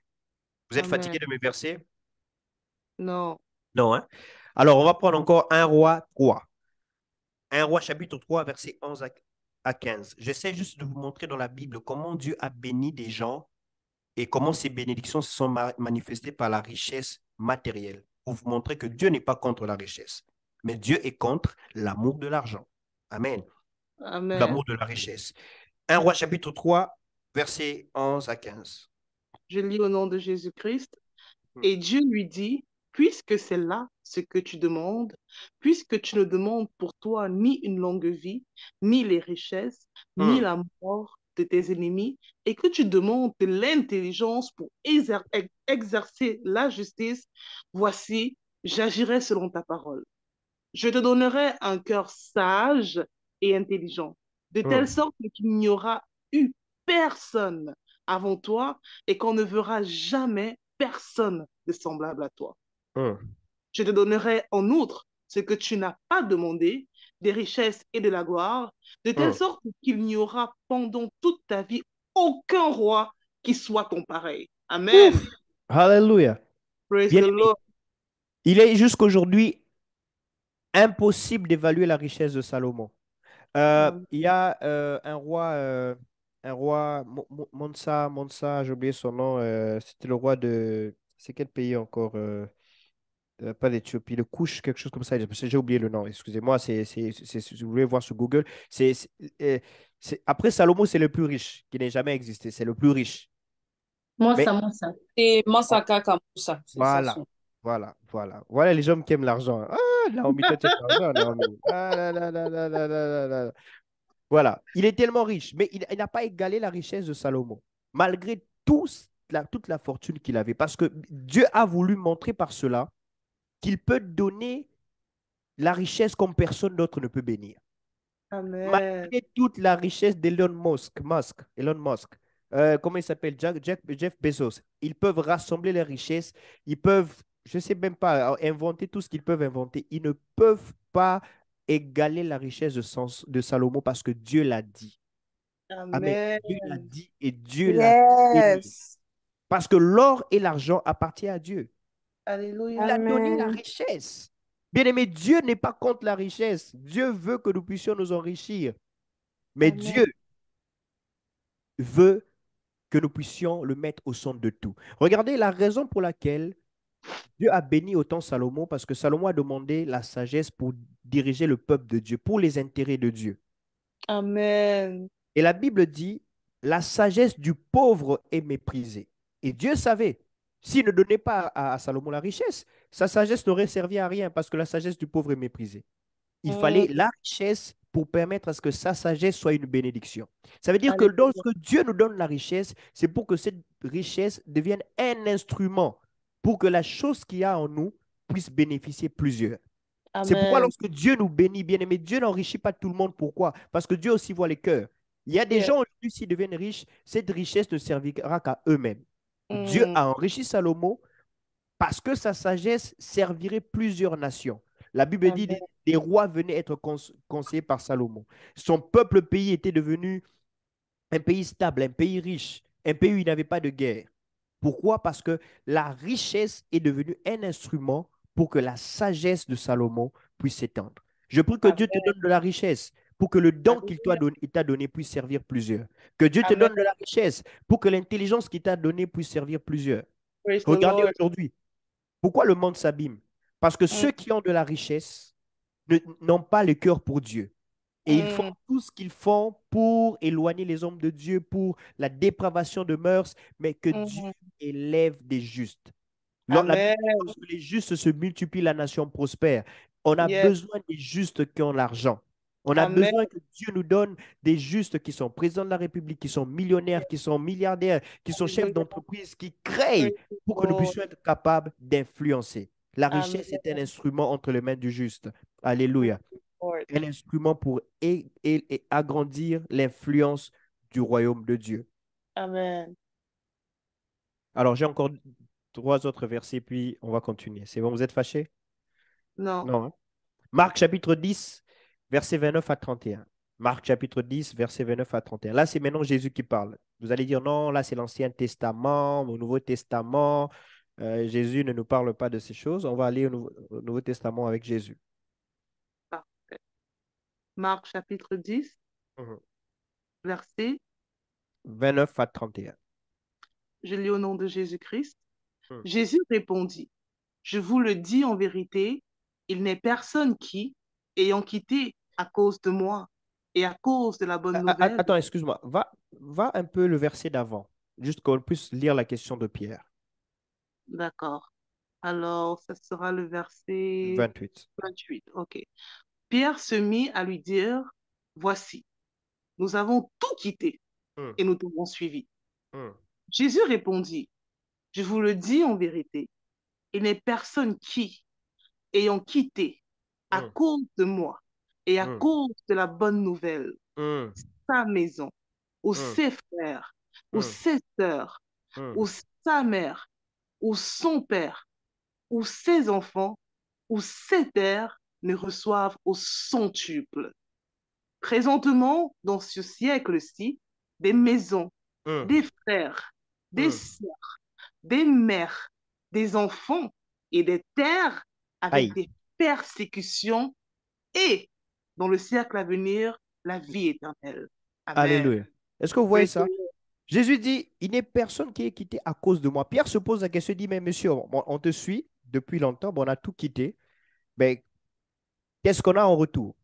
Speaker 6: Vous êtes fatigué de mes versets?
Speaker 7: Non.
Speaker 6: Non, hein? Alors, on va prendre encore 1 Roi 3. 1 Roi chapitre 3, verset 11 à 15. J'essaie juste de vous montrer dans la Bible comment Dieu a béni des gens et comment ces bénédictions se sont manifestées par la richesse matérielle. Pour vous montrer que Dieu n'est pas contre la richesse, mais Dieu est contre l'amour de l'argent. Amen.
Speaker 7: Amen.
Speaker 6: L'amour de la richesse. 1 Roi chapitre 3, verset 11 à 15.
Speaker 7: Je lis au nom de Jésus-Christ. Et Dieu lui dit, puisque c'est là ce que tu demandes, puisque tu ne demandes pour toi ni une longue vie, ni les richesses, ni la mort de tes ennemis, et que tu demandes de l'intelligence pour exercer la justice, voici, j'agirai selon ta parole. Je te donnerai un cœur sage et intelligent, de telle sorte qu'il n'y aura eu personne avant toi et qu'on ne verra jamais personne de semblable à toi. Je te donnerai en outre ce que tu n'as pas demandé, des richesses et de la gloire, de telle sorte qu'il n'y aura pendant toute ta vie aucun roi qui soit ton pareil. Amen.
Speaker 6: Alléluia.
Speaker 7: Praise the Lord.
Speaker 6: Il est jusqu'aujourd'hui impossible d'évaluer la richesse de Salomon. Il y a un roi, Monsa, j'ai oublié son nom, c'était le roi de... C'est quel pays encore? Pas l'Éthiopie, le Couche, quelque chose comme ça. J'ai oublié le nom, excusez-moi, si vous voulez voir sur Google. Après Salomon, c'est le plus riche qui n'ait jamais existé, c'est le plus riche.
Speaker 3: Monsa.
Speaker 8: Et Mansakaka Moussa.
Speaker 6: Voilà les hommes qui aiment l'argent. Ah, Naomi, toi, tu aimes l'argent, Naomi. Ah, là. Voilà, il est tellement riche, mais il n'a pas égalé la richesse de Salomon, malgré toute la fortune qu'il avait, parce que Dieu a voulu montrer par cela qu'il peut donner la richesse comme personne d'autre ne peut bénir.
Speaker 7: Amen.
Speaker 6: Malgré toute la richesse d'Elon Musk, comment il s'appelle, Jeff Bezos, ils peuvent rassembler les richesses, ils peuvent, je ne sais même pas, inventer tout ce qu'ils peuvent inventer. Ils ne peuvent pas égaler la richesse de Salomon parce que Dieu l'a dit.
Speaker 7: Amen.
Speaker 6: Dieu l'a dit et Dieu l'a béni. Parce que l'or et l'argent appartiennent à Dieu.
Speaker 7: Alléluia.
Speaker 6: Il a donné la richesse. Bien-aimé, Dieu n'est pas contre la richesse. Dieu veut que nous puissions nous enrichir. Mais
Speaker 3: Amen.
Speaker 6: Dieu veut que nous puissions le mettre au centre de tout. Regardez la raison pour laquelle Dieu a béni autant Salomon, parce que Salomon a demandé la sagesse pour diriger le peuple de Dieu, pour les intérêts de Dieu.
Speaker 3: Amen.
Speaker 6: Et la Bible dit, la sagesse du pauvre est méprisée. Et Dieu savait, s'il ne donnait pas à Salomon la richesse, sa sagesse n'aurait servi à rien parce que la sagesse du pauvre est méprisée. Il fallait la richesse pour permettre à ce que sa sagesse soit une bénédiction. Ça veut dire que
Speaker 3: Alléluia.
Speaker 6: lorsque Dieu nous donne la richesse, c'est pour que cette richesse devienne un instrument pour que la chose qu'il y a en nous puisse bénéficier plusieurs. C'est pourquoi
Speaker 3: Amen.
Speaker 6: lorsque Dieu nous bénit, bien aimé, Dieu n'enrichit pas tout le monde. Pourquoi? Parce que Dieu aussi voit les cœurs. Il y a des
Speaker 3: Yeah.
Speaker 6: gens aujourd'hui, s'ils deviennent riches, cette richesse ne servira qu'à eux-mêmes. Dieu
Speaker 3: Mm.
Speaker 6: a enrichi Salomon parce que sa sagesse servirait plusieurs nations. La Bible dit
Speaker 3: Amen.
Speaker 6: des rois venaient être conseillés par Salomon. Son peuple, le pays, était devenu un pays stable, un pays riche, un pays où il n'y avait pas de guerre. Pourquoi? Parce que la richesse est devenue un instrument pour que la sagesse de Salomon puisse s'étendre. Je prie que Dieu te
Speaker 3: Amen.
Speaker 6: donne de la richesse pour que le don qu'il
Speaker 3: Alléluia.
Speaker 6: t'a donné puisse servir plusieurs. Que Dieu te
Speaker 3: Amen.
Speaker 6: donne de la richesse pour que l'intelligence qu'il t'a donnée puisse servir plusieurs.
Speaker 3: Praise the
Speaker 6: Regardez
Speaker 3: Lord.
Speaker 6: aujourd'hui, pourquoi le monde s'abîme? Parce que
Speaker 3: Mm.
Speaker 6: ceux qui ont de la richesse n'ont pas le cœur pour Dieu. Et ils font
Speaker 3: Mm.
Speaker 6: tout ce qu'ils font pour éloigner les hommes de Dieu, pour la dépravation de mœurs, mais que Dieu
Speaker 3: Mm.
Speaker 6: élève des justes. La Bible
Speaker 3: Amen.
Speaker 6: dit, lorsque les justes se multiplient, la nation prospère. On a
Speaker 3: Yes.
Speaker 6: besoin des justes qui ont l'argent. On a
Speaker 3: Amen.
Speaker 6: besoin que Dieu nous donne des justes qui sont présidents de la République, qui sont millionnaires, qui sont milliardaires, qui sont chefs
Speaker 3: Alléluia.
Speaker 6: d'entreprise, qui créent
Speaker 3: Praise the
Speaker 6: pour que nous
Speaker 3: Lord.
Speaker 6: puissions être capables d'influencer. La
Speaker 3: Amen.
Speaker 6: richesse est un instrument entre les mains du juste. Alléluia.
Speaker 3: Lord.
Speaker 6: Un instrument pour et agrandir l'influence du royaume de Dieu.
Speaker 3: Amen.
Speaker 6: Alors, j'ai encore 3 autres versets, puis on va continuer. C'est bon, vous êtes fâchés?
Speaker 3: Non.
Speaker 6: Non, hein? Marc chapitre 10, verset 29 à 31. Marc chapitre 10, verset 29 à 31. Là, c'est maintenant Jésus qui parle. Vous allez dire, non, là, c'est l'Ancien Testament, au Nouveau Testament. Jésus ne nous parle pas de ces choses. On va aller au Nouveau Testament avec Jésus.
Speaker 7: Parfait. Marc chapitre 10,
Speaker 6: Mhm.
Speaker 7: verset,
Speaker 6: 29 à 31.
Speaker 7: je lis au nom de Jésus-Christ.
Speaker 6: Mhm.
Speaker 7: Jésus répondit, je vous le dis en vérité, il n'est personne qui, ayant quitté à cause de moi et à cause de la bonne nouvelle,
Speaker 6: Attends, excuse-moi. Va un peu le verset d'avant, juste qu'on puisse lire la question de Pierre.
Speaker 7: d'accord. Alors, ça sera le verset
Speaker 6: 28.
Speaker 7: 28. OK. Pierre se mit à lui dire, voici, nous avons tout quitté
Speaker 6: Mhm.
Speaker 7: et nous t'avons suivi.
Speaker 6: Mhm.
Speaker 7: Jésus répondit, je vous le dis en vérité, il n'est personne qui, ayant quitté à
Speaker 6: Mhm.
Speaker 7: cause de moi et à
Speaker 6: Mhm.
Speaker 7: cause de la bonne nouvelle,
Speaker 6: Mhm.
Speaker 7: sa maison, ou
Speaker 6: Mhm.
Speaker 7: ses frères, ou
Speaker 6: Mhm.
Speaker 7: ses sœurs,
Speaker 6: Mhm.
Speaker 7: ou sa mère, ou son père, ou ses enfants, ou ses terres ne reçoivent au centuple. Présentement, dans ce siècle-ci, des maisons,
Speaker 6: Mhm.
Speaker 7: des frères, des
Speaker 6: Mhm.
Speaker 7: sœurs, des mères, des enfants et des terres avec
Speaker 6: Aïe.
Speaker 7: des persécutions et, dans le siècle à venir, la vie éternelle. Amen.
Speaker 6: Alléluia. Est-ce que vous voyez
Speaker 7: Praise the
Speaker 6: ça?
Speaker 7: Lord.
Speaker 6: Jésus dit, il n'est personne qui est quitté à cause de moi. Pierre se pose la question, il dit, mais monsieur, bon, on te suit depuis longtemps, bon, on a tout quitté. Mais qu'est-ce qu'on a en retour?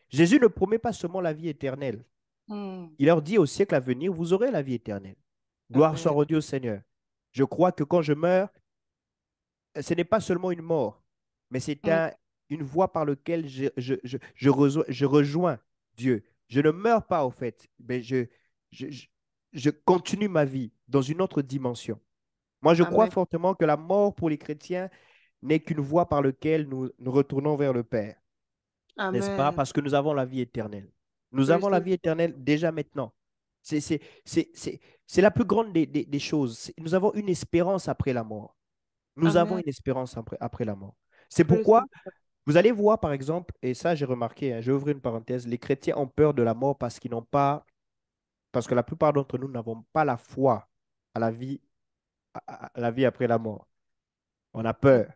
Speaker 6: Jésus ne promet pas seulement la vie éternelle.
Speaker 7: Mm.
Speaker 6: Il leur dit au siècle à venir, vous aurez la vie éternelle. Gloire
Speaker 7: Amen.
Speaker 6: soit rendue au Seigneur. Je crois que quand je meurs, ce n'est pas seulement une mort, mais c'est
Speaker 7: Mm.
Speaker 6: une voie par laquelle je rejoins Dieu. Je ne meurs pas, au fait, mais je, je- je continue ma vie dans une autre dimension. Moi, je crois
Speaker 7: Amen.
Speaker 6: fortement que la mort pour les chrétiens n'est qu'une voie par laquelle nous retournons vers le Père, n'est-ce pas?
Speaker 7: Amen.
Speaker 6: Parce que nous avons la vie éternelle. Nous
Speaker 7: Praise
Speaker 6: avons
Speaker 7: the
Speaker 6: la
Speaker 7: Lord.
Speaker 6: vie éternelle déjà maintenant. C'est c'est- c'est- c'est- c'est la plus grande des choses. Nous avons une espérance après la mort. Nous avons
Speaker 7: Amen.
Speaker 6: une espérance après la mort. C'est
Speaker 7: Praise the
Speaker 6: pourquoi
Speaker 7: Lord.
Speaker 6: vous allez voir, par exemple, et ça j'ai remarqué, hein, je vais ouvrir une parenthèse, les chrétiens ont peur de la mort parce qu'ils n'ont pas, parce que la plupart d'entre nous n'avons pas la foi à la vie, à la vie après la mort. On a
Speaker 7: Mm.
Speaker 6: peur.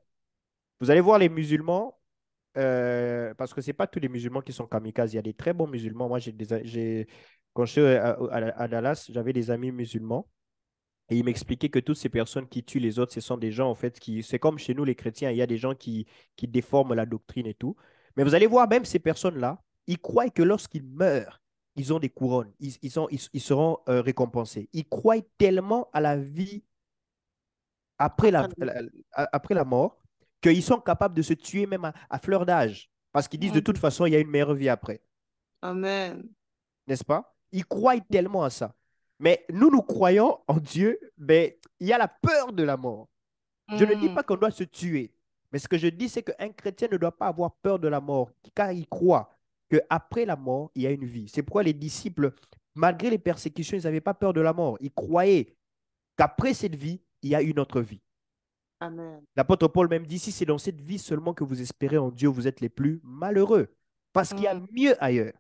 Speaker 6: Vous allez voir les musulmans, parce que ce n'est pas tous les musulmans qui sont kamikazes. Il y a des très bons musulmans. Moi, quand je suis à Dallas, j'avais des amis musulmans. Et il m'expliquait que toutes ces personnes qui tuent les autres, ce sont des gens, en fait, c'est comme chez nous, les chrétiens, il y a des gens qui déforment la doctrine et tout. Mais vous allez voir, même ces personnes-là, ils croient que lorsqu'ils meurent, ils ont des couronnes, ils seront récompensés. Ils croient tellement à la vie après la mort qu'ils sont capables de se tuer même à fleur d'âge. Parce qu'ils disent de toute façon, il y a une meilleure vie après.
Speaker 7: Amen.
Speaker 6: N'est-ce pas? Ils croient tellement à ça. Mais nous croyons en Dieu, mais il y a la peur de la mort. Je ne dis pas qu'on doit se tuer, mais ce que je dis, c'est qu'un chrétien ne doit pas avoir peur de la mort, car il croit qu'après la mort, il y a une vie. C'est pourquoi les disciples, malgré les persécutions, ils n'avaient pas peur de la mort. Ils croyaient qu'après cette vie, il y a une autre vie.
Speaker 7: Amen.
Speaker 6: L'apôtre Paul même dit, si c'est dans cette vie seulement que vous espérez en Dieu, vous êtes les plus malheureux, parce qu'il y a mieux ailleurs.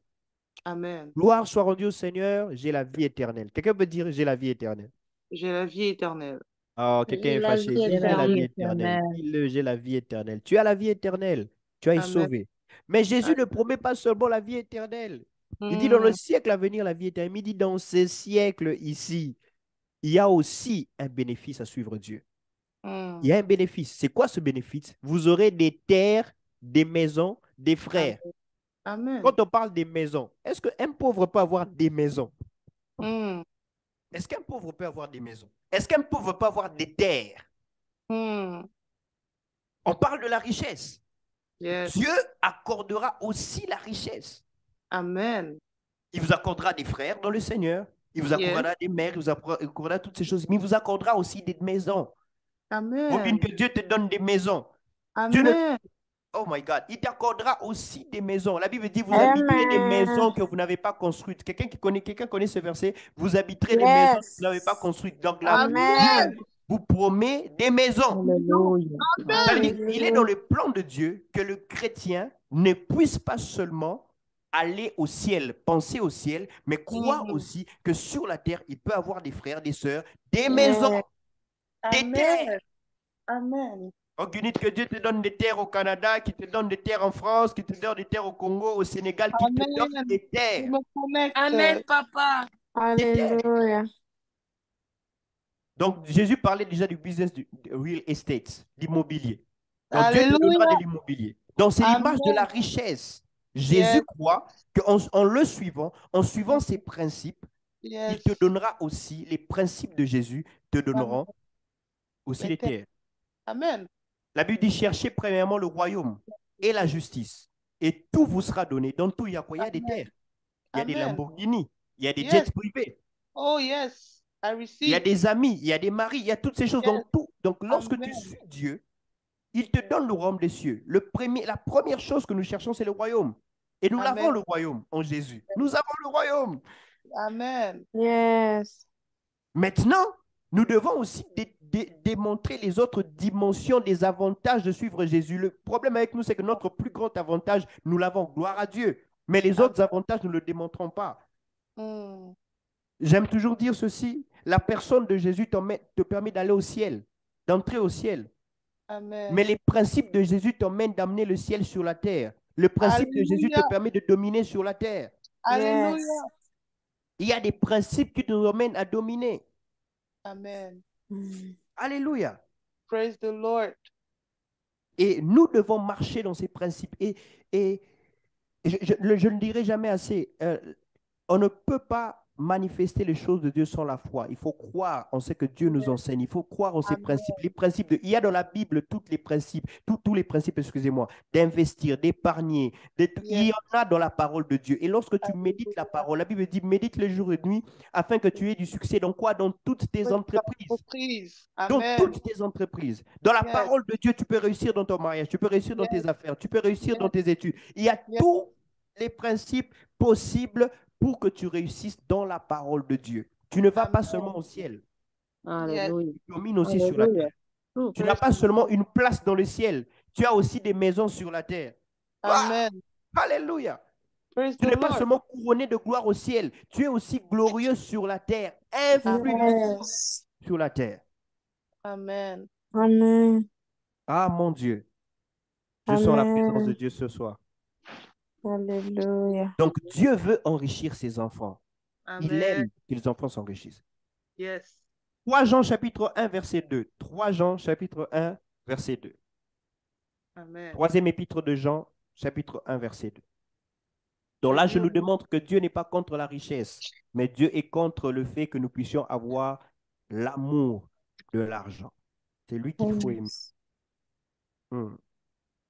Speaker 7: Amen.
Speaker 6: Gloire soit rendue au Seigneur, j'ai la vie éternelle. Quelqu'un peut dire, j'ai la vie éternelle.
Speaker 7: J'ai la vie éternelle.
Speaker 6: Oh, quelqu'un est fâché. J'ai la vie éternelle. Dis-le, j'ai la vie éternelle. Tu as la vie éternelle. Tu as été sauvé. Mais Jésus ne promet pas seulement la vie éternelle. Il dit dans le siècle à venir, la vie éternelle. Il dit dans ce siècle ici, il y a aussi un bénéfice à suivre Dieu. Il y a un bénéfice. C'est quoi ce bénéfice? Vous aurez des terres, des maisons, des frères.
Speaker 7: Amen.
Speaker 6: Quand on parle des maisons, est-ce qu'un pauvre peut avoir des maisons? Est-ce qu'un pauvre peut avoir des maisons? Est-ce qu'un pauvre peut avoir des terres? On parle de la richesse.
Speaker 7: Yes.
Speaker 6: Dieu accordera aussi la richesse.
Speaker 7: Amen.
Speaker 6: Il vous accordera des frères dans le Seigneur. Il vous accordera des mères, il vous accordera toutes ces choses. Mais il vous accordera aussi des maisons.
Speaker 7: Amen.
Speaker 6: Que Dieu te donne des maisons.
Speaker 7: Amen.
Speaker 6: Oh my God, il t'accordera aussi des maisons. La Bible dit, vous habiterez des maisons que vous n'avez pas construites. Quelqu'un connaît ce verset? Vous habiterez des maisons que vous n'avez pas construites. Donc là, Dieu vous promet des maisons. Ça veut dire, il est dans le plan de Dieu que le chrétien ne puisse pas seulement aller au ciel, penser au ciel, mais croire aussi que sur la terre, il peut avoir des frères, des sœurs, des maisons, des terres.
Speaker 7: Amen.
Speaker 6: Oh, Gunit, que Dieu te donne des terres au Canada, qui te donne des terres en France, qui te donne des terres au Congo, au Sénégal, qui te donne des terres.
Speaker 8: Amen, papa.
Speaker 2: Alléluia.
Speaker 6: Donc, Jésus parlait déjà du business du real estate, l'immobilier. Donc, Dieu te donnera de l'immobilier. Donc, c'est l'image de la richesse. Jésus croit qu'en le suivant, en suivant ses principes, il te donnera aussi, les principes de Jésus te donneront aussi les terres.
Speaker 7: Amen.
Speaker 6: La Bible dit, cherchez premièrement le royaume et la justice, et tout vous sera donné. Dans tout, il y a quoi? Il y a des terres, il y a des Lamborghini, il y a des jets privés.
Speaker 7: Oh, yes. I receive.
Speaker 6: Il y a des amis, il y a des maris, il y a toutes ces choses dans tout. Donc, lorsque tu suis Dieu, il te donne le royaume des cieux. La première chose que nous cherchons, c'est le royaume. Et nous l'avons, le royaume, en Jésus. Nous avons le royaume.
Speaker 7: Amen.
Speaker 2: Yes.
Speaker 6: Maintenant, nous devons aussi démontrer les autres dimensions des avantages de suivre Jésus. Le problème avec nous, c'est que notre plus grand avantage, nous l'avons, gloire à Dieu. Mais les autres avantages, nous ne le démontrons pas. J'aime toujours dire ceci, la personne de Jésus te permet d'aller au ciel, d'entrer au ciel.
Speaker 7: Amen.
Speaker 6: Mais les principes de Jésus t'emmènent d'amener le ciel sur la terre. Le principe de Jésus te permet de dominer sur la terre.
Speaker 7: Alléluia.
Speaker 6: Il y a des principes qui nous emmènent à dominer.
Speaker 7: Amen.
Speaker 6: Alléluia.
Speaker 7: Praise the Lord.
Speaker 6: Et nous devons marcher dans ces principes. Et je ne dirai jamais assez. On ne peut pas manifester les choses de Dieu sans la foi. Il faut croire en ce que Dieu nous enseigne. Il faut croire en ces principes. Les principes il y a dans la Bible tous les principes, tous les principes, excusez-moi, d'investir, d'épargner. Il y en a dans la parole de Dieu. Et lorsque tu médites la parole, la Bible dit médite le jour et nuit afin que tu aies du succès. Dans quoi? Dans toutes tes entreprises. Dans toutes tes entreprises. Dans la parole de Dieu, tu peux réussir dans ton mariage, tu peux réussir dans tes affaires, tu peux réussir dans tes études. Il y a tous les principes possibles pour que tu réussisses dans la parole de Dieu. Tu ne vas pas seulement au ciel.
Speaker 3: Alléluia.
Speaker 6: Tu domines aussi sur la terre. Tu n'as pas seulement une place dans le ciel. Tu as aussi des maisons sur la terre.
Speaker 7: Amen.
Speaker 6: Alléluia.
Speaker 7: Praise
Speaker 6: Tu
Speaker 7: the
Speaker 6: n'es pas
Speaker 7: Lord.
Speaker 6: seulement couronné de gloire au ciel. Tu es aussi glorieux sur la terre. Influent sur la terre.
Speaker 7: Amen.
Speaker 2: Amen.
Speaker 6: Ah, mon Dieu. Je sens la présence de
Speaker 2: Amen.
Speaker 6: Dieu ce soir.
Speaker 2: Alléluia.
Speaker 6: Donc, Dieu veut enrichir ses enfants. Il
Speaker 7: Amen.
Speaker 6: aime que les enfants s'enrichissent.
Speaker 7: Yes.
Speaker 6: 3 Jean chapitre 1, verset 2. 3 Jean chapitre 1, verset 2.
Speaker 7: Amen.
Speaker 6: Troisième épître de Jean, chapitre 1, verset 2. Donc
Speaker 7: Je
Speaker 6: là,
Speaker 7: lis
Speaker 6: je
Speaker 7: au
Speaker 6: nous
Speaker 7: nom-
Speaker 6: démontre que Dieu n'est pas contre la richesse, mais Dieu est contre le fait que nous puissions avoir l'amour de l'argent. C'est lui qu'il faut aimer.
Speaker 2: Yes.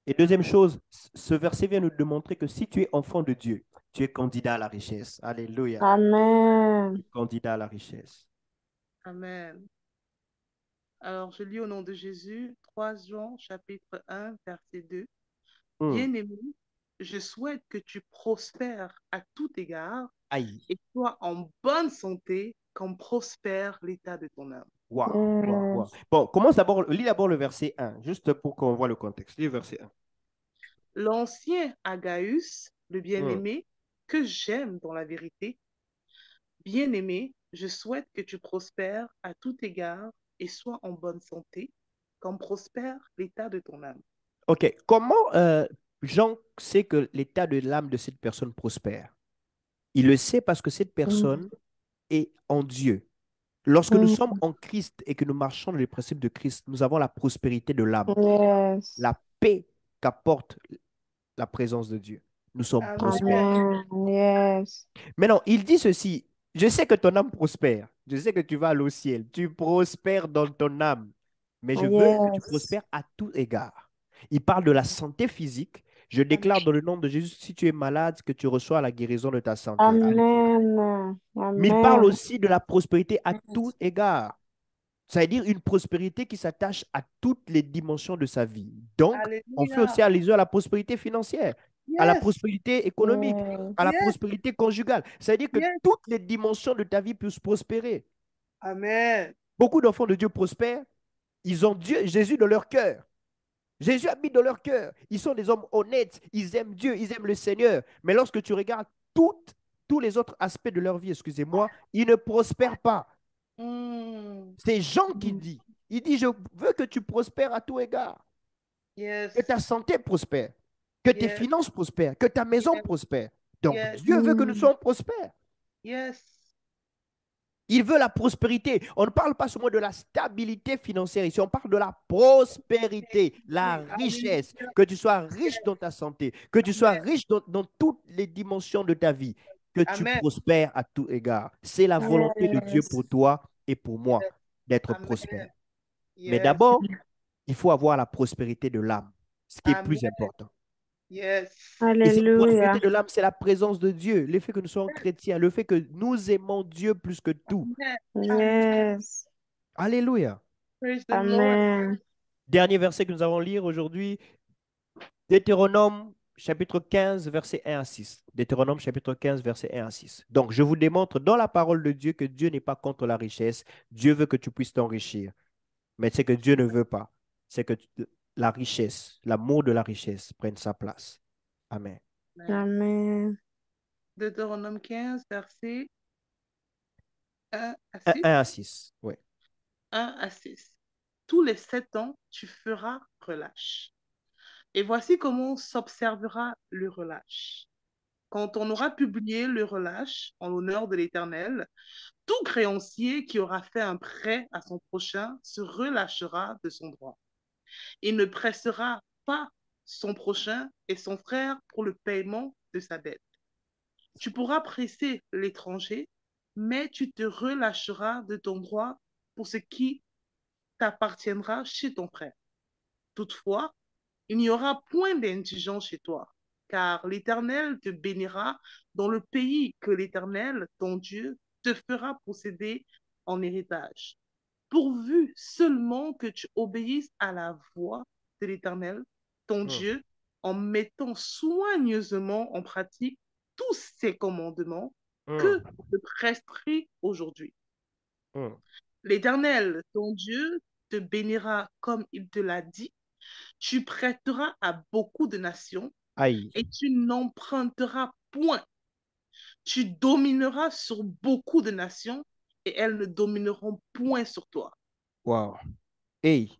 Speaker 6: Et deuxième chose, ce verset vient nous démontrer que si tu es enfant de Dieu, tu es candidat à la richesse. Alléluia.
Speaker 2: Amen.
Speaker 6: Candidat à la richesse.
Speaker 7: Amen. Alors, je lis au nom de Jésus, 3 Jean, chapitre 1, verset 2. Bien-aimé, je souhaite que tu prospères à tout égard
Speaker 6: Aïe.
Speaker 7: et sois en bonne santé comme prospère l'état de ton âme.
Speaker 6: Wow. Bon, commence d'abord, lis d'abord le verset 1, juste pour qu'on voit le contexte. Lis le verset 1.
Speaker 7: L'ancien Agaius, le bien-aimé, que j'aime dans la vérité, bien-aimé, je souhaite que tu prospères à tout égard et sois en bonne santé, comme prospère l'état de ton âme.
Speaker 6: OK. Comment Jean sait que l'état de l'âme de cette personne prospère? Il le sait parce que cette personne est en Dieu. Lorsque nous sommes en Christ et que nous marchons dans les principes de Christ, nous avons la prospérité de l'âme,
Speaker 2: Yes.
Speaker 6: la paix qu'apporte la présence de Dieu. Nous sommes
Speaker 7: Amen.
Speaker 6: prospères.
Speaker 2: Amen. Yes.
Speaker 6: Maintenant, il dit ceci, je sais que ton âme prospère, je sais que tu vas aller au ciel, tu prospères dans ton âme, mais je veux que tu
Speaker 2: Yes.
Speaker 6: prospères à tout égard. Il parle de la santé physique. Je déclare dans le nom de Jésus, si tu es malade, que tu reçois la guérison de ta santé.
Speaker 2: Amen.
Speaker 6: Mais il parle
Speaker 2: Amen.
Speaker 6: aussi de la prospérité à tout égard. C'est-à-dire une prospérité qui s'attache à toutes les dimensions de sa vie. Donc, on fait aussi
Speaker 7: Alléluia.
Speaker 6: allusion à la prospérité financière, à la
Speaker 7: Yes.
Speaker 6: prospérité économique, à la
Speaker 7: Yes.
Speaker 6: prospérité conjugale. C'est-à-dire que
Speaker 7: Yes.
Speaker 6: toutes les dimensions de ta vie puissent prospérer.
Speaker 7: Amen.
Speaker 6: Beaucoup d'enfants de Dieu prospèrent. Ils ont Dieu, Jésus dans leur cœur. Jésus habite dans leur cœur. Ils sont des hommes honnêtes. Ils aiment Dieu, ils aiment le Seigneur. Mais lorsque tu regardes tous les autres aspects de leur vie, excusez-moi, ils ne prospèrent pas. C'est Jean qui dit. Il dit, je veux que tu prospères à tout égard.
Speaker 7: Yes.
Speaker 6: Que ta santé prospère. Que tes
Speaker 7: Yes.
Speaker 6: finances prospèrent. Que ta maison
Speaker 7: Yes.
Speaker 6: prospère. Donc,
Speaker 7: Yes.
Speaker 6: Dieu veut que nous soyons prospères.
Speaker 7: Yes.
Speaker 6: Il veut la prospérité. On ne parle pas seulement de la stabilité financière ici, on parle de la prospérité, la richesse. Que tu sois riche dans ta santé, que tu sois riche dans toutes les dimensions de ta vie, que tu
Speaker 7: Amen.
Speaker 6: prospères à tout égard. C'est la volonté de Dieu
Speaker 2: Yes.
Speaker 6: pour toi et pour moi d'être
Speaker 7: Amen.
Speaker 6: prospère. Mais
Speaker 7: Yes.
Speaker 6: d'abord, il faut avoir la prospérité de l'âme, ce qui est
Speaker 7: Amen.
Speaker 6: plus important.
Speaker 7: Yes.
Speaker 6: Et cette
Speaker 2: Alléluia.
Speaker 6: prospérité de l'âme, c'est la présence de Dieu, le fait que nous soyons chrétiens, le fait que nous aimons Dieu plus que tout.
Speaker 7: Amen.
Speaker 2: Yes.
Speaker 6: Alléluia.
Speaker 7: Praise the Lord.
Speaker 2: Amen.
Speaker 6: Dernier verset que nous allons lire aujourd'hui, Deutéronome chapitre 15, verset 1 à 6. Deutéronome chapitre 15, verset 1 à 6. Donc, je vous démontre dans la parole de Dieu que Dieu n'est pas contre la richesse. Dieu veut que tu puisses t'enrichir. Mais c'est que Dieu ne veut pas. C'est que la richesse, l'amour de la richesse prenne sa place. Amen.
Speaker 2: Amen.
Speaker 7: Deutéronome 15, verset 1 à
Speaker 6: 1
Speaker 7: 6.
Speaker 6: à 6. Oui.
Speaker 7: 1 à 6. Tous les 7 ans, tu feras relâche. Et voici comment s'observera le relâche. Quand on aura publié le relâche en l'honneur de l'Éternel, tout créancier qui aura fait un prêt à son prochain se relâchera de son droit. Il ne pressera pas son prochain et son frère pour le paiement de sa dette. Tu pourras presser l'étranger, mais tu te relâcheras de ton droit pour ce qui t'appartiendra chez ton frère. Toutefois, il n'y aura point d'indigence chez toi, car l'Éternel te bénira dans le pays que l'Éternel, ton Dieu, te fera posséder en héritage, pourvu seulement que tu obéisses à la voix de l'Éternel, ton Dieu, en mettant soigneusement en pratique tous ces commandements que je te prescris aujourd'hui. L'Éternel, ton Dieu, te bénira comme il te l'a dit. Tu prêteras à beaucoup de nations et tu n'emprunteras point. Tu domineras sur beaucoup de nations et elles ne domineront point sur toi.
Speaker 6: Wow. Hey,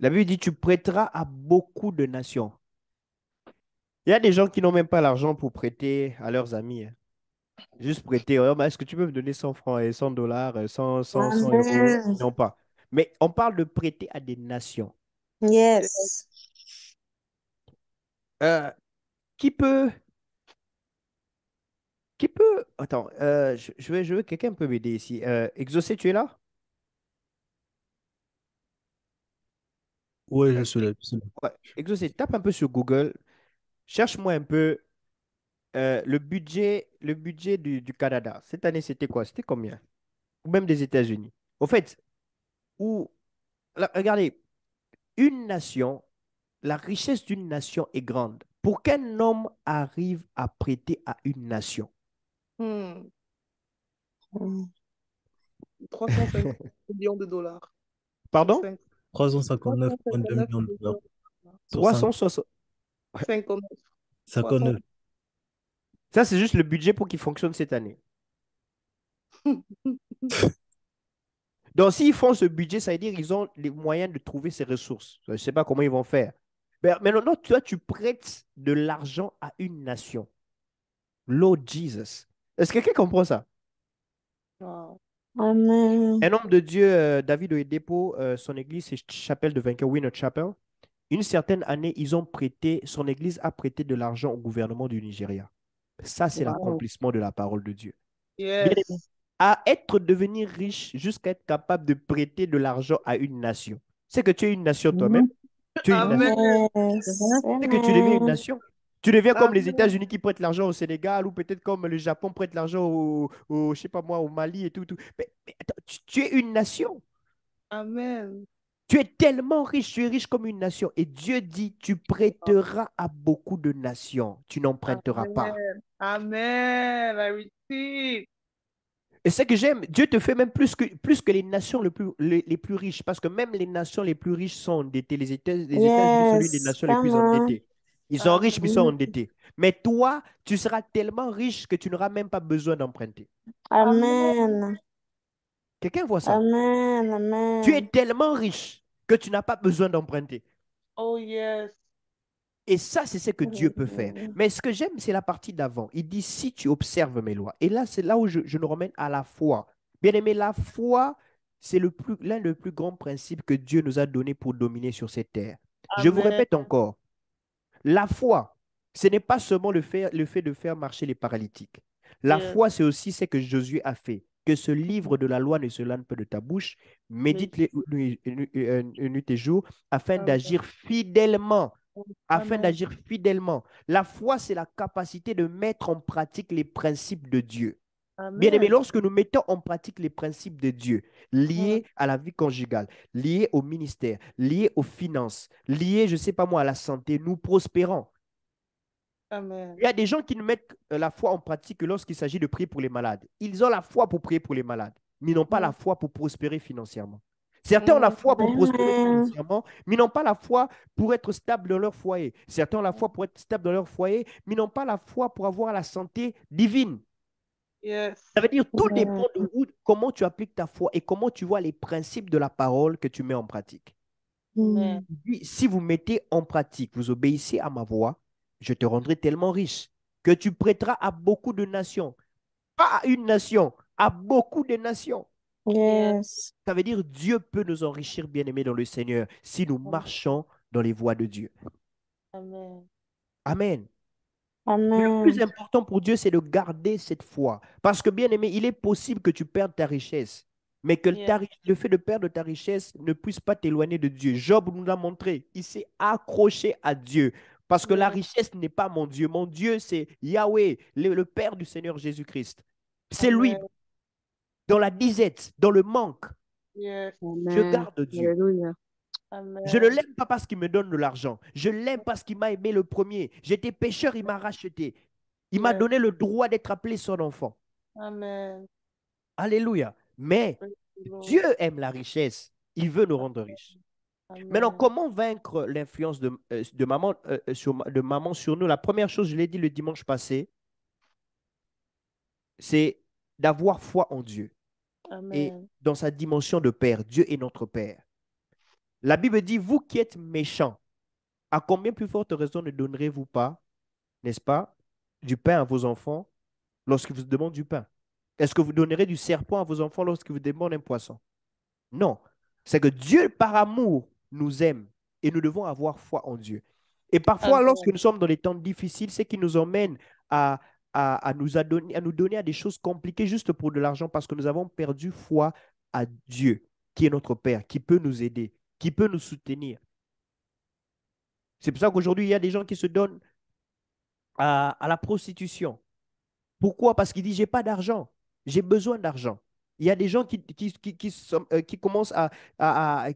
Speaker 6: la Bible dit tu prêteras à beaucoup de nations. Il y a des gens qui n'ont même pas l'argent pour prêter à leurs amis, hein. Juste prêter. Oh, est-ce que tu peux me donner 100 francs et 100 dollars, 100 euros?
Speaker 3: Amen.
Speaker 6: Non, pas. Mais on parle de prêter à des nations.
Speaker 3: Yes.
Speaker 6: Euh, qui peut, qui peut, attends, quelqu'un peut m'aider ici. Exaucé, tu es là?
Speaker 9: Ouais, je suis là. Je suis là.
Speaker 6: Ouais. Exaucé, tape un peu sur Google. Cherche-moi un peu le budget du Canada. Cette année, c'était quoi? C'était combien? Ou même des États-Unis. Au fait, où, là, regardez, une nation, la richesse d'une nation est grande. Pour qu'un homme arrive à prêter à une nation?
Speaker 7: Hmm.
Speaker 3: Mm.
Speaker 7: 350 millions de dollars sur
Speaker 6: Pardon?
Speaker 7: 5.
Speaker 9: 359,2
Speaker 7: 359
Speaker 9: millions de dollars
Speaker 7: millions de dollars.
Speaker 9: sur 5,
Speaker 6: 360.
Speaker 7: 59.
Speaker 9: 59.
Speaker 6: Ça, c'est juste le budget pour qu'il fonctionne cette année. Donc, s'ils font ce budget, ça veut dire qu'ils ont les moyens de trouver ces ressources. Je ne sais pas comment ils vont faire. Mais maintenant, toi, tu prêtes de l'argent à une nation. Lord Jesus. Est-ce que quelqu'un comprend ça?
Speaker 7: Wow.
Speaker 3: Amen.
Speaker 6: Un homme de Dieu, David Oyedepo, son église, c'est Chapelle de Vainqueur, Winner Chapel. Une certaine année, son église a prêté de l'argent au gouvernement du Nigeria. Ça, c'est
Speaker 7: Wow.
Speaker 6: l'accomplissement de la parole de Dieu. Bien aimé,
Speaker 7: Yes.
Speaker 6: à devenir riche jusqu'à être capable de prêter de l'argent à une nation. C'est que tu es une nation toi-même. Tu es une nation.
Speaker 7: Amen.
Speaker 3: Yes.
Speaker 6: C'est que tu deviens une
Speaker 3: Amen.
Speaker 6: nation. Tu deviens comme les
Speaker 7: Amen.
Speaker 6: États-Unis qui prêtent l'argent au Sénégal ou peut-être comme le Japon prête l'argent je sais pas moi, au Mali et tout. Mais attends, tu es une nation.
Speaker 7: Amen.
Speaker 6: Tu es tellement riche, tu es riche comme une nation. Et Dieu dit, tu prêteras à beaucoup de nations. Tu n'emprunteras pas.
Speaker 7: Amen. I receive.
Speaker 6: Et ce que j'aime, Dieu te fait même plus que les nations les plus riches, parce que même les nations les plus riches sont endettées. Les États-Unis sont l'une des
Speaker 3: Yes.
Speaker 6: nations les plus
Speaker 3: Come on.
Speaker 6: endettées. Ils sont riches, mais ils sont
Speaker 3: Mm.
Speaker 6: endettés. Mais toi, tu seras tellement riche que tu n'auras même pas besoin d'emprunter.
Speaker 3: Amen.
Speaker 6: Quelqu'un voit ça?
Speaker 3: Amen.
Speaker 6: Tu es
Speaker 3: Amen.
Speaker 6: tellement riche que tu n'as pas besoin d'emprunter.
Speaker 7: Oh, yes.
Speaker 6: Et ça, c'est ce que Dieu peut faire. Mais ce que j'aime, c'est la partie d'avant. Il dit, si tu observes mes lois. Et là, c'est là où je nous ramène à la foi. Bien aimé, la foi, c'est l'un des plus grands principes que Dieu nous a donné pour dominer sur cette terre. Je vous
Speaker 7: Amen.
Speaker 6: répète encore, la foi, ce n'est pas seulement le fait de faire marcher les paralytiques. La
Speaker 7: Yes.
Speaker 6: foi, c'est aussi ce que Josué a fait. Que ce livre de la loi ne se lâche pas de ta bouche, médite-les nuit et jour, afin
Speaker 7: Amen.
Speaker 6: d'agir fidèlement. Afin
Speaker 7: Amen.
Speaker 6: d'agir fidèlement. La foi, c'est la capacité de mettre en pratique les principes de Dieu. Bien aimé,
Speaker 7: Amen.
Speaker 6: lorsque nous mettons en pratique les principes de Dieu, liés à la vie conjugale, liés au ministère, liés aux finances, liés, je ne sais pas moi, à la santé, nous prospérons.
Speaker 7: Amen.
Speaker 6: Il y a des gens qui ne mettent la foi en pratique que lorsqu'il s'agit de prier pour les malades. Ils ont la foi pour prier pour les malades, mais ils n'ont pas la foi pour prospérer financièrement. Certains ont la foi pour prospérer
Speaker 3: Amen.
Speaker 6: financièrement, mais n'ont pas la foi pour être stable dans leur foyer. Certains ont la foi pour être stable dans leur foyer, mais n'ont pas la foi pour avoir la santé divine.
Speaker 7: Yes.
Speaker 6: Ça veut dire tout dépend de comment tu appliques ta foi et comment tu vois les principes de la parole que tu mets en pratique.
Speaker 7: Amen.
Speaker 6: Si vous mettez en pratique, vous obéissez à ma voix, je te rendrai tellement riche que tu prêteras à beaucoup de nations. Pas à une nation, à beaucoup de nations.
Speaker 3: Yes.
Speaker 6: Ça veut dire Dieu peut nous enrichir, bien-aimés dans le Seigneur, si nous marchons dans les voies de Dieu.
Speaker 7: Amen.
Speaker 6: Amen. Mais le plus
Speaker 3: Amen.
Speaker 6: important pour Dieu, c'est de garder cette foi. Parce que, bien-aimé, il est possible que tu perdes ta richesse, mais que
Speaker 7: Yes.
Speaker 6: le fait de perdre ta richesse ne puisse pas t'éloigner de Dieu. Job nous l'a montré. Il s'est accroché à Dieu. Parce que la
Speaker 7: Yes.
Speaker 6: richesse n'est pas mon Dieu. Mon Dieu, c'est Yahweh, le Père du Seigneur Jésus-Christ. C'est lui,
Speaker 7: Amen.
Speaker 6: dans la disette, dans le manque.
Speaker 7: Yes.
Speaker 6: Je
Speaker 3: Amen.
Speaker 6: garde Dieu.
Speaker 3: Alléluia.
Speaker 6: Je ne
Speaker 7: Amen.
Speaker 6: l'aime pas parce qu'il me donne de l'argent. Je l'aime parce qu'il m'a aimé le premier. J'étais pécheur, il m'a racheté. Il m'a
Speaker 7: Yes.
Speaker 6: donné le droit d'être appelé son enfant.
Speaker 7: Amen.
Speaker 6: Alléluia. Mais
Speaker 7: Praise the Lord.
Speaker 6: Dieu aime la richesse. Il veut nous rendre riches. Maintenant,
Speaker 7: Amen.
Speaker 6: comment vaincre l'influence de maman sur nous? La première chose, je l'ai dit le dimanche passé, c'est d'avoir foi en Dieu et
Speaker 7: Amen.
Speaker 6: dans sa dimension de Père. Dieu est notre Père. La Bible dit, vous qui êtes méchants, à combien plus forte raison ne donnerez-vous pas n'est-ce pas, du pain à vos enfants lorsqu'ils vous demandent du pain? Est-ce que vous donnerez du serpent à vos enfants lorsqu'ils vous demandent un poisson? Non. C'est que Dieu, par amour, nous aime et nous devons avoir foi en Dieu. Et parfois, lorsque
Speaker 2: Amen.
Speaker 6: nous sommes dans des temps difficiles, c'est qui nous emmène à, à nous donner à des choses compliquées juste pour de l'argent parce que nous avons perdu foi à Dieu, qui est notre Père, qui peut nous aider, qui peut nous soutenir. C'est pour ça qu'aujourd'hui, il y a des gens qui se donnent à la prostitution. Pourquoi? Parce qu'il dit, j'ai pas d'argent, j'ai besoin d'argent. Il y a des gens qui commencent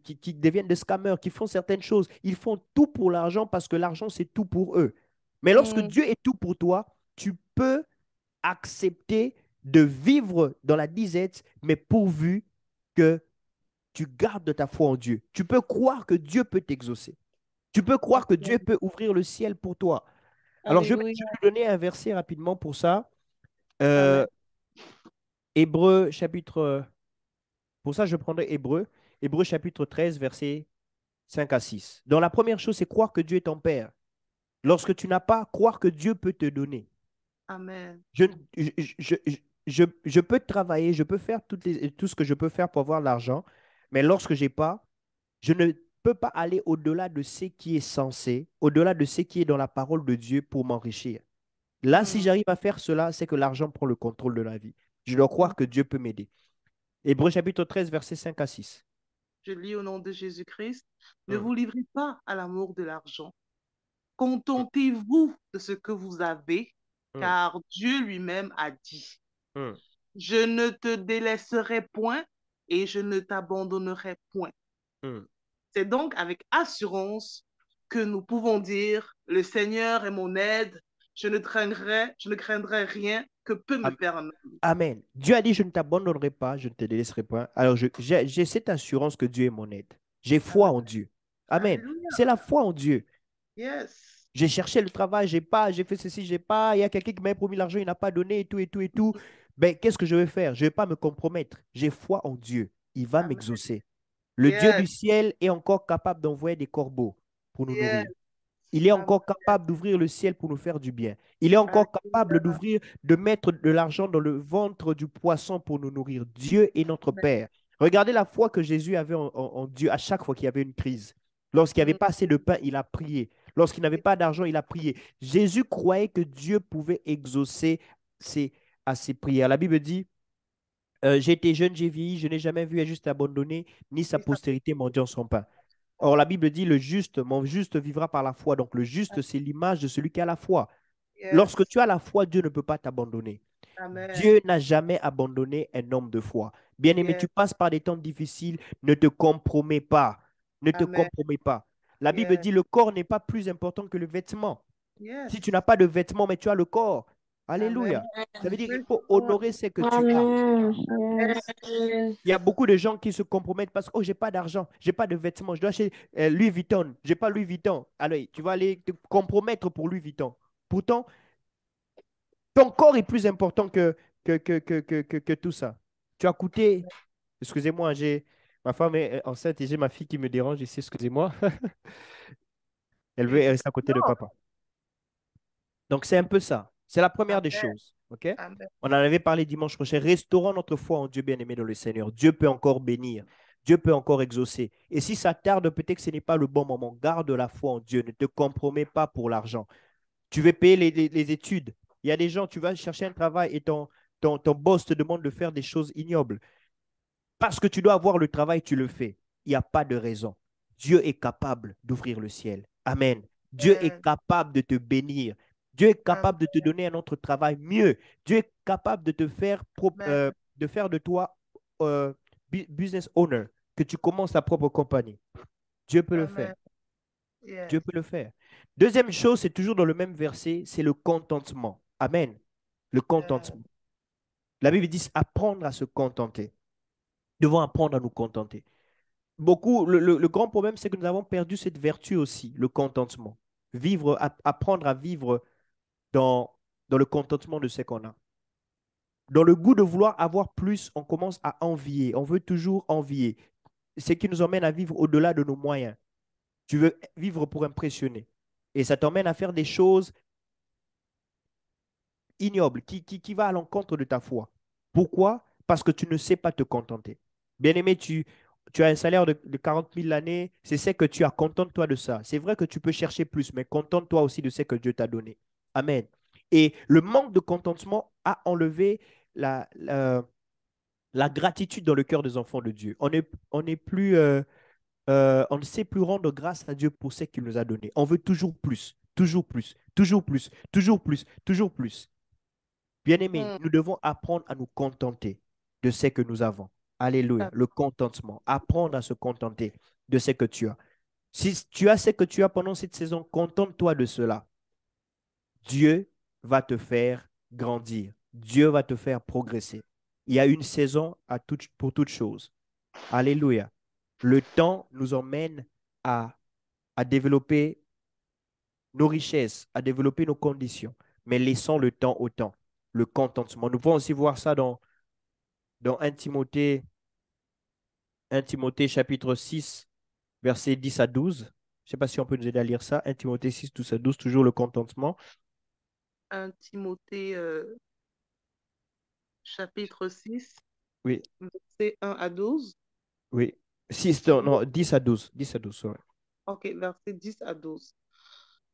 Speaker 6: qui deviennent des scammers, qui font certaines choses. Ils font tout pour l'argent parce que l'argent, c'est tout pour eux. Mais lorsque
Speaker 2: Mm.
Speaker 6: Dieu est tout pour toi, tu peux accepter de vivre dans la disette, mais pourvu que tu gardes ta foi en Dieu. Tu peux croire que Dieu peut t'exaucer. Tu peux croire que Dieu
Speaker 2: Amen.
Speaker 6: peut ouvrir le ciel pour toi. Alors, je
Speaker 2: Alléluia.
Speaker 6: vais te donner un verset rapidement pour ça.
Speaker 2: Amen.
Speaker 6: Euh, Hébreu chapitre, pour ça, je prendrai Hébreu. Hébreu chapitre 13, versets 5 à 6. Donc, la première chose, c'est croire que Dieu est ton Père. Lorsque tu n'as pas, croire que Dieu peut te donner.
Speaker 7: Amen.
Speaker 6: Je, je, je, je peux travailler, je peux faire tout ce que je peux faire pour avoir l'argent, mais lorsque je n'ai pas, je ne peux pas aller au-delà de ce qui est censé, au-delà de ce qui est dans la parole de Dieu pour m'enrichir. Là, si
Speaker 7: Mm.
Speaker 6: j'arrive à faire cela, c'est que l'argent prend le contrôle de la vie. Je dois croire que Dieu peut m'aider. Hébreu chapitre 13, versets 5 à 6.
Speaker 7: Je lis au nom de Jésus-Christ. Ne
Speaker 6: Hum,
Speaker 7: vous livrez pas à l'amour de l'argent. Contentez-vous de ce que vous avez,
Speaker 6: hum,
Speaker 7: car Dieu lui-même a dit,
Speaker 6: hum.
Speaker 7: je ne te délaisserai point et je ne t'abandonnerai point.
Speaker 6: Hum.
Speaker 7: C'est donc avec assurance que nous pouvons dire, le Seigneur est mon aide, je ne craindrai rien que peut me
Speaker 6: Am-
Speaker 7: faire un mal.
Speaker 6: Amen. Dieu a dit, je ne t'abandonnerai pas, je ne te délaisserai pas. Alors, j'ai cette assurance que Dieu est mon aide. J'ai foi
Speaker 7: Amen.
Speaker 6: en Dieu. Amen.
Speaker 7: Alléluia.
Speaker 6: C'est la foi en Dieu.
Speaker 7: Yes.
Speaker 6: J'ai cherché le travail, j'ai pas, j'ai fait ceci, j'ai pas. Il y a quelqu'un qui m'a promis l'argent, il n'a pas donné et tout, et tout, et tout. Ben, qu'est-ce que je vais faire? Je ne vais pas me compromettre. J'ai foi en Dieu. Il va
Speaker 7: Amen.
Speaker 6: m'exaucer. Le Dieu
Speaker 7: Yes.
Speaker 6: du ciel est encore capable d'envoyer des corbeaux pour nous
Speaker 7: Yes.
Speaker 6: nourrir. Il est
Speaker 7: Amen.
Speaker 6: encore capable d'ouvrir le ciel pour nous faire du bien. Il est encore capable
Speaker 7: Alléluia.
Speaker 6: d'ouvrir, de mettre de l'argent dans le ventre du poisson pour nous nourrir. Dieu est notre Père. Regardez la foi que Jésus avait en Dieu à chaque fois qu'il y avait une crise. Lorsqu'il n'y avait
Speaker 7: Mm.
Speaker 6: pas assez de pain, il a prié. Lorsqu'il n'avait pas d'argent, il a prié. Jésus croyait que Dieu pouvait exaucer à ses prières. La Bible dit, j'ai été jeune, j'ai vieilli, je n'ai jamais vu un juste abandonné, ni sa
Speaker 7: Et ça-
Speaker 6: postérité mendiant son pain. Or, la Bible dit, le juste, mon juste vivra par la foi. Donc, le juste, c'est l'image de celui qui a la foi. Lorsque
Speaker 7: Yes.
Speaker 6: tu as la foi, Dieu ne peut pas t'abandonner.
Speaker 7: Amen.
Speaker 6: Dieu n'a jamais abandonné un homme de foi. Bien-aimé,
Speaker 7: Yes.
Speaker 6: tu passes par des temps difficiles, ne te compromets pas. Ne te
Speaker 7: Amen.
Speaker 6: compromets pas. La Bible
Speaker 7: Yes.
Speaker 6: dit, le corps n'est pas plus important que le vêtement. Si tu
Speaker 7: Yes.
Speaker 6: n'as pas de vêtements, mais tu as le corps.
Speaker 7: Amen.
Speaker 6: Alléluia. Ça veut dire qu'il
Speaker 7: Praise
Speaker 6: faut
Speaker 7: the Lord.
Speaker 6: honorer ce que tu as.
Speaker 2: Amen.
Speaker 7: Amen.
Speaker 2: Yes.
Speaker 6: Il y a beaucoup de gens qui se compromettent parce que oh, j'ai pas d'argent, j'ai pas de vêtements, je dois acheter Louis Vuitton, j'ai pas Louis Vuitton. Alors, tu vas aller te compromettre pour Louis Vuitton. Pourtant, ton corps est plus important que tout ça. Tu as coûté, excusez-moi, ma femme est enceinte et j'ai ma fille qui me dérange ici, excusez-moi. Elle veut
Speaker 7: Praise
Speaker 6: rester à
Speaker 7: the
Speaker 6: côté de
Speaker 7: Lord.
Speaker 6: papa. Donc, c'est un peu ça. C'est la première des
Speaker 7: Amen.
Speaker 6: choses. OK?
Speaker 7: Amen.
Speaker 6: On en avait parlé dimanche prochain. Restaurons notre foi en Dieu bien-aimé dans le Seigneur. Dieu peut encore bénir. Dieu peut encore exaucer. Et si ça tarde, peut-être que ce n'est pas le bon moment. Garde la foi en Dieu. Ne te compromets pas pour l'argent. Tu veux payer les études. Il y a des gens, tu vas chercher un travail et ton boss te demande de faire des choses ignobles. Parce que tu dois avoir le travail, tu le fais. Il n'y a pas de raison. Dieu est capable d'ouvrir le ciel. Amen. Dieu est
Speaker 7: Amen.
Speaker 6: capable de te bénir. Dieu est
Speaker 7: Amen.
Speaker 6: capable de te donner un autre travail mieux. Dieu est capable de te faire,
Speaker 7: Amen.
Speaker 6: de faire de toi business owner, que tu commences ta propre compagnie. Dieu peut le faire.
Speaker 7: Amen. Yes.
Speaker 6: Dieu peut le faire. Deuxième chose, c'est toujours dans le même verset, c'est le contentement. Amen. Le
Speaker 7: Yes.
Speaker 6: contentement. La Bible dit apprendre à se contenter. Nous devons apprendre à nous contenter. Beaucoup, le grand problème, c'est que nous avons perdu cette vertu aussi, le contentement. Apprendre à vivre dans le contentement de ce qu'on a. Dans le goût de vouloir avoir plus, on commence à envier. On veut toujours envier. Ce qui nous emmène à vivre au-delà de nos moyens. Tu veux vivre pour impressionner. Et ça t'emmène à faire des choses ignoble, qui va à l'encontre de ta foi. Pourquoi? Parce que tu ne sais pas te contenter. Bien-aimé, tu as un salaire de 40 000 l'année, c'est ce que tu as, contente-toi de ça. C'est vrai que tu peux chercher plus, mais contente-toi aussi de ce que Dieu t'a donné. Amen. Et le manque de contentement a enlevé la gratitude dans le cœur des enfants de Dieu. On ne sait plus rendre grâce à Dieu pour ce qu'il nous a donné. On veut toujours plus, toujours plus, toujours plus, toujours plus, toujours plus. Bien-aimés,
Speaker 7: Mm.
Speaker 6: nous devons apprendre à nous contenter de ce que nous avons. Alléluia, le contentement. Apprendre à se contenter de ce que tu as. Si tu as ce que tu as pendant cette saison, contente-toi de cela. Dieu va te faire grandir. Dieu va te faire progresser. Il y a une saison pour toute chose. Alléluia. Le temps nous emmène à développer nos richesses, à développer nos conditions, mais laissons le temps au temps, le contentement. Nous pouvons aussi voir ça dans 1 Timothée chapitre 6, versets 10 à 12. Je ne sais pas si on peut nous aider à lire ça. 1 Timothée 6, 12 à 12, toujours le contentement.
Speaker 7: 1 Timothée chapitre 6,
Speaker 6: Oui,
Speaker 7: versets 1 à 12.
Speaker 6: oui. 6, non, non, 10 à 12. 10 à 12, ouais.
Speaker 7: Ok, versets 10 à 12.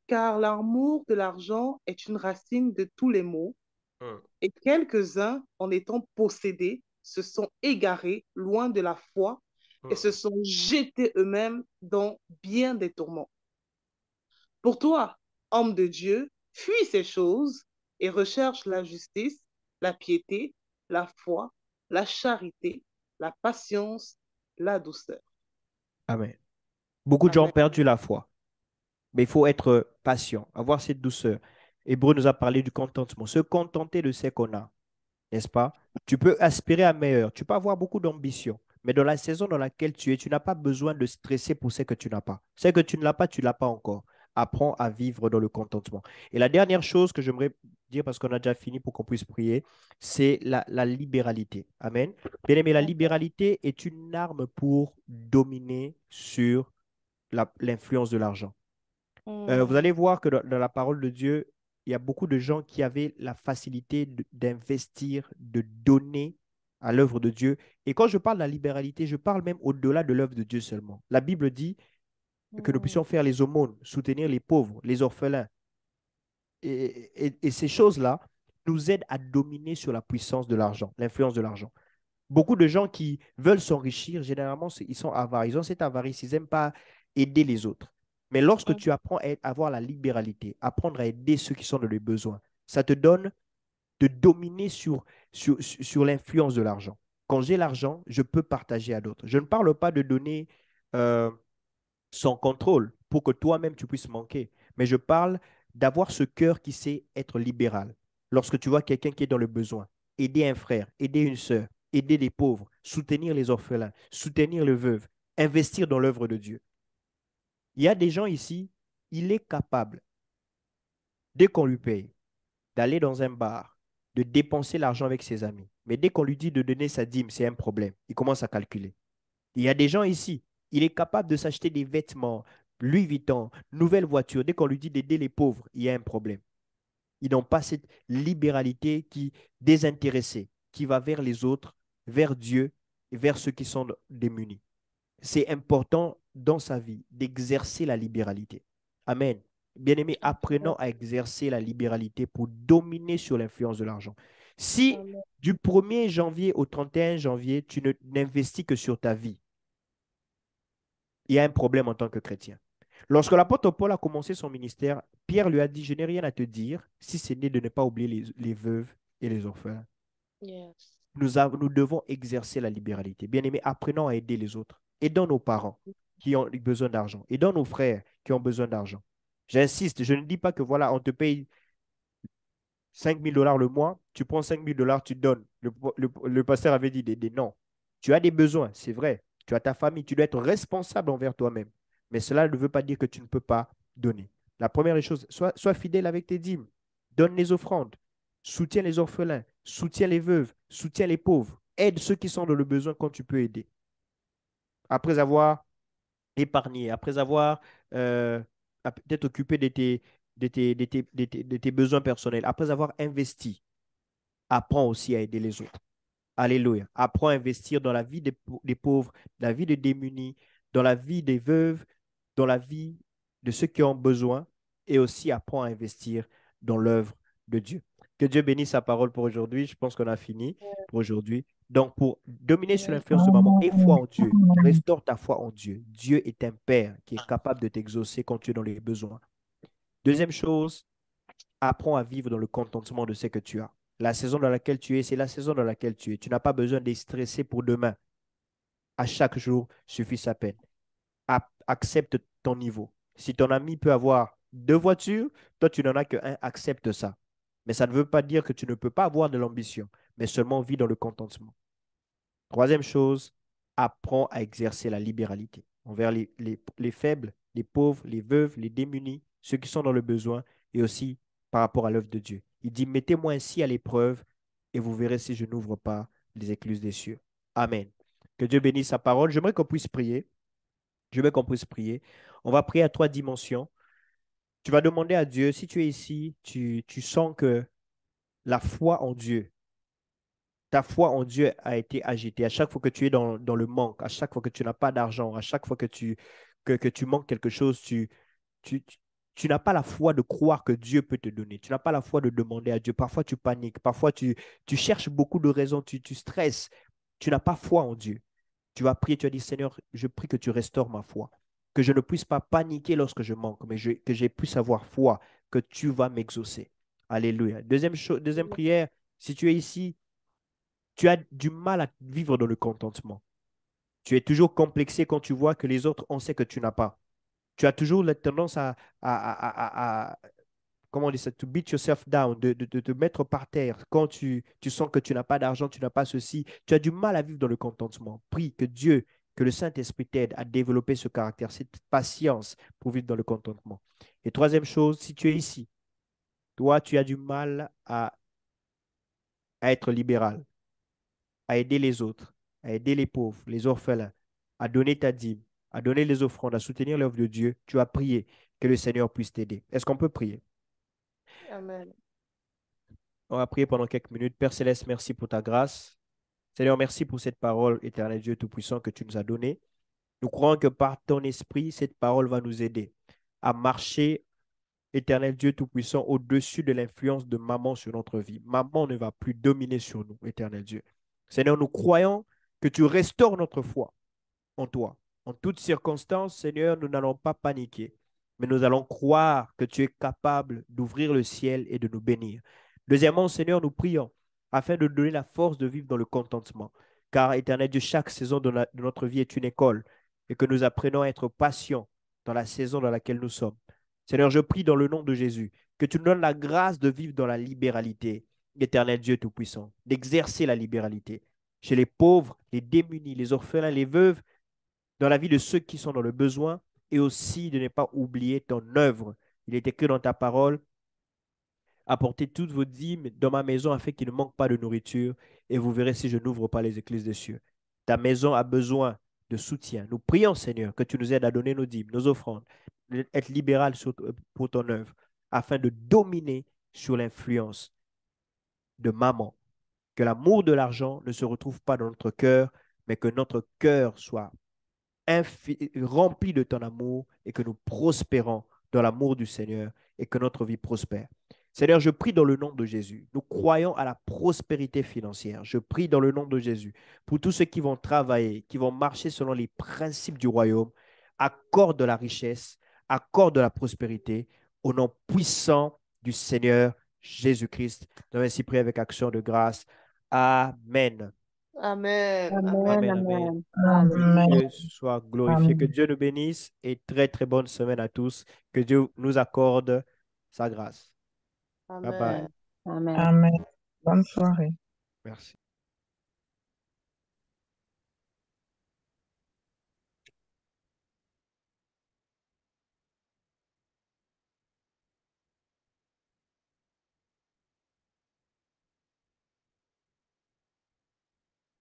Speaker 7: Car l'amour de l'argent est une racine de tous les maux, et quelques-uns, en étant possédés, se sont égarés loin de la foi et se sont jetés eux-mêmes dans bien des tourments. Pour toi, homme de Dieu, fuis ces choses et recherche la justice, la piété, la foi, la charité, la patience, la douceur.
Speaker 6: Amen. Beaucoup de gens ont
Speaker 7: Amen.
Speaker 6: perdu la foi, mais il faut être patient, avoir cette douceur. Hébreu nous a parlé du contentement, se contenter de ce qu'on a, n'est-ce pas? Tu peux aspirer à meilleur, tu peux avoir beaucoup d'ambition, mais dans la saison dans laquelle tu es, tu n'as pas besoin de stresser pour ce que tu n'as pas. Ce que tu ne l'as pas, tu ne l'as pas encore. Apprends à vivre dans le contentement. Et la dernière chose que j'aimerais dire, parce qu'on a déjà fini pour qu'on puisse prier, c'est la libéralité. Amen. Bien aimé, la libéralité est une arme pour dominer sur l'influence de l'argent. Vous allez voir que dans la parole de Dieu, il y a beaucoup de gens qui avaient la facilité d'investir, de donner à l'œuvre de Dieu. Et quand je parle de la libéralité, je parle même au-delà de l'œuvre de Dieu seulement. La Bible dit que nous puissions faire les aumônes, soutenir les pauvres, les orphelins. Et ces choses-là nous aident à dominer sur la puissance de l'argent, l'influence de l'argent. Beaucoup de gens qui veulent s'enrichir, généralement, ils sont avares. Ils ont cette avarice, ils n'aiment pas aider les autres. Mais lorsque tu apprends à avoir la libéralité, apprendre à aider ceux qui sont dans le besoin, ça te donne de dominer sur l'influence de l'argent. Quand j'ai l'argent, je peux partager à d'autres. Je ne parle pas de donner euh, sans contrôle pour que toi-même tu puisses manquer, mais je parle d'avoir ce cœur qui sait être libéral. Lorsque tu vois quelqu'un qui est dans le besoin, aider un frère, aider une sœur, aider les pauvres, soutenir les orphelins, soutenir les veuves, investir dans l'œuvre de Dieu. Il y a des gens ici, il est capable, dès qu'on lui paye, d'aller dans un bar, de dépenser l'argent avec ses amis. Mais dès qu'on lui dit de donner sa dîme, c'est un problème. Il commence à calculer. Il y a des gens ici, il est capable de s'acheter des vêtements, Louis Vuitton, nouvelle voiture. Dès qu'on lui dit d'aider les pauvres, il y a un problème. Ils n'ont pas cette libéralité qui désintéressée, qui va vers les autres, vers Dieu et vers ceux qui sont démunis. C'est important dans sa vie d'exercer la libéralité. Amen. Bien-aimés, apprenons à exercer la libéralité pour dominer sur l'influence de l'argent. Si du 1er janvier au 31 janvier, tu n'investis que sur ta vie, il y a un problème en tant que chrétien. Lorsque l'apôtre Paul a commencé son ministère, Pierre lui a dit, je n'ai rien à te dire si ce n'est de ne pas oublier les veuves et les orphelins.
Speaker 7: Yes.
Speaker 6: Nous devons exercer la libéralité. Bien-aimés, apprenons à aider les autres. Aidons nos parents qui ont besoin d'argent. Aidons nos frères qui ont besoin d'argent. J'insiste, je ne dis pas que voilà, on te paye 5 000 $ le mois, tu prends 5 000 $, tu donnes. Le pasteur avait dit d'aider. Non. Tu as des besoins, c'est vrai. Tu as ta famille, tu dois être responsable envers toi-même. Mais cela ne veut pas dire que tu ne peux pas donner. La première des choses, sois fidèle avec tes dîmes. Donne les offrandes. Soutiens les orphelins. Soutiens les veuves. Soutiens les pauvres. Aide ceux qui sont dans le besoin quand tu peux aider. Après avoir épargné, après avoir peut-être occupé de tes besoins personnels, après avoir investi, apprends aussi à aider les autres. Alléluia. Apprends à investir dans la vie des pauvres, dans la vie des démunis, dans la vie des veuves, dans la vie de ceux qui ont besoin, et aussi apprends à investir dans l'œuvre de Dieu. Que Dieu bénisse sa parole pour aujourd'hui. Je pense qu'on a fini pour aujourd'hui. Donc, pour dominer sur l'influence de maman, aie foi en Dieu. Restaure ta foi en Dieu. Dieu est un Père qui est capable de t'exaucer quand tu es dans les besoins. Deuxième chose, apprends à vivre dans le contentement de ce que tu as. La saison dans laquelle tu es, c'est la saison dans laquelle tu es. Tu n'as pas besoin de stresser pour demain. À chaque jour suffit sa peine. Accepte ton niveau. Si ton ami peut avoir 2 voitures, toi tu n'en as qu'un, accepte ça. Mais ça ne veut pas dire que tu ne peux pas avoir de l'ambition, mais seulement vis dans le contentement. Troisième chose, apprends à exercer la libéralité envers les faibles, les pauvres, les veuves, les démunis, ceux qui sont dans le besoin, et aussi par rapport à l'œuvre de Dieu. Il dit, mettez-moi ainsi à l'épreuve, et vous verrez si je n'ouvre pas les écluses des cieux. Amen. Que Dieu bénisse sa parole. J'aimerais qu'on puisse prier. On va prier à 3 dimensions. Tu vas demander à Dieu, si tu es ici, tu sens que la foi en Dieu, ta foi en Dieu a été agitée. À chaque fois que tu es dans le manque, à chaque fois que tu n'as pas d'argent, à chaque fois que tu manques quelque chose, tu, tu n'as pas la foi de croire que Dieu peut te donner. Tu n'as pas la foi de demander à Dieu. Parfois, tu paniques. Parfois, tu cherches beaucoup de raisons. Tu stresses. Tu n'as pas foi en Dieu. Tu vas prier, tu as dit, Seigneur, je prie que tu restaures ma foi. Que je ne puisse pas paniquer lorsque je manque, mais que j'ai pu avoir foi que tu vas m'exaucer. Alléluia. Deuxième prière, si tu es ici, tu as du mal à vivre dans le contentement. Tu es toujours complexé quand tu vois que les autres ont ce que tu n'as pas. Tu as toujours la tendance comment on dit ça, to beat yourself down, de te mettre par terre. Quand tu sens que tu n'as pas d'argent, tu n'as pas ceci, tu as du mal à vivre dans le contentement. Prie que Dieu, que le Saint-Esprit t'aide à développer ce caractère, cette patience pour vivre dans le contentement. Et troisième chose, si tu es ici, toi, tu as du mal à être libéral, à aider les autres, à aider les pauvres, les orphelins, à donner ta dîme, à donner les offrandes, à soutenir l'œuvre de Dieu, tu as prié que le Seigneur puisse t'aider. Est-ce qu'on peut prier?
Speaker 3: Amen.
Speaker 6: On va prier pendant quelques minutes. Père Céleste, merci pour ta grâce. Seigneur, merci pour cette parole, éternel Dieu Tout-Puissant, que tu nous as donnée. Nous croyons que par ton esprit, cette parole va nous aider à marcher, éternel Dieu Tout-Puissant, au-dessus de l'influence de maman sur notre vie. Maman ne va plus dominer sur nous, éternel Dieu. Seigneur, nous croyons que tu restaures notre foi en toi. En toutes circonstances, Seigneur, nous n'allons pas paniquer, mais nous allons croire que tu es capable d'ouvrir le ciel et de nous bénir. Deuxièmement, Seigneur, nous prions afin de donner la force de vivre dans le contentement. Car, éternel Dieu, chaque saison de notre vie est une école et que nous apprenons à être patients dans la saison dans laquelle nous sommes. Seigneur, je prie dans le nom de Jésus que tu nous donnes la grâce de vivre dans la libéralité, éternel Dieu Tout-Puissant, d'exercer la libéralité chez les pauvres, les démunis, les orphelins, les veuves, dans la vie de ceux qui sont dans le besoin, et aussi de ne pas oublier ton œuvre. Il est écrit dans ta parole, apportez toutes vos dîmes dans ma maison afin qu'il ne manque pas de nourriture, et vous verrez si je n'ouvre pas les écluses des cieux. Ta maison a besoin de soutien. Nous prions, Seigneur, que tu nous aides à donner nos dîmes, nos offrandes, être libéral pour ton œuvre, afin de dominer sur l'influence de maman. Que l'amour de l'argent ne se retrouve pas dans notre cœur, mais que notre cœur soit rempli de ton amour et que nous prospérons dans l'amour du Seigneur et que notre vie prospère. Seigneur, je prie dans le nom de Jésus. Nous croyons à la prospérité financière. Je prie dans le nom de Jésus pour tous ceux qui vont travailler, qui vont marcher selon les principes du royaume. Accorde la richesse, accorde la prospérité au nom puissant du Seigneur Jésus-Christ. Nous avons ainsi prié avec action de grâce. Amen.
Speaker 3: Amen.
Speaker 6: Amen, amen. Que Dieu soit glorifié. Que Dieu nous bénisse et très, très bonne semaine à tous. Que Dieu nous accorde sa grâce. Bye bye.
Speaker 3: Amen.
Speaker 2: Amen.
Speaker 7: Amen. Bonne soirée.
Speaker 6: Merci.